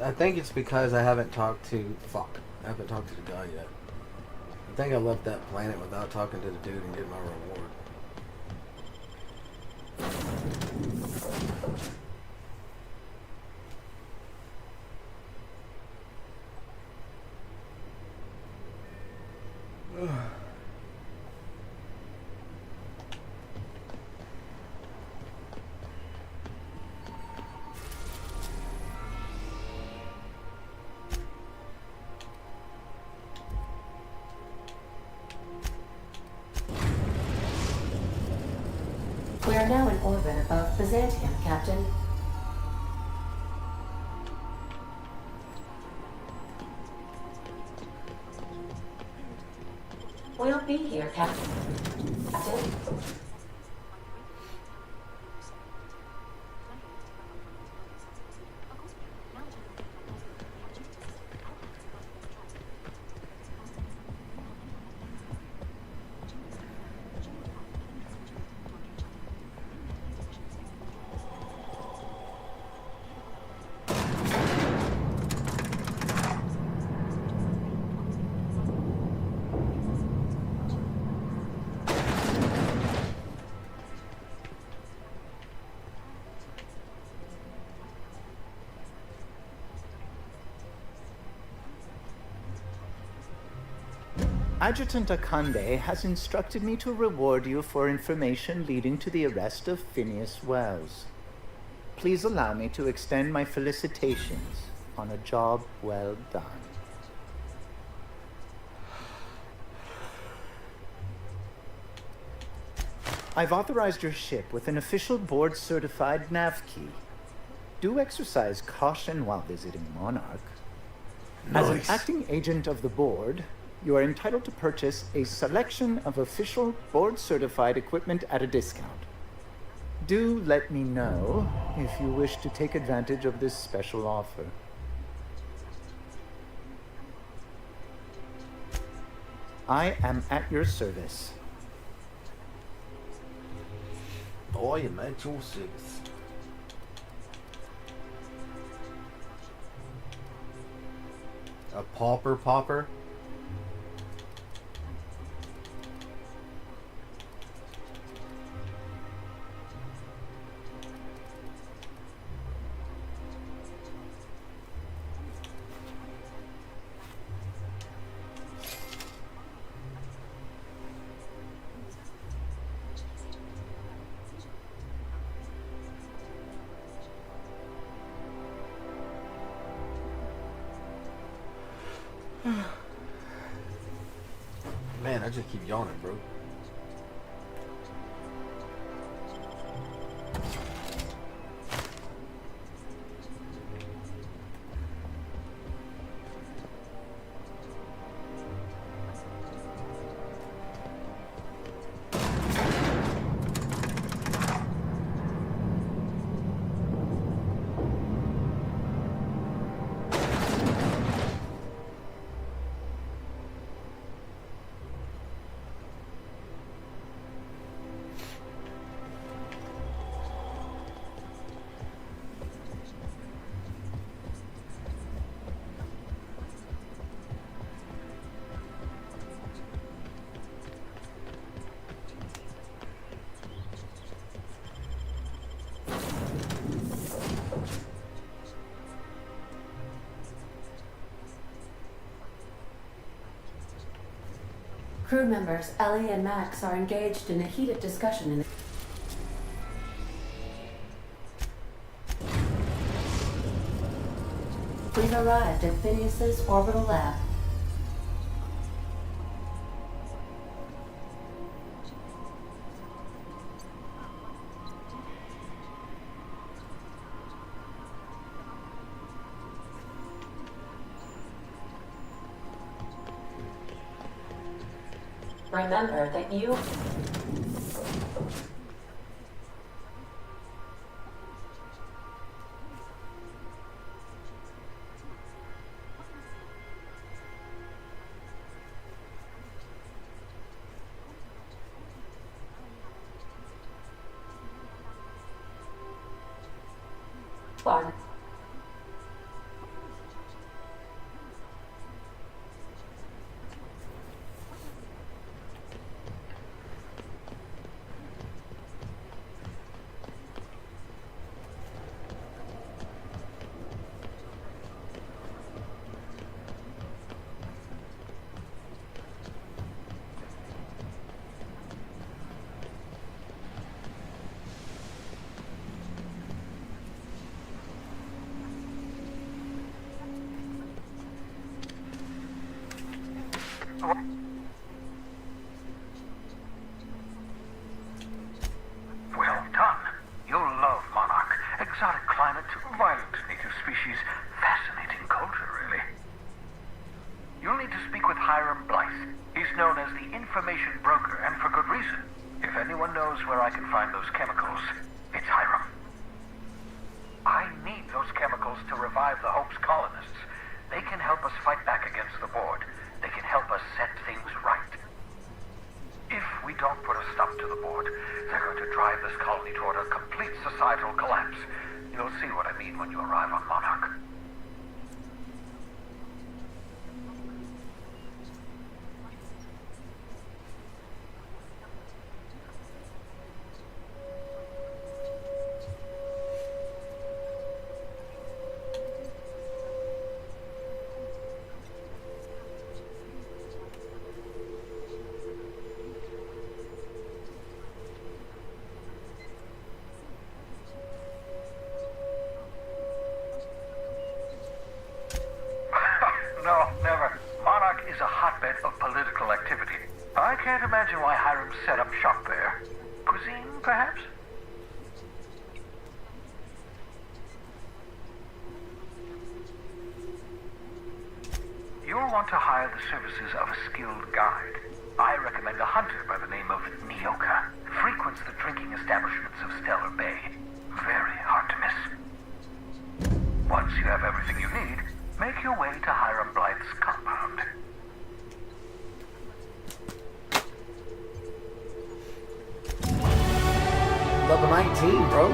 I think it's because I haven't talked to I haven't talked to the guy yet. I think I left that planet without talking to the dude and getting my reward. We are now in orbit above Byzantium, Captain. We'll be here, Captain. Adjutant Akande has instructed me to reward you for information leading to the arrest of Phineas Wells. Please allow me to extend my felicitations on a job well done. I've authorized your ship with an official board-certified nav key. Do exercise caution while visiting Monarch. As an acting agent of the board, you are entitled to purchase a selection of official board-certified equipment at a discount. Do let me know if you wish to take advantage of this special offer. I am at your service. I am at your service. A pauper popper? Man, I just keep yawning, bro. Crew members Ellie and Max are engaged in a heated discussion in the... We've arrived at Phineas's orbital lab. Remember that you... Barn. Well done. You'll love Monarch. Exotic climate, violent native species, fascinating culture, really. You'll need to speak with Hiram Blythe. He's known as the information broker, and for good reason. If anyone knows where I can find those chemicals, it's Hiram. I need those chemicals to revive the Hope's colonists. They can help us fight back against the Board. They can help us set things right. If we don't put a stop to the Board, they're going to drive this colony toward a complete societal collapse. You'll see what I mean when you arrive on Monarch. No, never. Monarch is a hotbed of political activity. I can't imagine why Hiram set up shop there. Cuisine, perhaps? You'll want to hire the services of a skilled guide. I recommend a hunter by the name of Nyoka. Frequents the drinking establishments of Stellar Bay. Very hard to miss. Once you have everything you need, make your way to Hiram Blythe's compound. Level 19, bro.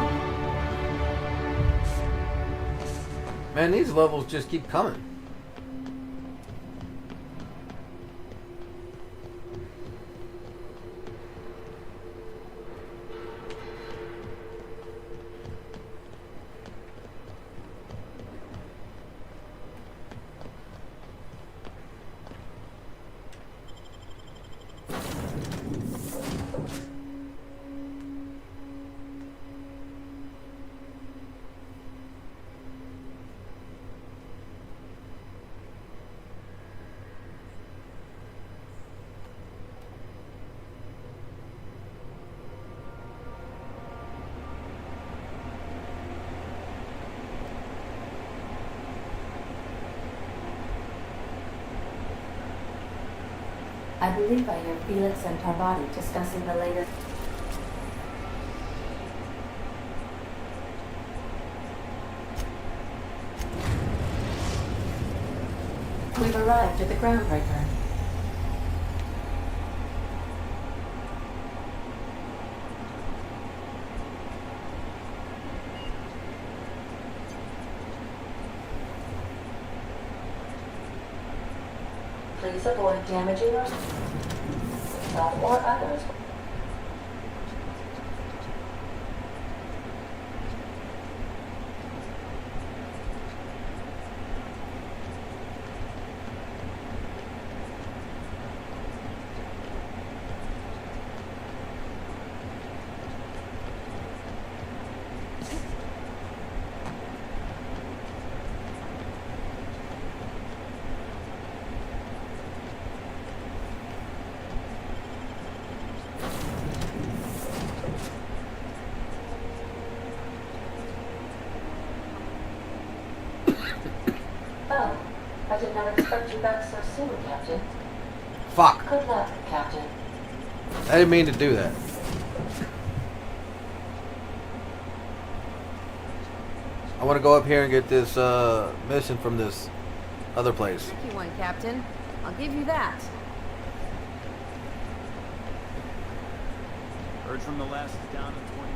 Man, these levels just keep coming. I believe I hear Felix and Parvati discussing the latest. We've arrived at the Groundbreaker. Please avoid damaging yourself or others. I did not expect you back so soon, Captain. Fuck. Good luck, Captain. I didn't mean to do that. I want to go up here and get this mission from this other place. Tricky one, Captain. I'll give you that. Heard from the last down in 22.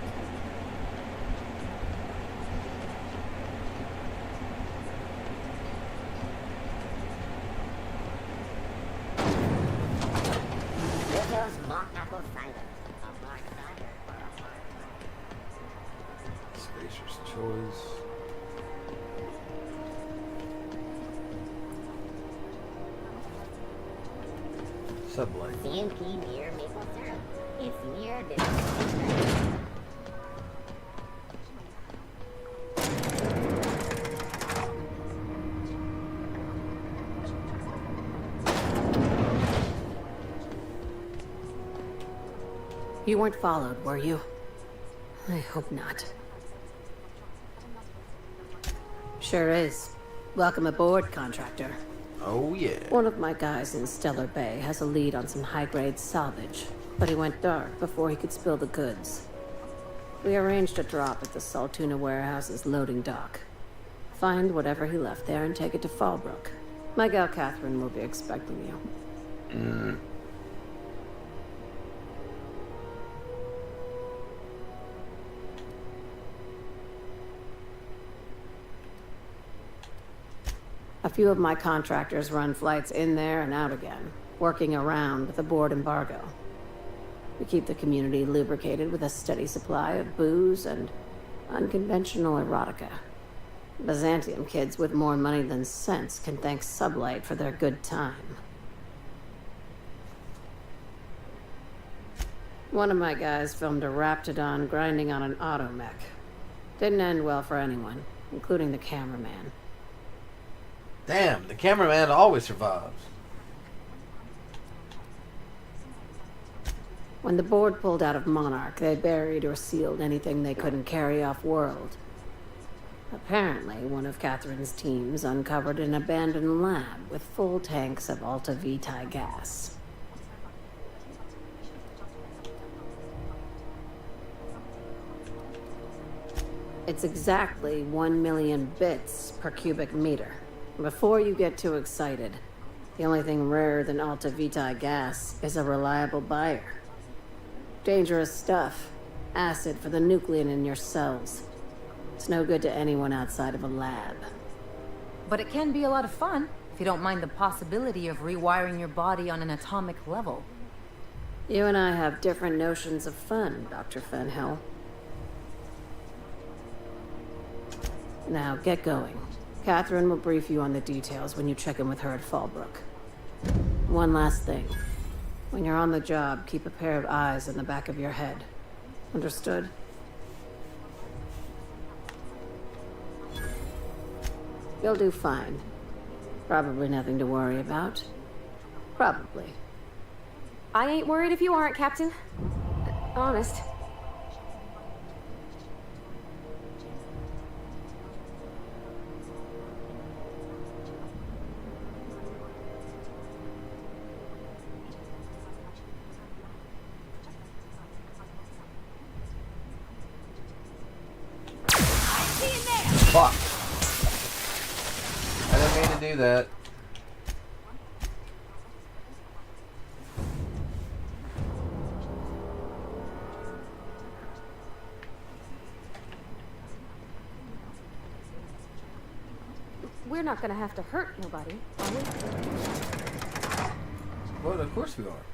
Spacer's choice. Sublight. CMP near maple syrup. It's near this. You weren't followed, were you? I hope not. Sure is. Welcome aboard, contractor. Oh, yeah. One of my guys in Stellar Bay has a lead on some high-grade salvage, but he went dark before he could spill the goods. We arranged a drop at the Saltuna warehouse's loading dock. Find whatever he left there and take it to Fallbrook. My gal Catherine will be expecting you. A few of my contractors run flights in there and out again, working around with the board embargo. We keep the community lubricated with a steady supply of booze and unconventional erotica. Byzantium kids with more money than sense can thank Sublight for their good time. One of my guys filmed a Raptidon grinding on an automech. Didn't end well for anyone, including the cameraman. Damn, the cameraman always survives. When the board pulled out of Monarch, they buried or sealed anything they couldn't carry off-world. Apparently, one of Catherine's teams uncovered an abandoned lab with full tanks of Alta Vitae gas. It's exactly 1 million bits per cubic meter. Before you get too excited, the only thing rarer than Alta Vitae gas is a reliable buyer. Dangerous stuff. Acid for the nuclein in your cells. It's no good to anyone outside of a lab. But it can be a lot of fun, if you don't mind the possibility of rewiring your body on an atomic level. You and I have different notions of fun, Dr. Fenhill. Now, get going. Catherine will brief you on the details when you check in with her at Fallbrook. One last thing. When you're on the job, keep a pair of eyes in the back of your head. Understood? You'll do fine. Probably nothing to worry about. Probably. I ain't worried if you aren't, Captain. Honest. Fuck. I didn't mean to do that. We're not gonna have to hurt nobody, are we? Well, of course we are.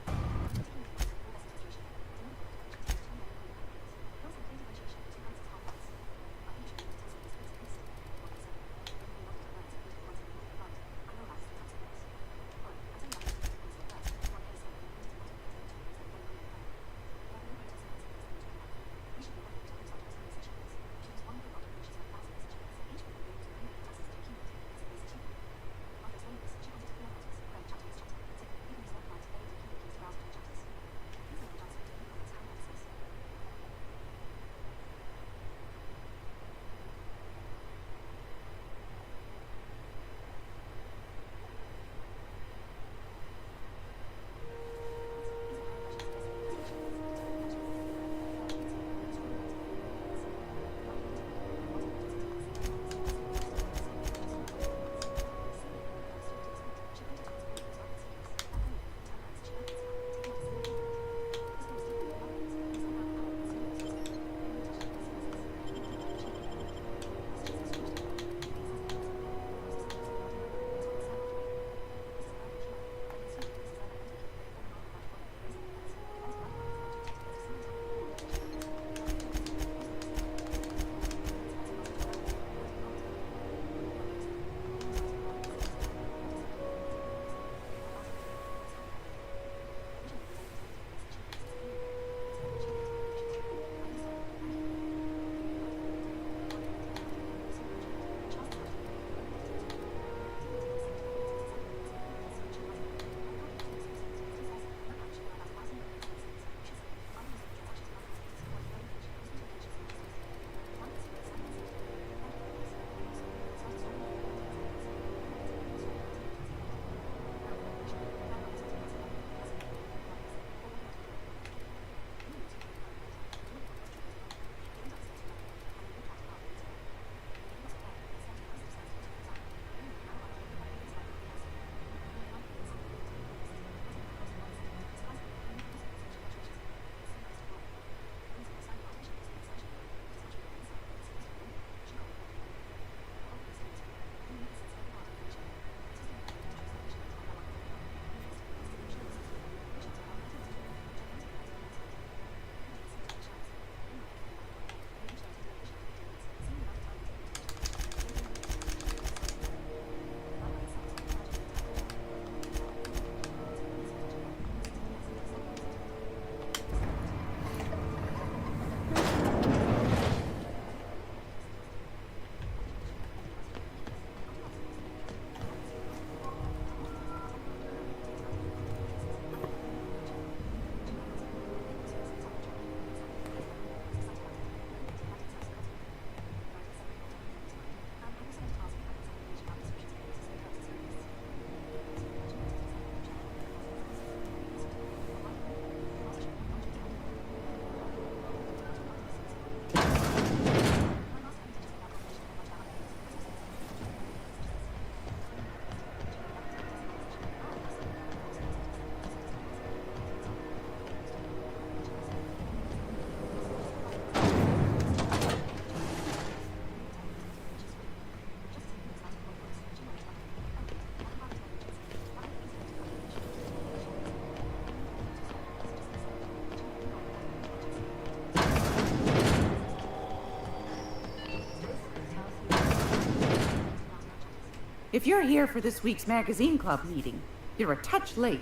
If you're here for this week's magazine club meeting, you're a touch late.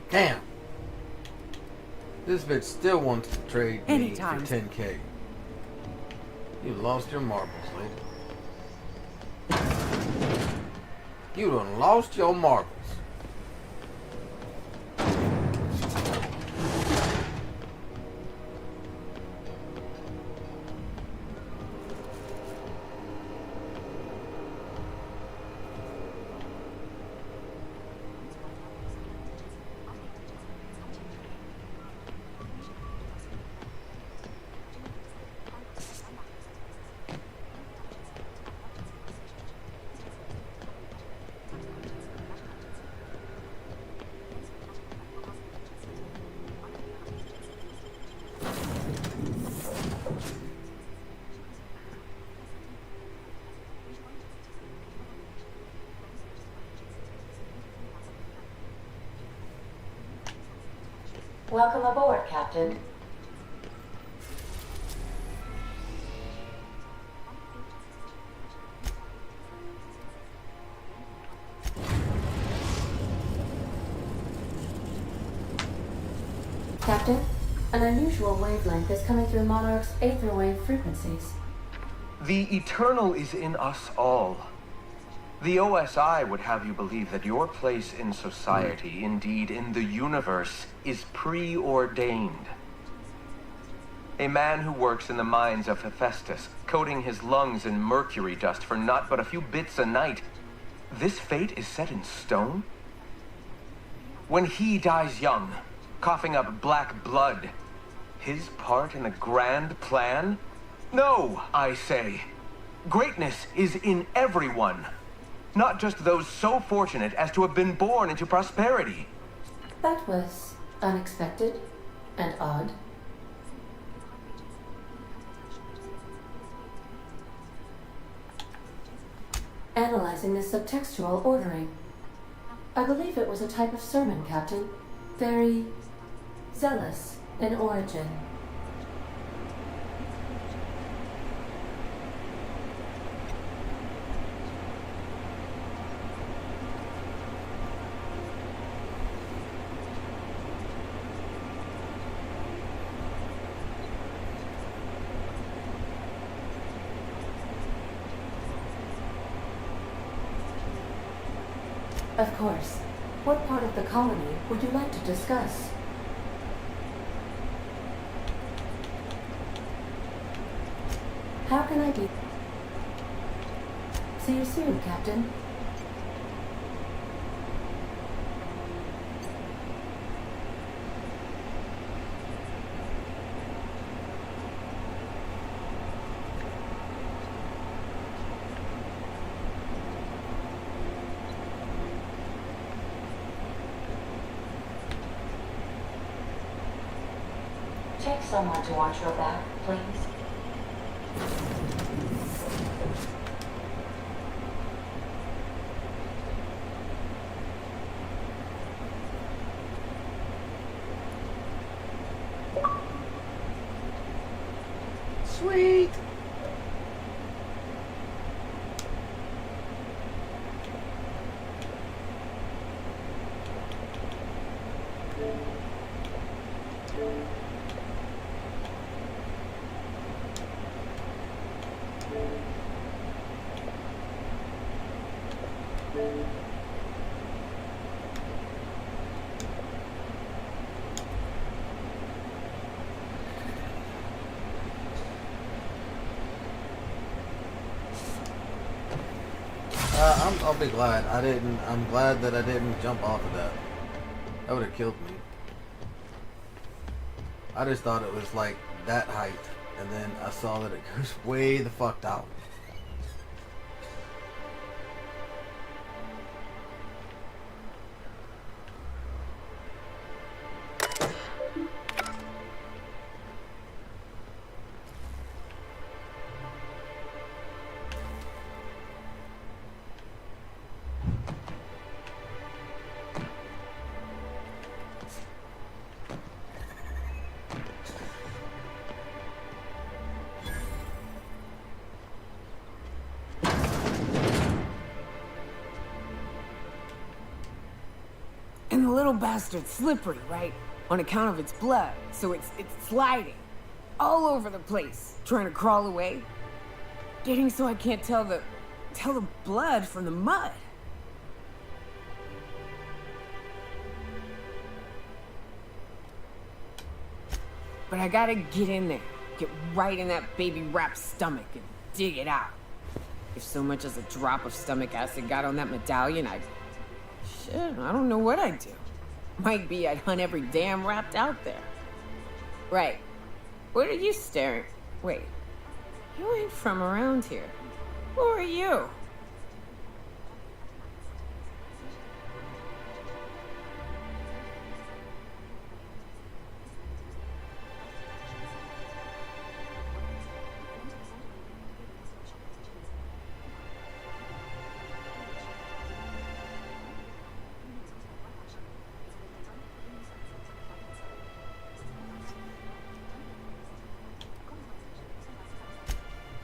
Damn. This bitch still wants to trade Anytime. me for 10K. You lost your marbles, lady. You done lost your marbles. Welcome aboard, Captain. Captain, an unusual wavelength is coming through Monarch's aether wave frequencies. The eternal is in us all. The OSI would have you believe that your place in society, indeed in the universe, is preordained. A man who works in the mines of Hephaestus, coating his lungs in mercury dust for not but a few bits a night. This fate is set in stone? When he dies young, coughing up black blood, his part in the grand plan? No, I say. Greatness is in everyone. Not just those so fortunate as to have been born into prosperity. That was unexpected and odd. Analyzing the subtextual ordering. I believe it was a type of sermon, Captain. Very zealous in origin. Of course. What part of the colony would you like to discuss? How can I be? See you soon, Captain. Take someone to watch your back, please. Sweet. I'll be glad I didn't. I'm glad that I didn't jump off of that. That would have killed me. I just thought it was like that height, and then I saw that it goes way the fuck out. And the little bastard's slippery, right? On account of its blood. So it's sliding all over the place, trying to crawl away. Getting so I can't tell the blood from the mud. But I gotta get in there, get right in that baby rap's stomach and dig it out. If so much as a drop of stomach acid got on that medallion, shit, I don't know what I'd do. Might be I'd hunt every damn rat out there. Right. What are you staring? Wait. You ain't from around here. Who are you?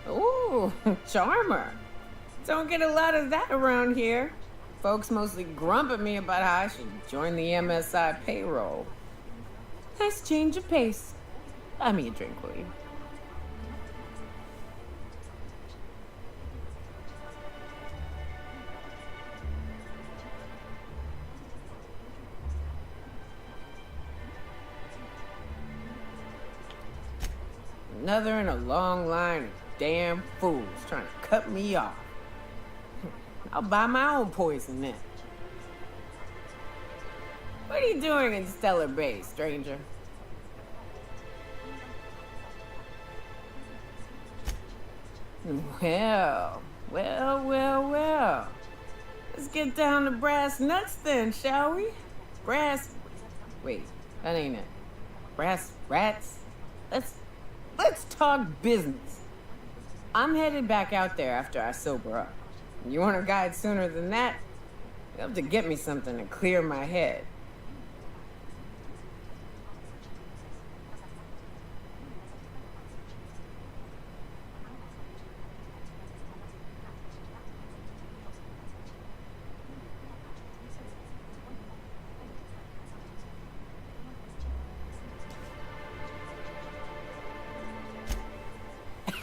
Ooh, charmer. Don't get a lot of that around here. Folks mostly grump at me about how I should join the MSI payroll. Nice change of pace. Buy me a drink, will you? Another in a long line of damn fools trying to cut me off. I'll buy my own poison then. What are you doing in Stellar Bay, stranger? Well. Let's get down to brass nuts then, shall we? Wait, that ain't it. Brass rats? Let's talk business. I'm headed back out there after I sober up. You want a guide sooner than that? You have to get me something to clear my head.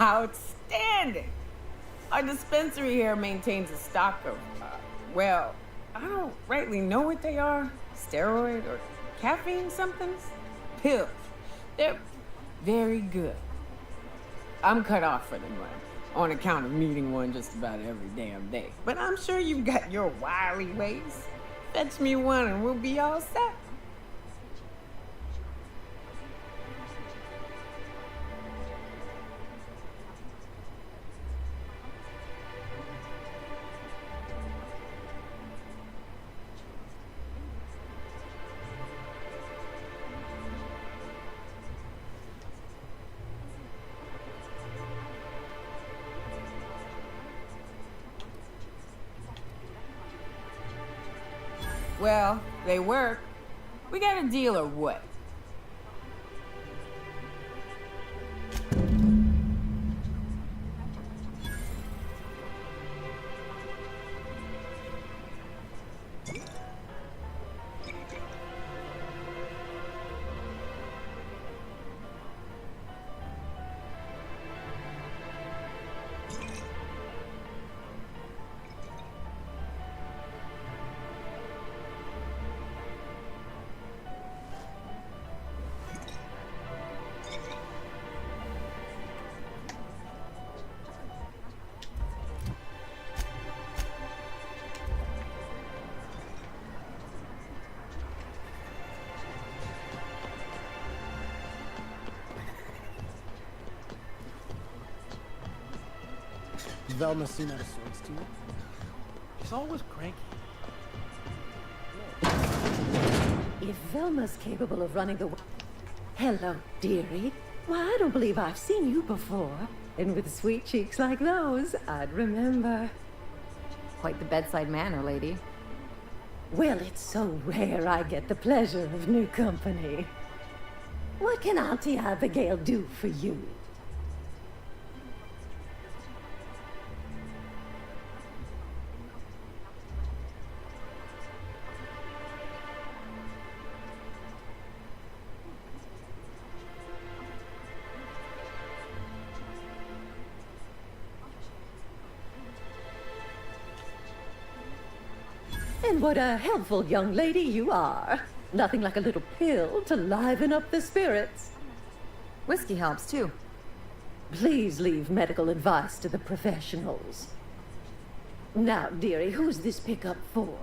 Outstanding! Our dispensary here maintains a stock of, well, I don't rightly know what they are. Steroid or caffeine somethings? Pills. They're very good. I'm cut off for them, on account of needing one just about every damn day. But I'm sure you've got your wily ways. Fetch me one and we'll be all set. Well, they work. We got a deal or what? Velma seen out of sorts to you? She's always cranky. If Velma's capable of running the... Hello, dearie. Why, I don't believe I've seen you before. And with sweet cheeks like those, I'd remember. Quite the bedside manner, lady. Well, it's so rare I get the pleasure of new company. What can Auntie Abigail do for you? And what a helpful young lady you are. Nothing like a little pill to liven up the spirits. Whiskey helps, too. Please leave medical advice to the professionals. Now, dearie, who's this pickup for?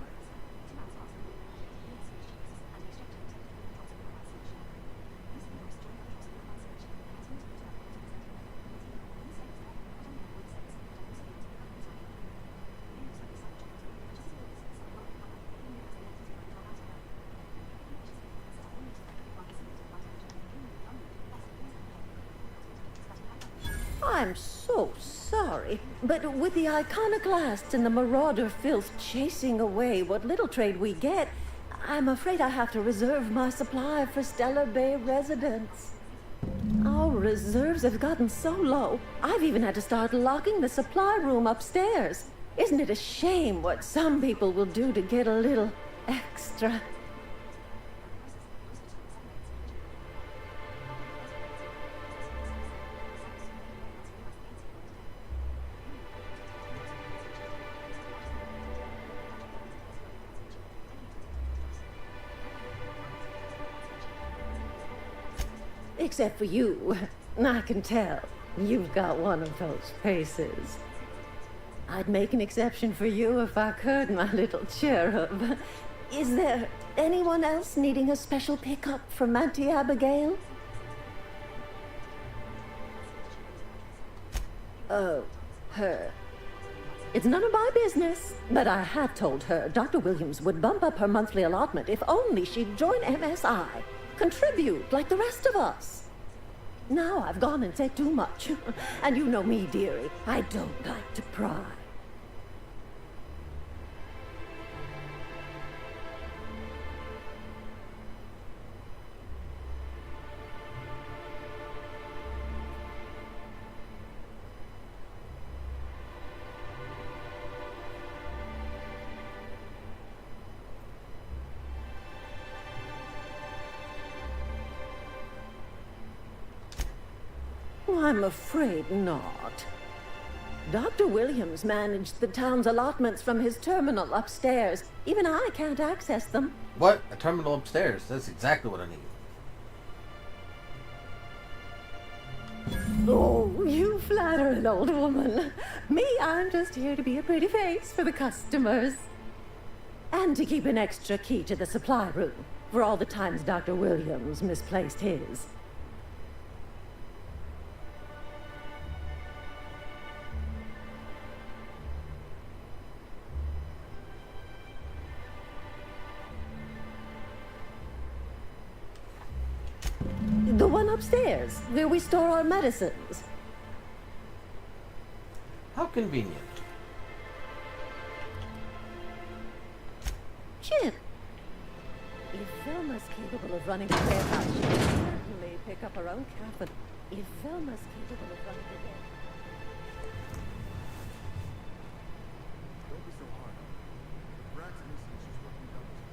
I'm so sorry, but with the iconoclasts and the marauder filth chasing away what little trade we get, I'm afraid I have to reserve my supply for Stellar Bay residents. Our reserves have gotten so low, I've even had to start locking the supply room upstairs. Isn't it a shame what some people will do to get a little extra? Except for you. I can tell. You've got one of those faces. I'd make an exception for you if I could, my little cherub. Is there anyone else needing a special pickup from Auntie Abigail? Oh, her. It's none of my business, but I have told her Dr. Williams would bump up her monthly allotment if only she'd join MSI. Contribute like the rest of us. Now I've gone and said too much. And you know me, dearie. I don't like to pry. I'm afraid not. Dr. Williams managed the town's allotments from his terminal upstairs. Even I can't access them. What? A terminal upstairs. That's exactly what I need. Oh, you flatter an old woman. Me, I'm just here to be a pretty face for the customers. And to keep an extra key to the supply room for all the times Dr. Williams misplaced his. The one upstairs, where we store our medicines. How convenient. Chip! If Velma's capable of running a warehouse, she can certainly pick up her own capital. If Velma's capable of running a warehouse... Don't be so hard. Brax innocent, she's working down this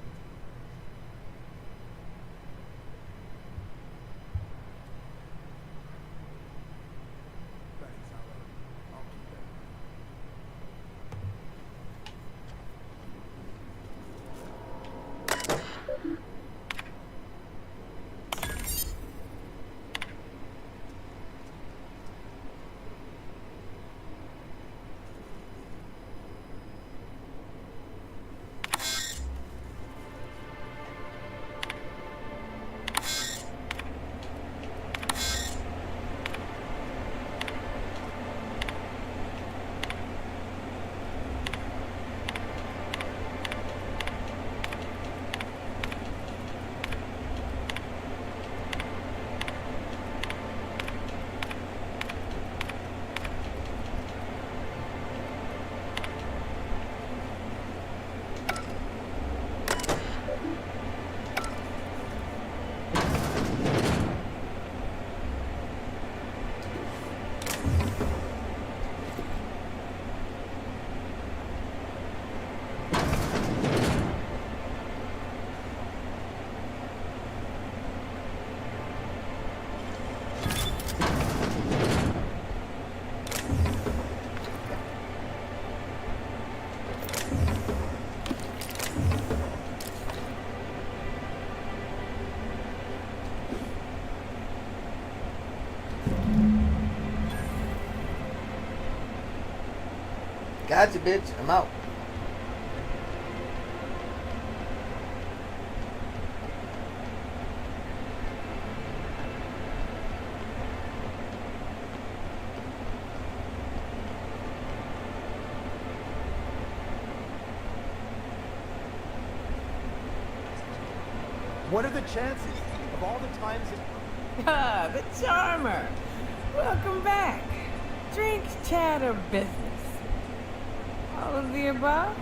Thanks, I'll keep that in mind. Gotcha, bitch. I'm out. What are the chances of all the times Ah, the charmer. Welcome back. Drink, chat, or business? All of the above?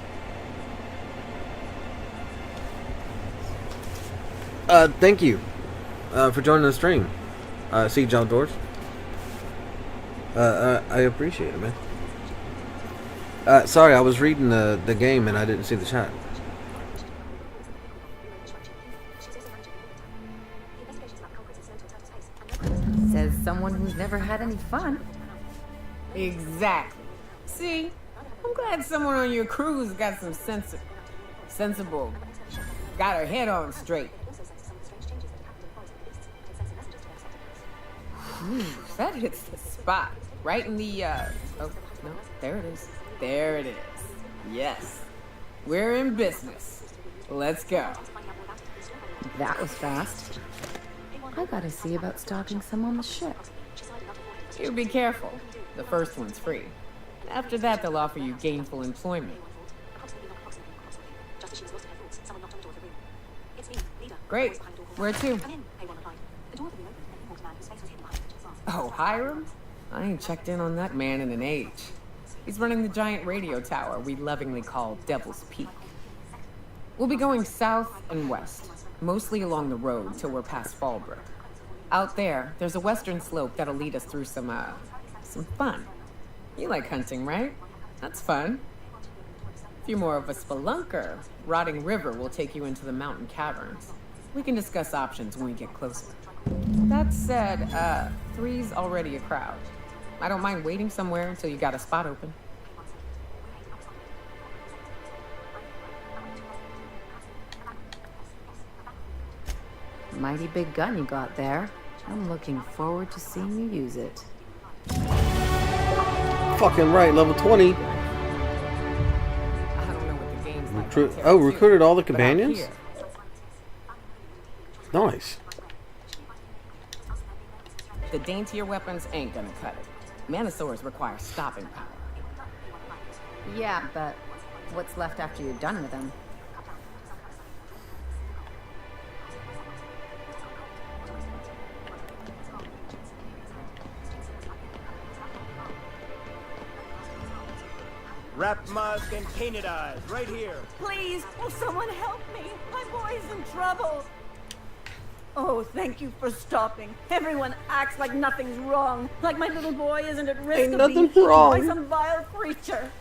Thank you for joining the stream. See John Doors. I appreciate it, man. Sorry, I was reading the game and I didn't see the chat. Says someone who's never had any fun. Exactly. See? I'm glad someone on your crew's got some sensible, got her head on straight. That hits the spot. Right in the, oh, no, there it is. There it is. Yes. We're in business. Let's go. That was fast. I gotta see about stalking some on the ship. You be careful. The first one's free. After that, they'll offer you gainful employment. Great. Where to? Oh, Hiram? I ain't checked in on that man in an age. He's running the giant radio tower we lovingly call Devil's Peak. We'll be going south and west, mostly along the road till we're past Fallbrook. Out there, there's a western slope that'll lead us through some fun. You like hunting, right? That's fun. If you're more of a spelunker, Rotting River will take you into the mountain caverns. We can discuss options when we get closer. That said, 3's already a crowd. I don't mind waiting somewhere until you got a spot open. Mighty big gun you got there. I'm looking forward to seeing you use it. Fucking right, level 20. I don't know what the game's like. Recruited all the companions? Nice. The daintier weapons ain't gonna cut it. Manosaurs require stopping power. Yeah, but what's left after you're done with them? Wrap musk and painted eyes, right here. Please, will someone help me? My boy's in trouble. Oh, thank you for stopping. Everyone acts like nothing's wrong, like my little boy isn't at risk Ain't of being nothing eaten wrong. by some vile creature.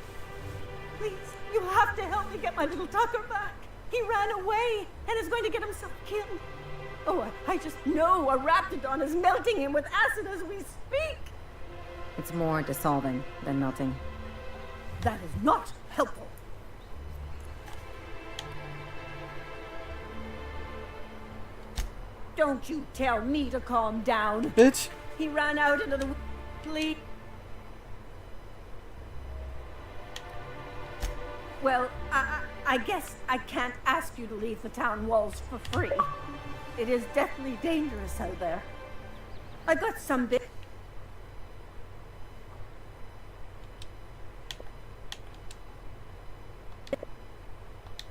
Please, you have to help me get my little Tucker back. He ran away and is going to get himself killed. Oh, I just know a raptidon is melting him with acid as we speak. It's more dissolving than melting. That is not helpful. Don't you tell me to calm down. Bitch. He ran out into the fleet. Well, I guess I can't ask you to leave the town walls for free. It is deathly dangerous out there. I got some bit.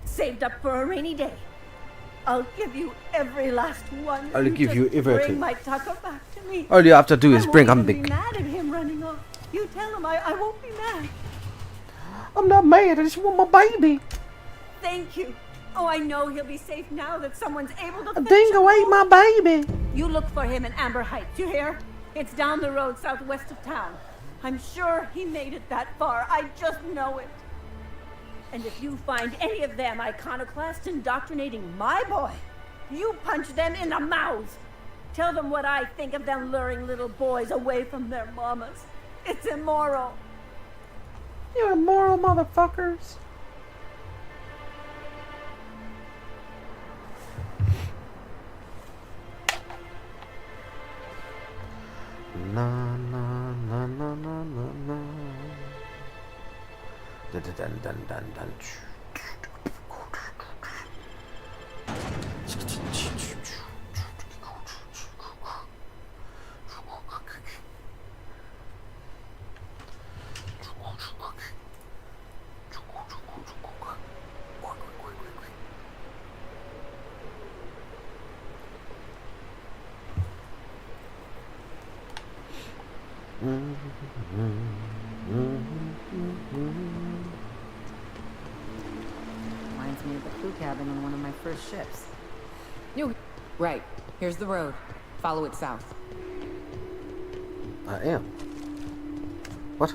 Saved up for a rainy day. I'll give you every last one. I'll give you just everything. Bring my Tucker back to me. All you have to do is bring I him won't even back. be mad at him running off. You tell him I won't be mad. I'm not mad. I just want my baby. Thank you. Oh, I know he'll be safe now that someone's able to. A dingo ate my baby. You look for him in Amber Heights. You hear? It's down the road southwest of town. I'm sure he made it that far. I just know it. And if you find any of them iconoclasts indoctrinating my boy, you punch them in the mouths. Tell them what I think of them luring little boys away from their mamas. It's immoral. You immoral motherfuckers. Na na na na na na na. dun dun dun dun. Reminds me of the crew cabin on one of my first ships. Right. Here's the road. Follow it south. I am. What?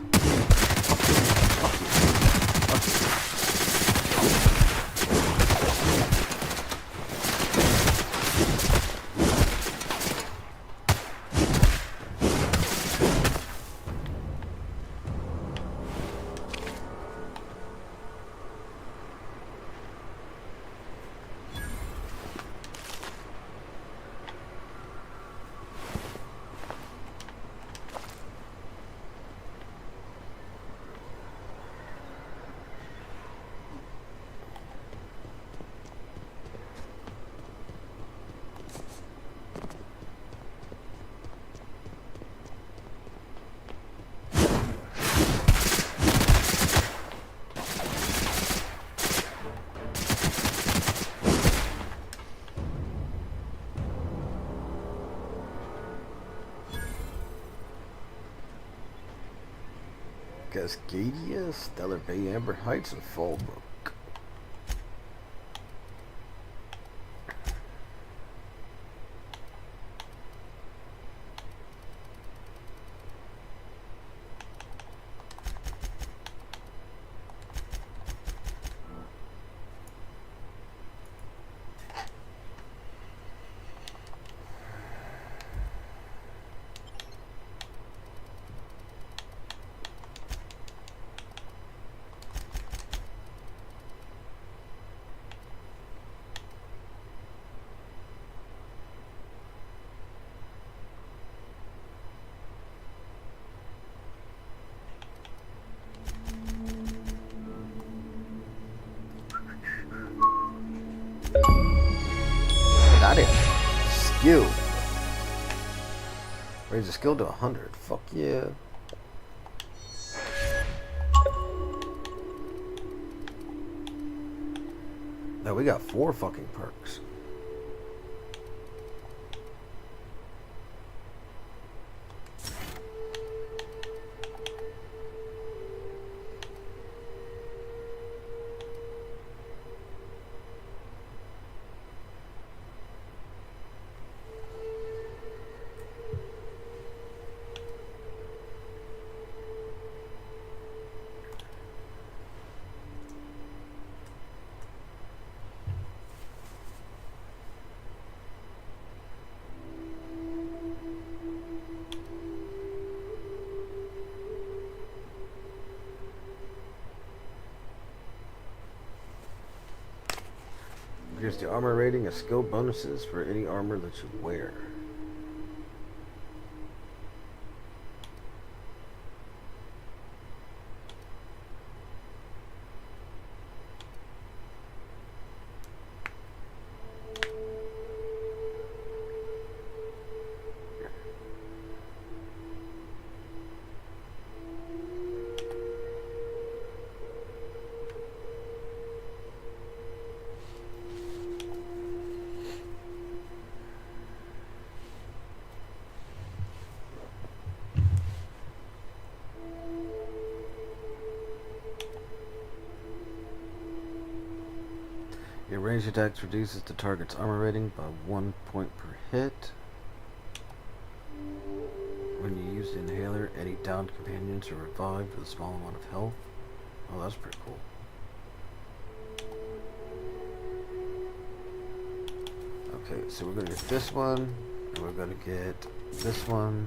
Cascadia, Stellar Bay, Amber Heights, and Fallbrook. Got it. Skill. Raise the skill to 100. Fuck yeah. Now we got 4 fucking perks. Here's the armor rating and skill bonuses for any armor that you wear. Your ranged attacks reduces the target's armor rating by 1 point per hit. When you use the inhaler, any downed companions are revived with a small amount of health. Oh, that's pretty cool. Okay, so we're gonna get this one, and we're gonna get this one.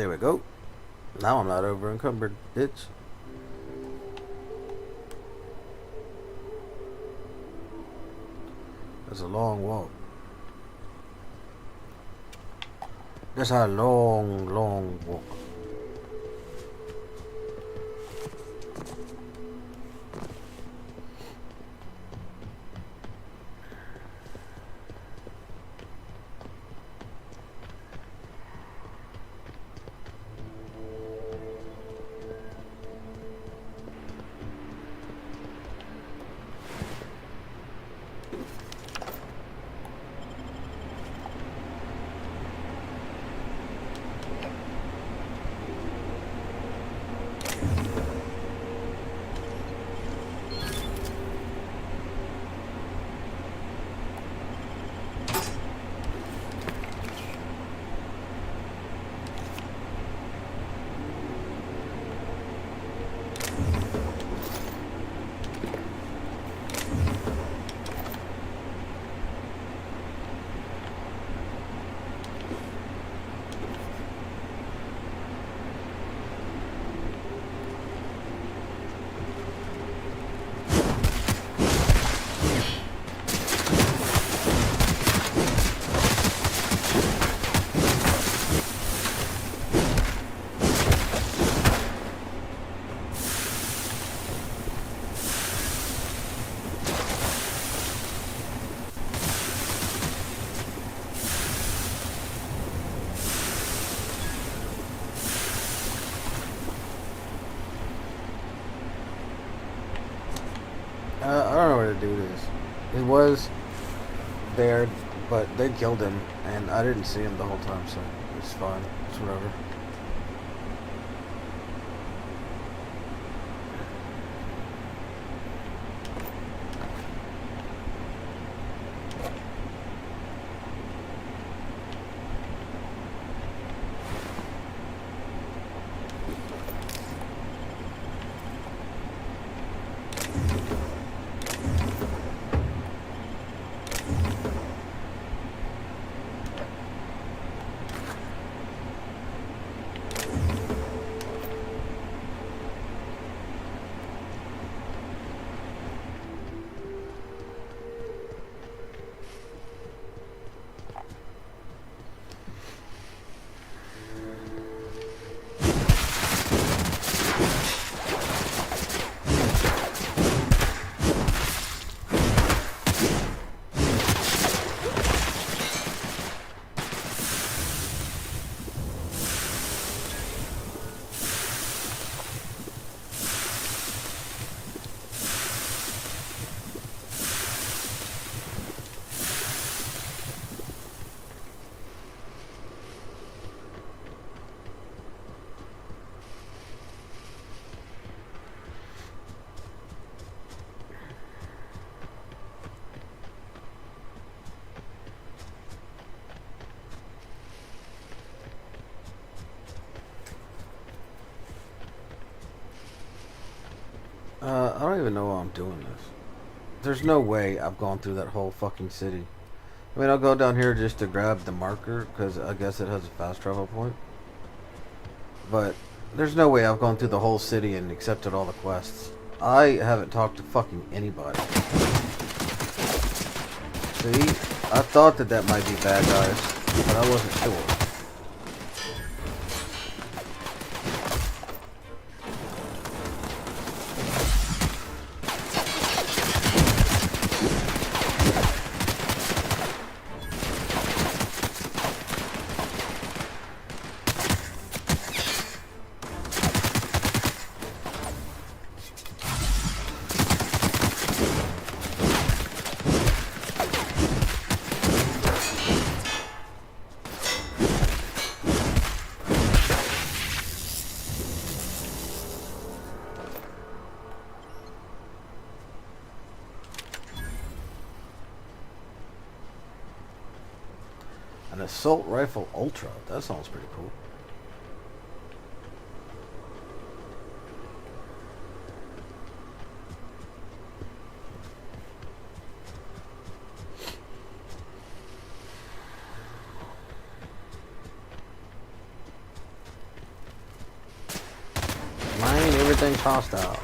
There we go. Now I'm not over encumbered, bitch. That's a long walk. That's a long, long walk. I don't know where to do this. He was there, but they killed him, and I didn't see him the whole time, so it's fine. It's whatever. I don't even know why I'm doing this. There's no way I've gone through that whole fucking city. I mean, I'll go down here just to grab the marker, because I guess it has a fast travel point. But there's no way I've gone through the whole city and accepted all the quests. I haven't talked to fucking anybody. See? I thought that might be bad guys, but I wasn't sure. An assault rifle ultra. That sounds pretty cool. Everything's hostile.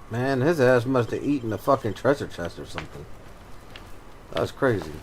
Man, his ass must have eaten a fucking treasure chest or something. That's crazy.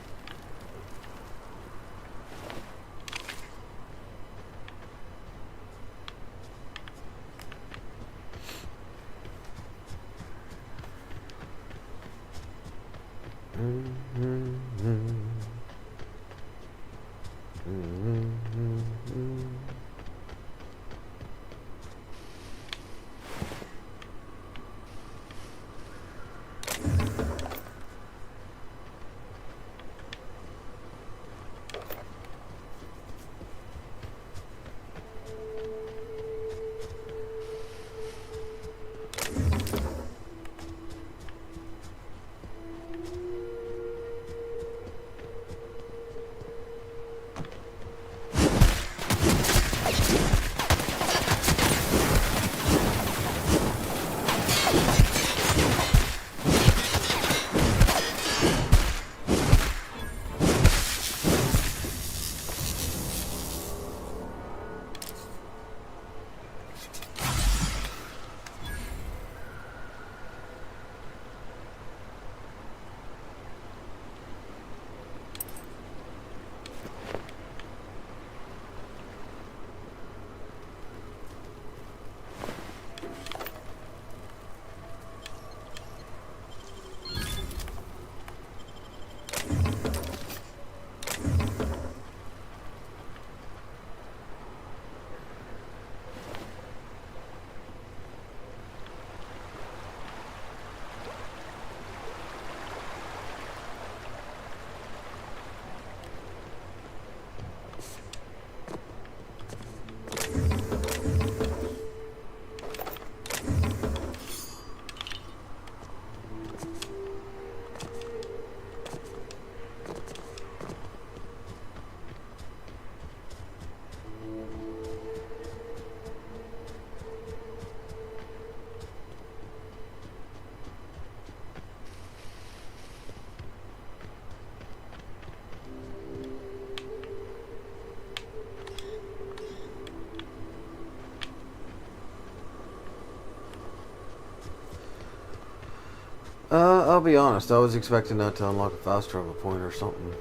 I'll be honest, I was expecting that to unlock a fast travel point or something.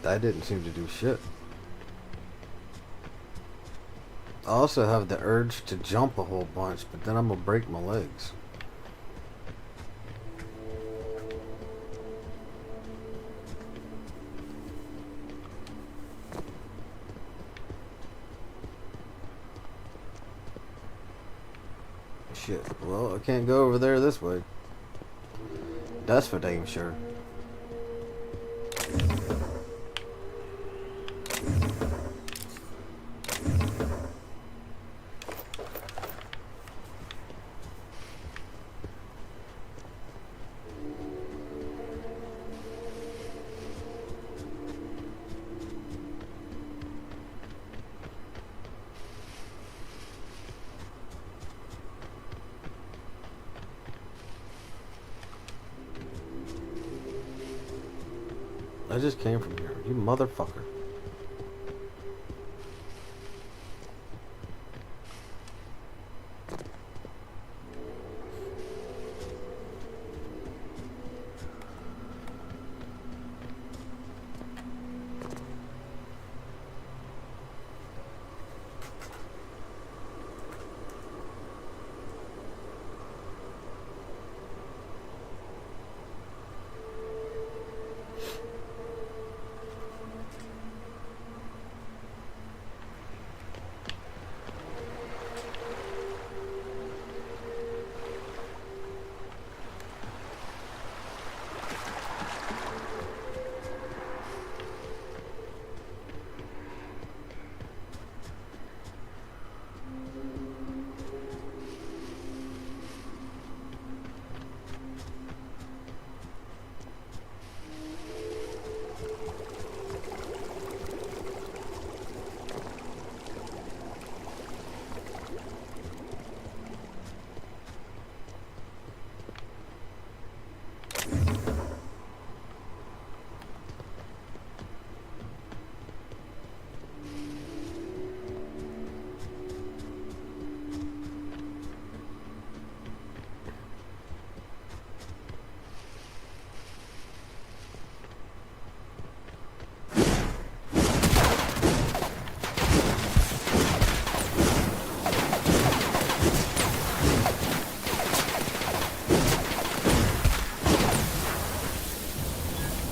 That didn't seem to do shit. I also have the urge to jump a whole bunch, but then I'm gonna break my legs. Shit, well, I can't go over there this way. That's for damn sure. I just came from here, you motherfucker.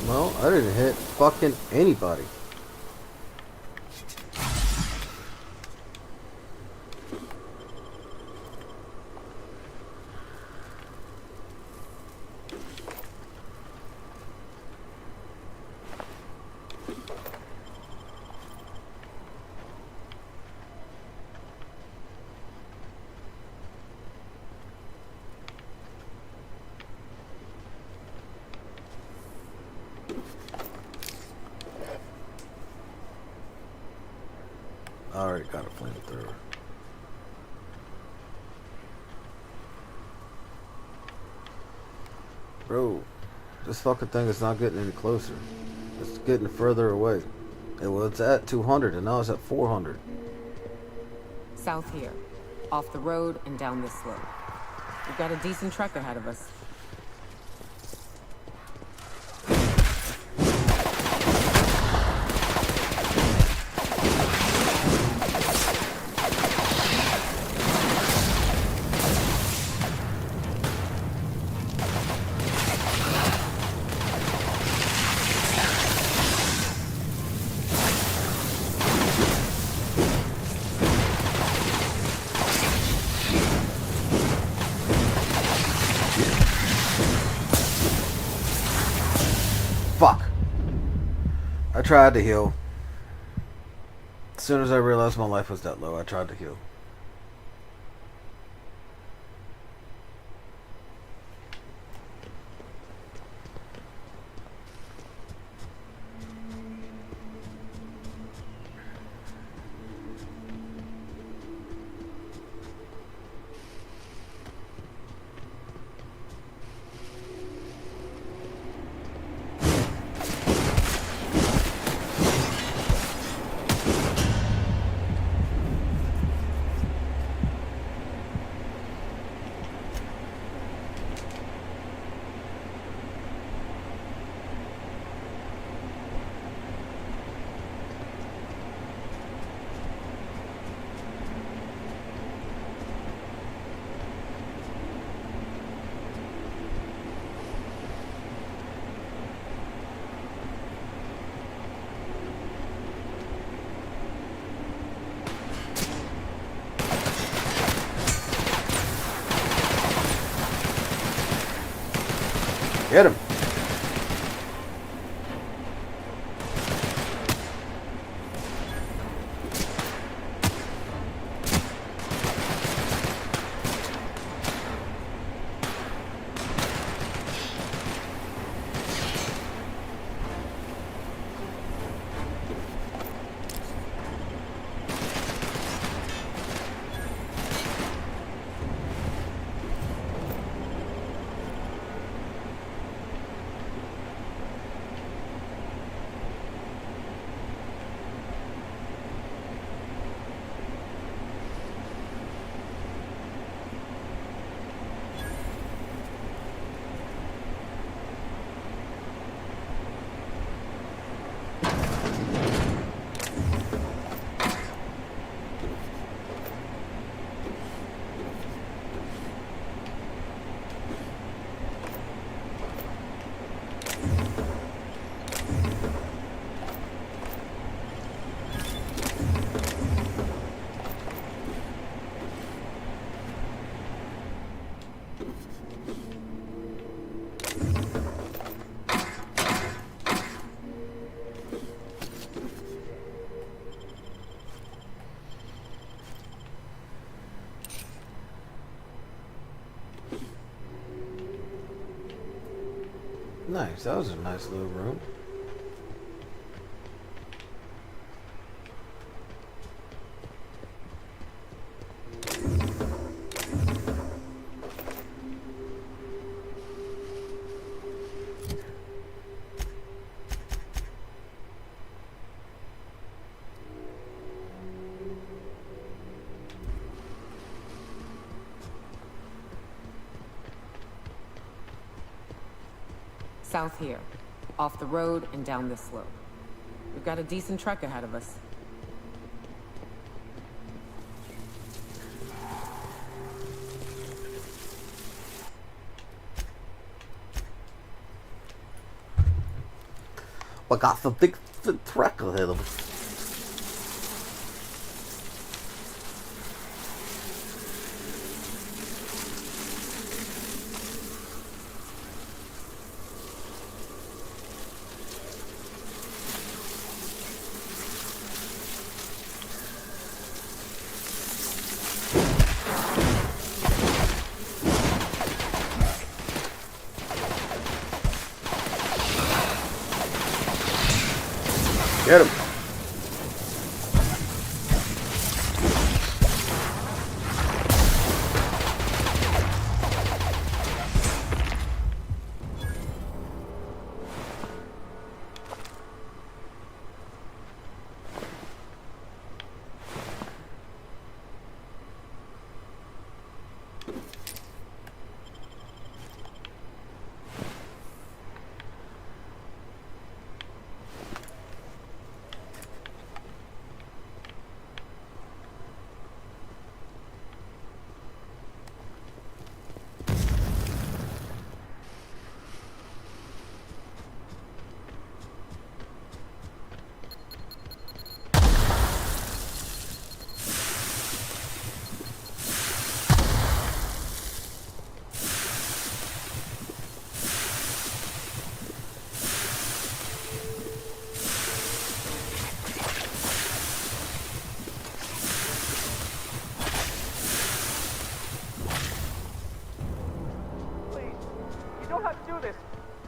Well, I didn't hit fucking anybody. I already got a flamethrower. Bro, this fucking thing is not getting any closer. It's getting further away. It's at 200 and now it's at 400. South here. Off the road and down this slope. We've got a decent trek ahead of us. Fuck. I tried to heal. As soon as I realized my life was that low, I tried to heal. Get him. Nice, that was a nice little room. South here. Off the road and down this slope. We've got a decent trek ahead of us. We got some big track ahead of us. Get him. You don't have to do this.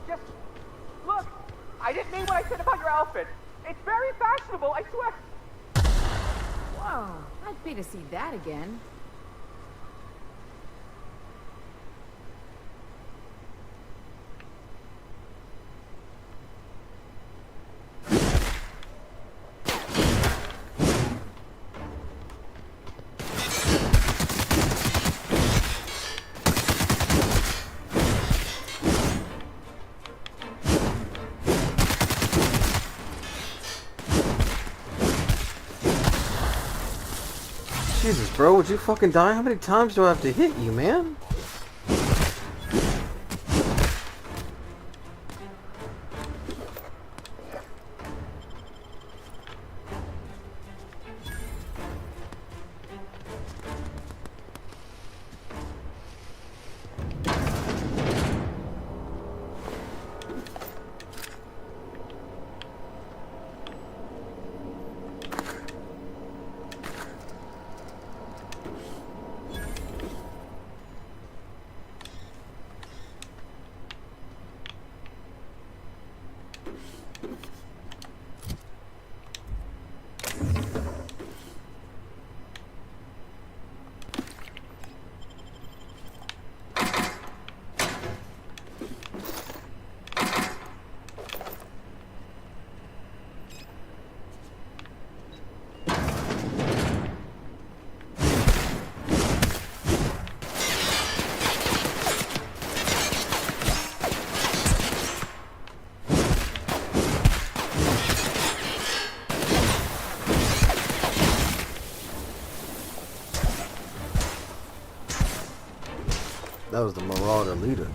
Just look. I didn't mean what I said about your outfit. It's very fashionable, I swear. Whoa, I'd pay to see that again. Jesus, bro, would you fucking die? How many times do I have to hit you, man? That was the Marauder leader.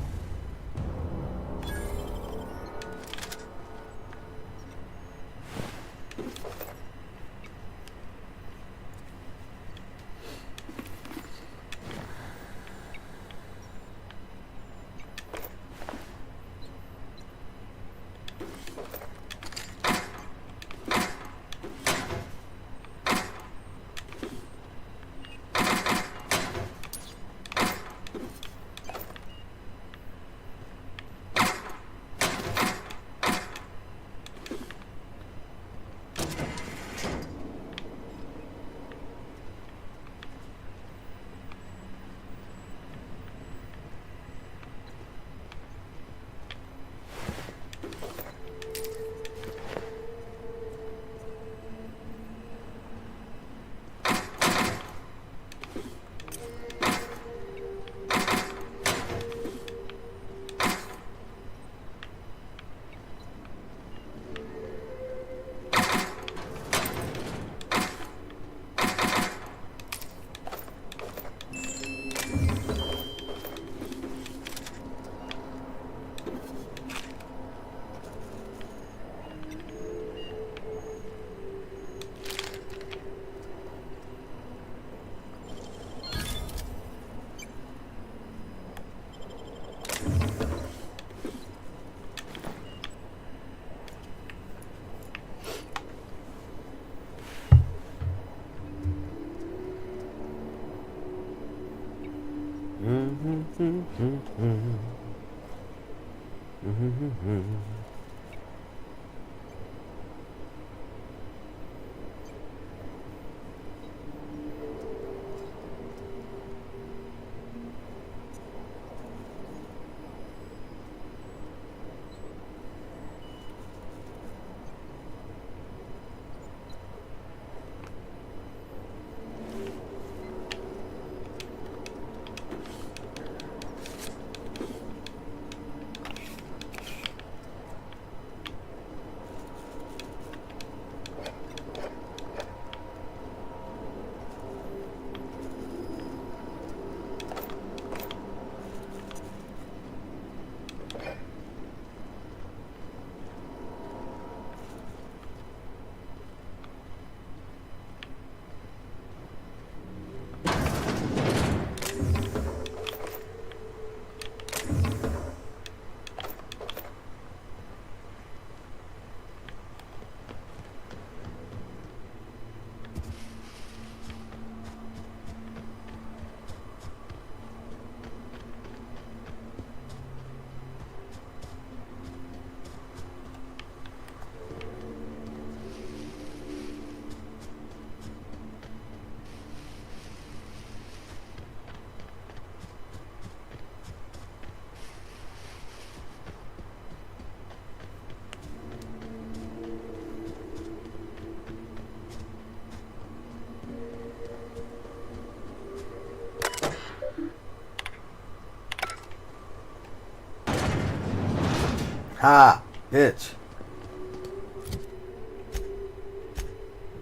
Ha! Bitch.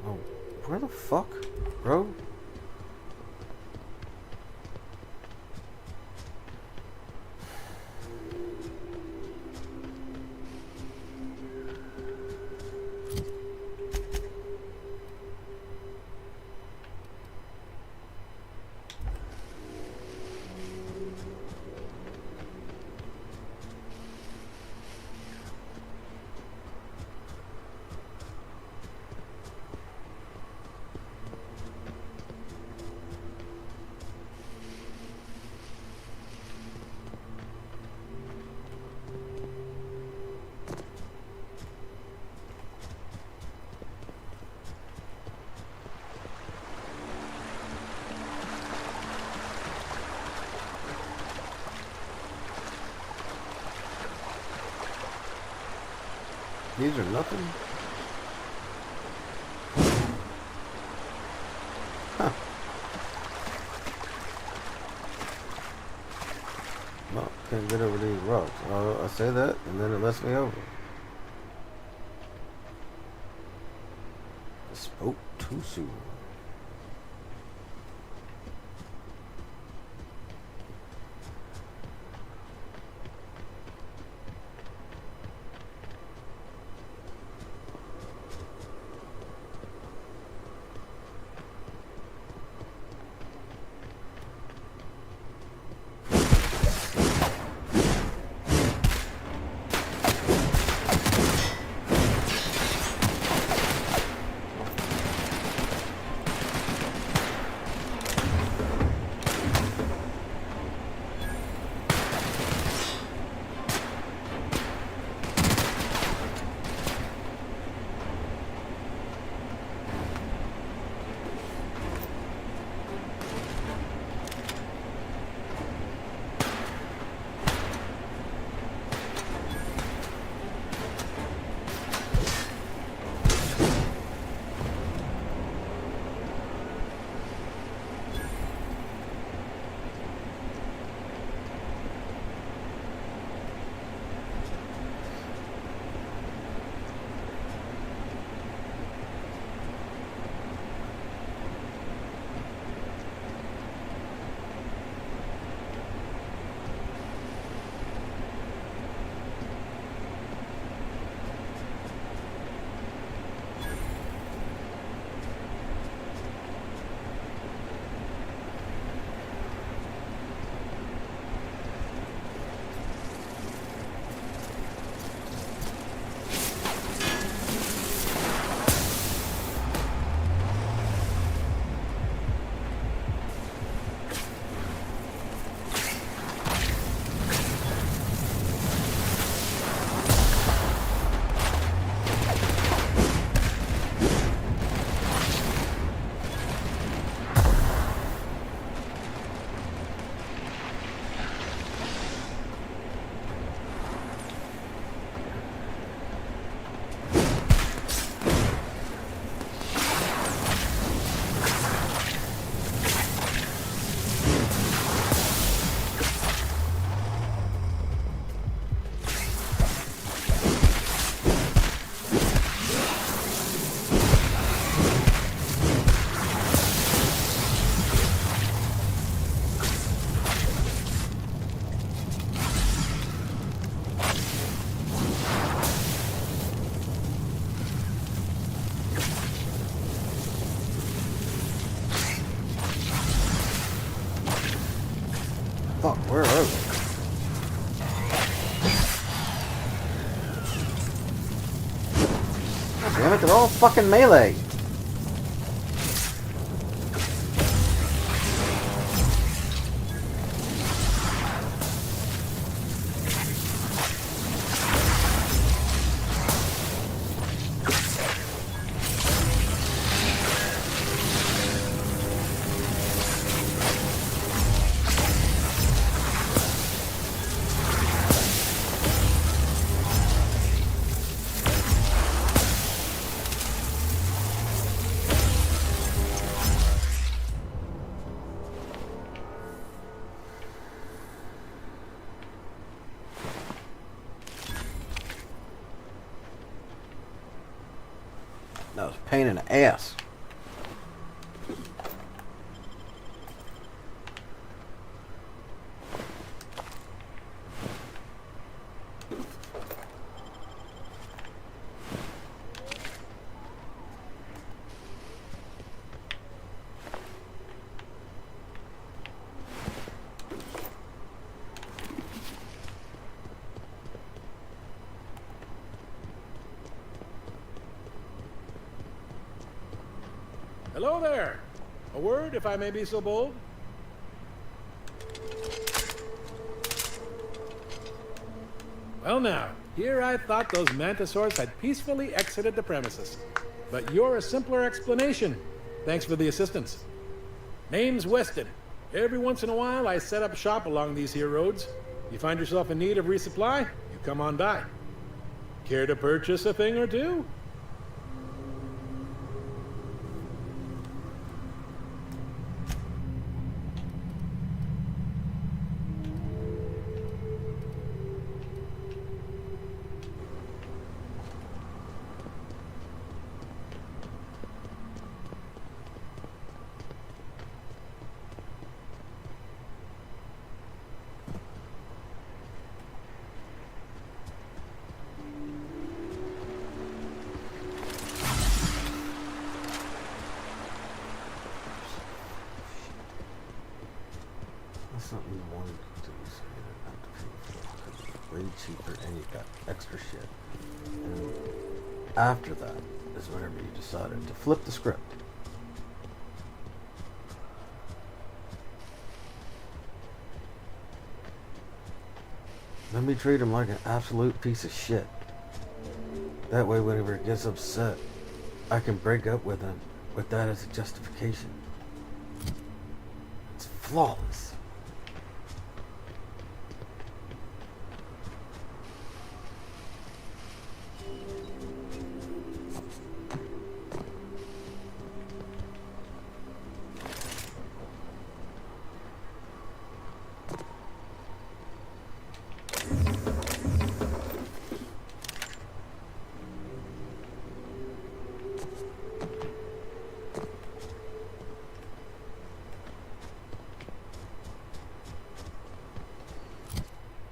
Oh, where the fuck, bro? These are nothing. Huh. No, can't get over these rocks. I say that, and then it lets me over. I spoke too soon. Damn it, they're all fucking melee. That was a pain in the ass. Hello there. A word, if I may be so bold? Well now, here I thought those mantisaurs had peacefully exited the premises. But you're a simpler explanation. Thanks for the assistance. Name's Weston. Every once in a while I set up shop along these here roads. You find yourself in need of resupply, you come on by. Care to purchase a thing or two? Something you wanted to do, so you didn't have to pay for it. It's way cheaper and you got extra shit. And after that is whenever you decided to flip the script. Let me treat him like an absolute piece of shit. That way whenever he gets upset, I can break up with him with that as a justification. It's flawless.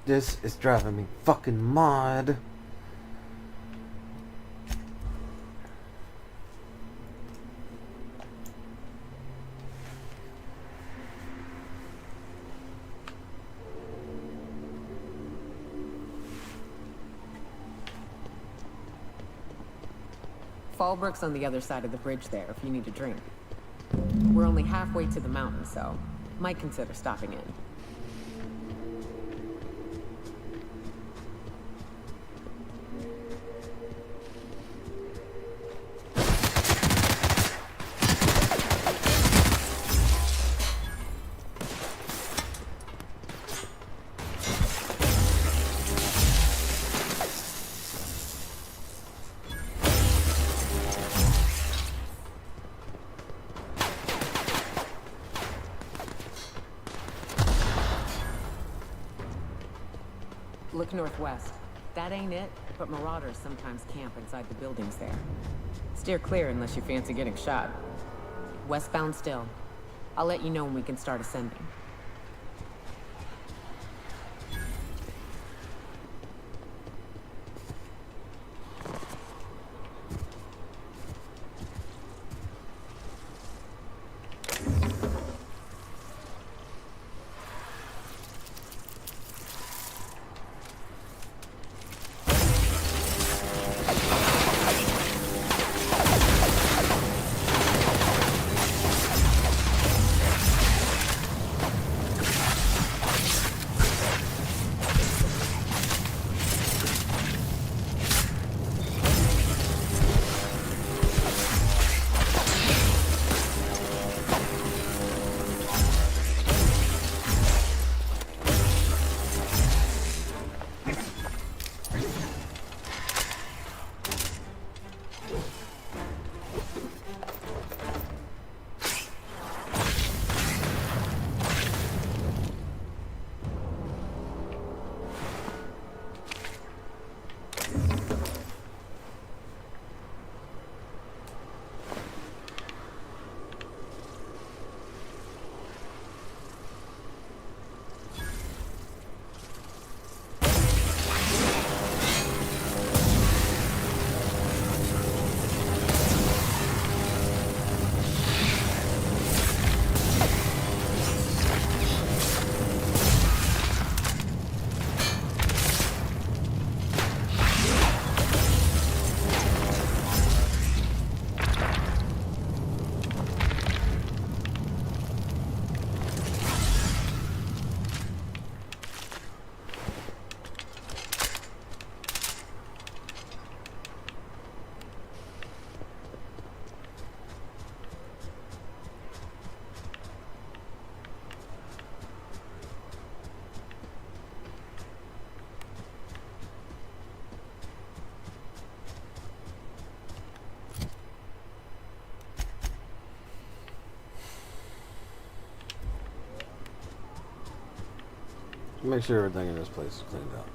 This is driving me fucking mad. Fallbrook's on the other side of the bridge there if you need a drink. We're only halfway to the mountain, so might consider stopping in. Look northwest. That ain't it, but marauders sometimes camp inside the buildings there. Steer clear unless you fancy getting shot. Westbound still. I'll let you know when we can start ascending. Make sure everything in this place is cleaned up.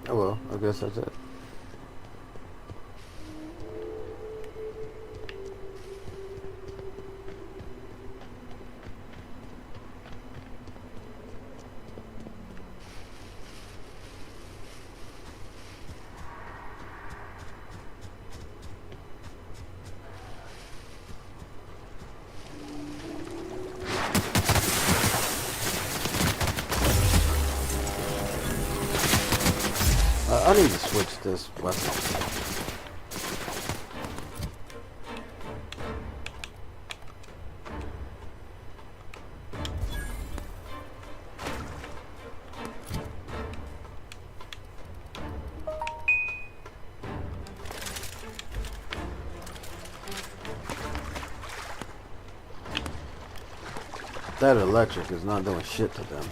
Oh well, I guess that's it. I need to switch this weapon. That electric is not doing shit to them.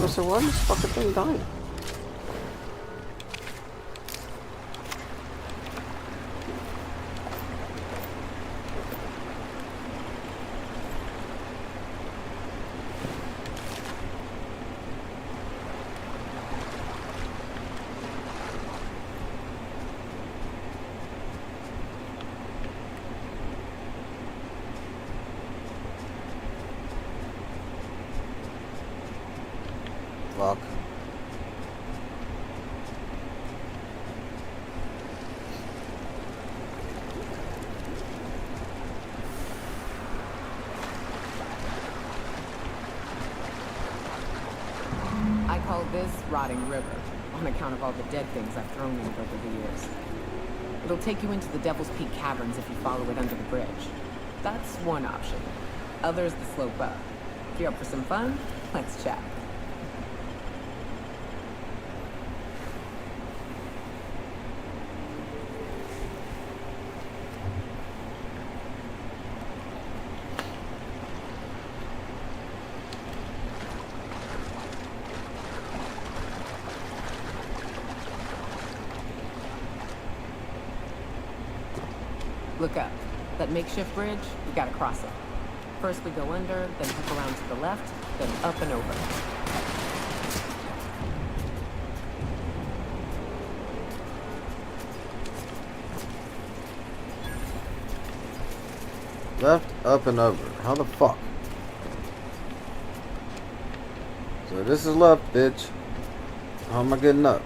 So why is this fucking thing dying? Fuck. I call this Rotting River, on account of all the dead things I've thrown in it over the years. It'll take you into the Devil's Peak Caverns if you follow it under the bridge. That's one option. Other's the slope up. If you're up for some fun, let's chat. Look up. That makeshift bridge, we gotta cross it. First we go under, then hook around to the left, then up and over. Left, up, and over. How the fuck? So this is left, bitch. How am I getting up?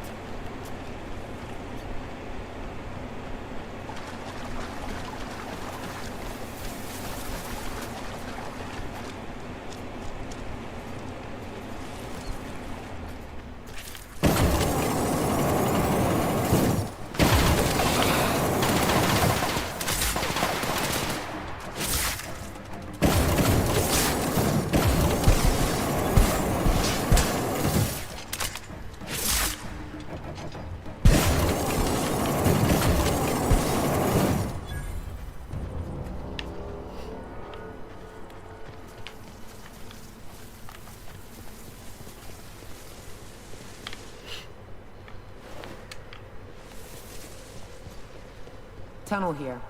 Tunnel here.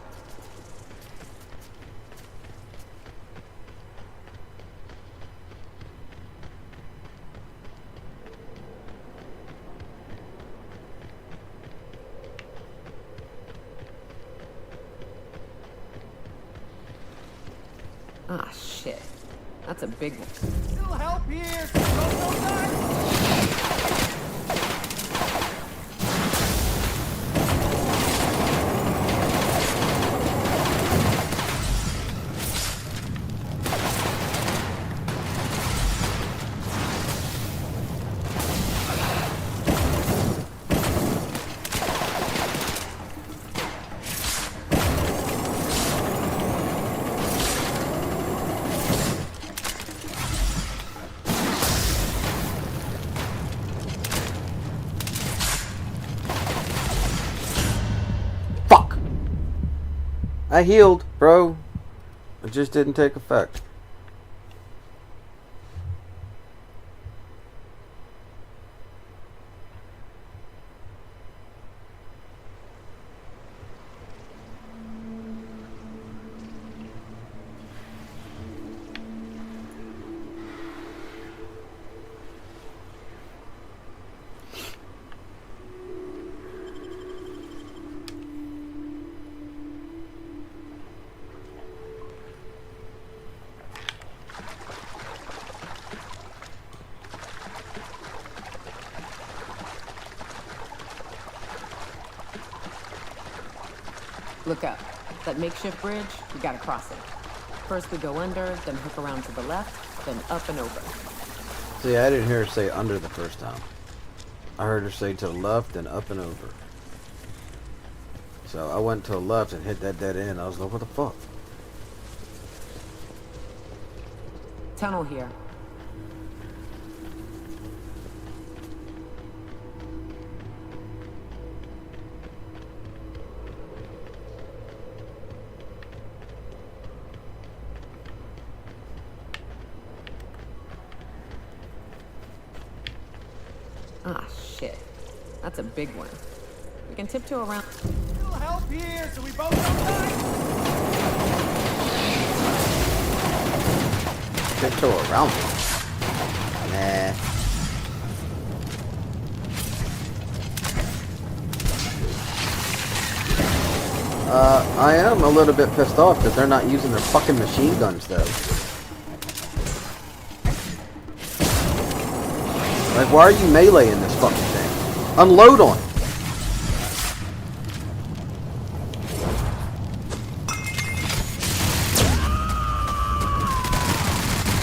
Ah, shit. That's a big one. Still help here. Don't die. I healed, bro. It just didn't take effect. Look up. That makeshift bridge, we gotta cross it. First we go under, then hook around to the left, then up and over. See, I didn't hear her say under the first time. I heard her say to the left, then up and over. So I went to the left and hit that dead end. I was like, what the fuck? Tunnel here. Ah, shit. That's a big one. We can tiptoe around. Still help here so we both don't die. Tiptoe around it. Nah. I am a little bit pissed off that they're not using their fucking machine guns though. Like, why are you meleeing this fucking thing? Unload on it.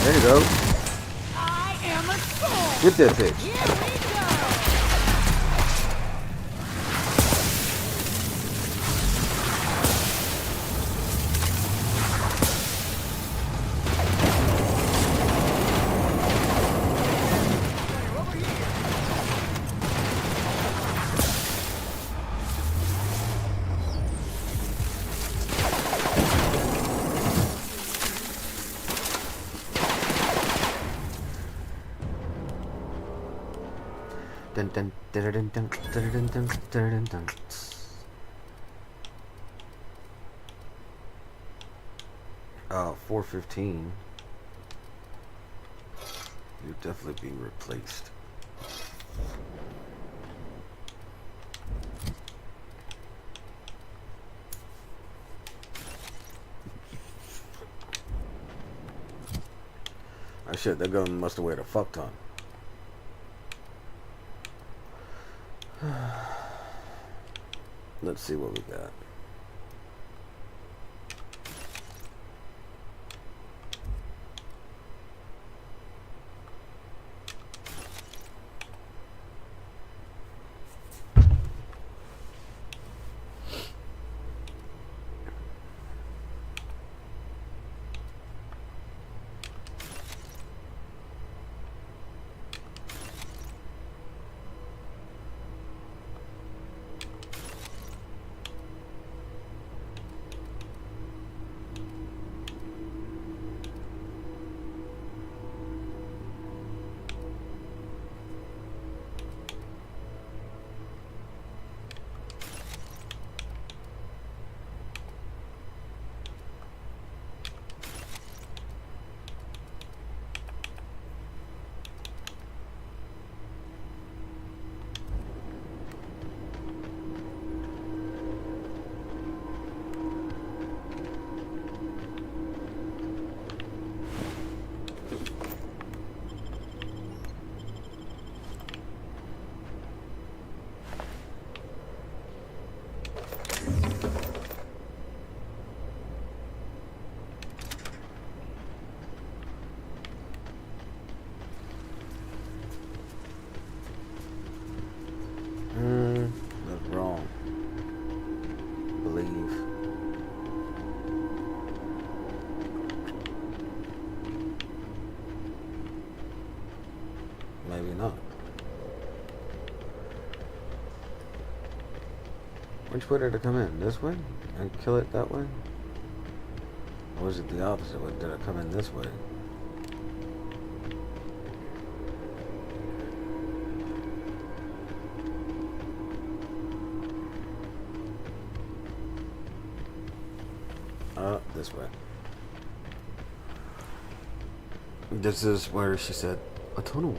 There you go. I am a sword. Get that bitch. Dun, dun, dun, dun, dun, dun, dun, dun, dun, dun. Oh, 415. You'll definitely be replaced. Oh shit, that gun must have weighed a fuck ton. Let's see what we got. Which way did it come in? This way? And kill it that way? Or was it the opposite way? Did it come in this way? This way. This is where she said a tunnel.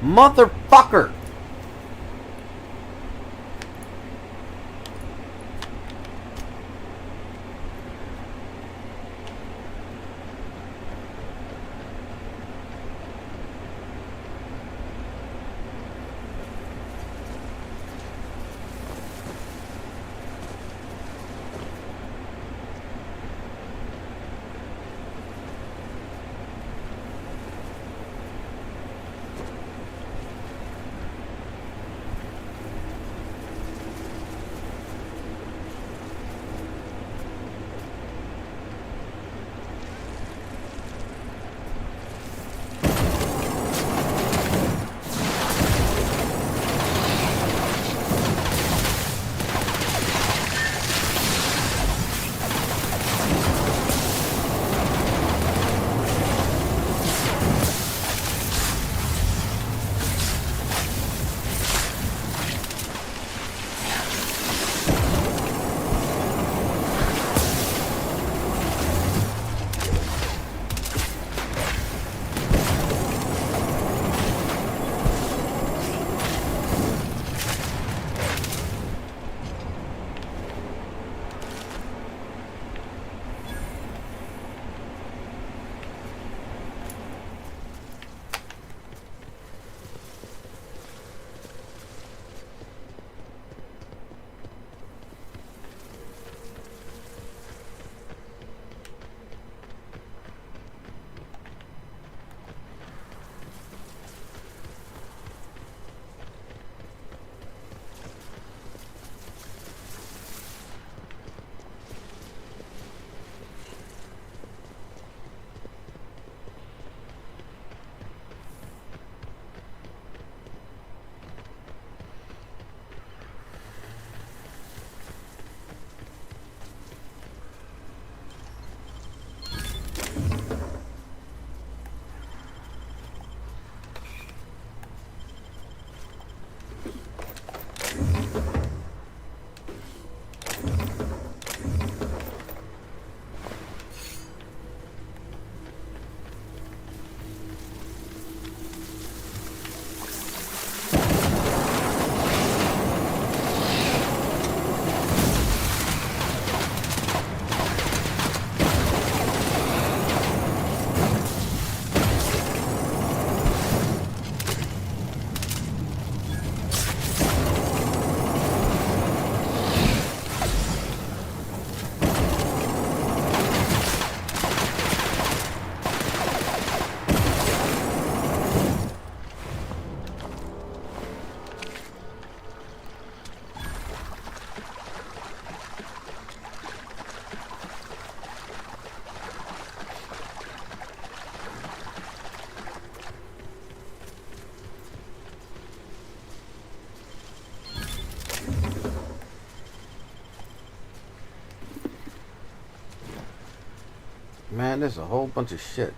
Motherfucker! Man, there's a whole bunch of shit.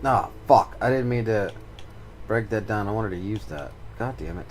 Ah, fuck. I didn't mean to break that down. I wanted to use that. God damn it.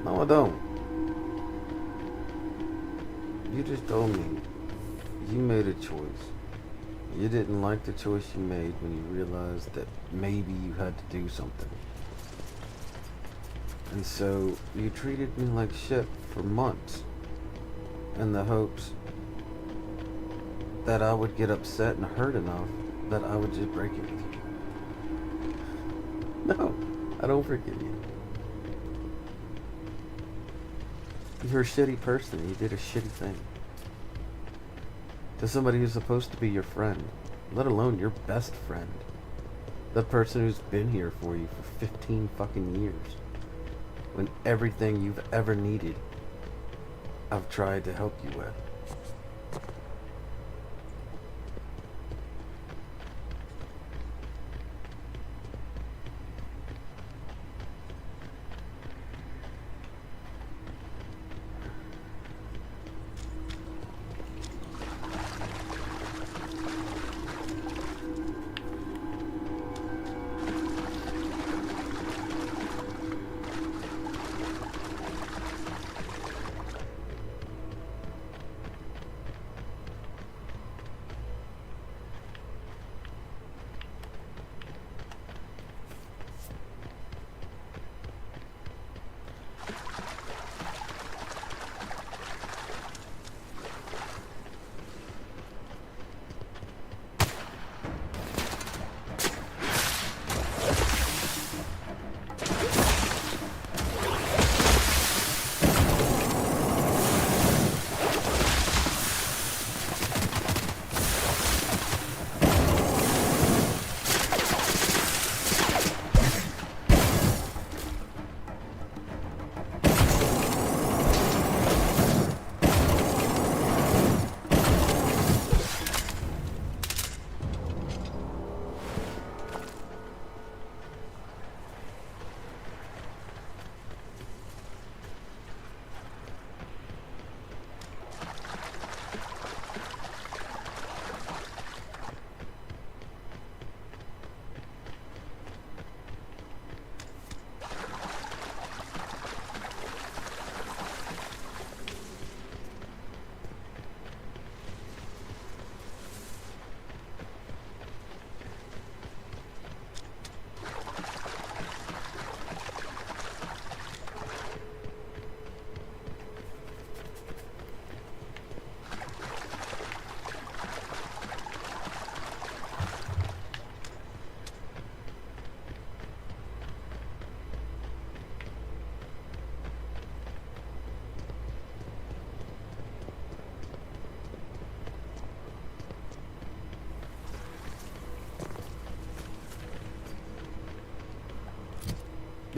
No, I don't. You just told me you made a choice. You didn't like the choice you made when you realized that maybe you had to do something. And so you treated me like shit for months in the hopes that I would get upset and hurt enough that I would just break it with you. No, I don't forgive you. You're a shitty person. You did a shitty thing. To somebody who's supposed to be your friend, let alone your best friend. The person who's been here for you for 15 fucking years. When everything you've ever needed, I've tried to help you with.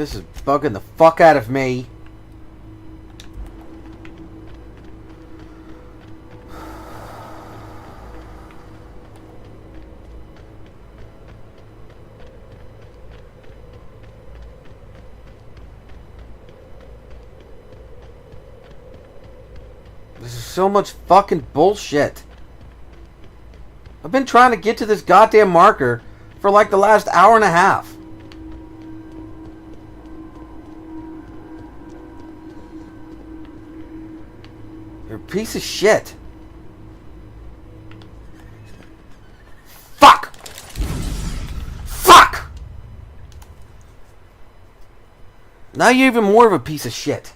This is bugging the fuck out of me. This is so much fucking bullshit. I've been trying to get to this goddamn marker for like the last hour and a half. You're a piece of shit. Fuck! Fuck! Now you're even more of a piece of shit.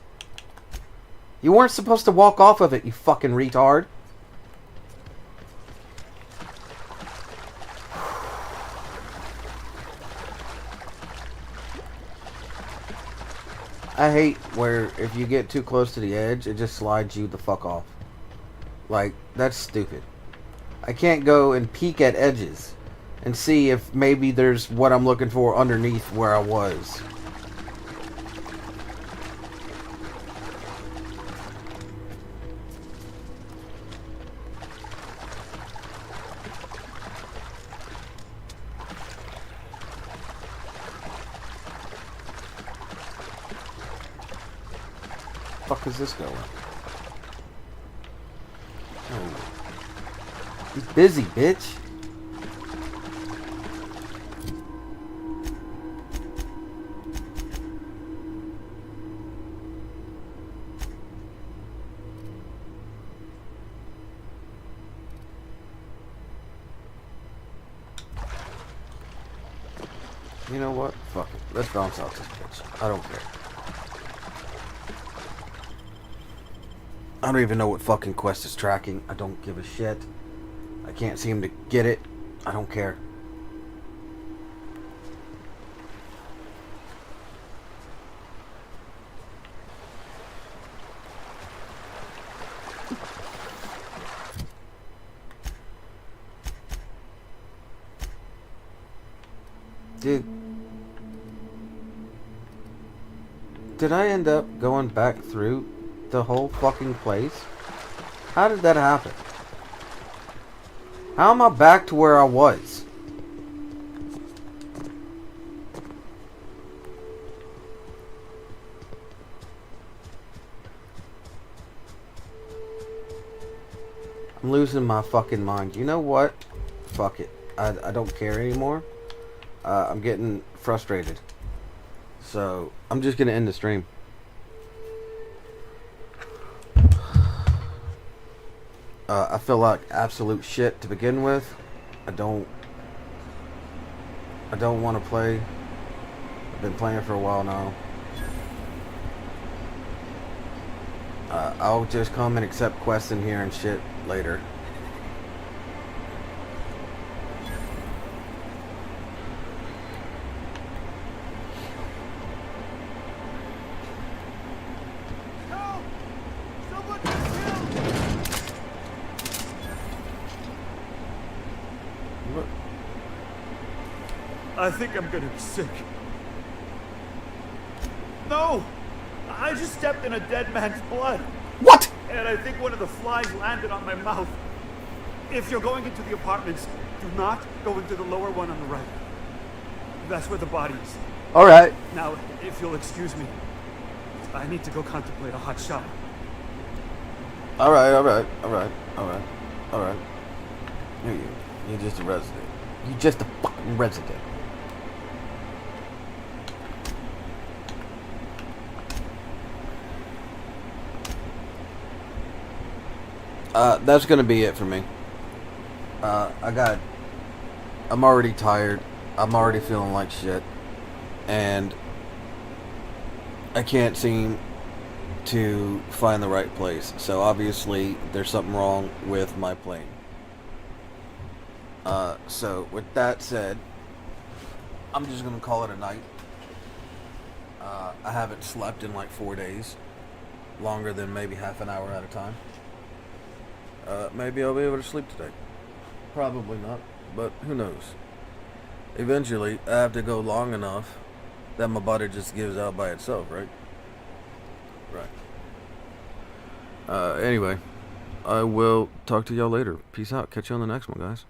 You weren't supposed to walk off of it, you fucking retard. I hate where if you get too close to the edge, it just slides you the fuck off. Like, that's stupid. I can't go and peek at edges and see if maybe there's what I'm looking for underneath where I was. Fuck is this going? Oh. He's busy, bitch. You know what? Fuck it. Let's bounce out this bitch. I don't care. I don't even know what fucking quest is tracking. I don't give a shit. I can't seem to get it. I don't care. Did I end up going back through the whole fucking place? How did that happen? How am I back to where I was? I'm losing my fucking mind. You know what? Fuck it. I don't care anymore. I'm getting frustrated. So, I'm just gonna end the stream. I feel like absolute shit to begin with. I don't want to play. I've been playing for a while now. I'll just come and accept quests in here and shit later. I think I'm gonna be sick. No! I just stepped in a dead man's blood. What? And I think one of the flies landed on my mouth. If you're going into the apartments, do not go into the lower one on the right. That's where the body is. Alright. Now, if you'll excuse me, I need to go contemplate a hot shower. Alright. You're just a resident. You're just a fucking resident. That's gonna be it for me. I'm already tired. I'm already feeling like shit. And I can't seem to find the right place. So obviously there's something wrong with my plane. So with that said, I'm just gonna call it a night. I haven't slept in like 4 days. Longer than maybe half an hour at a time. Maybe I'll be able to sleep today. Probably not, but who knows. Eventually, I have to go long enough that my body just gives out by itself, right? Right. Anyway, I will talk to y'all later. Peace out. Catch you on the next one, guys.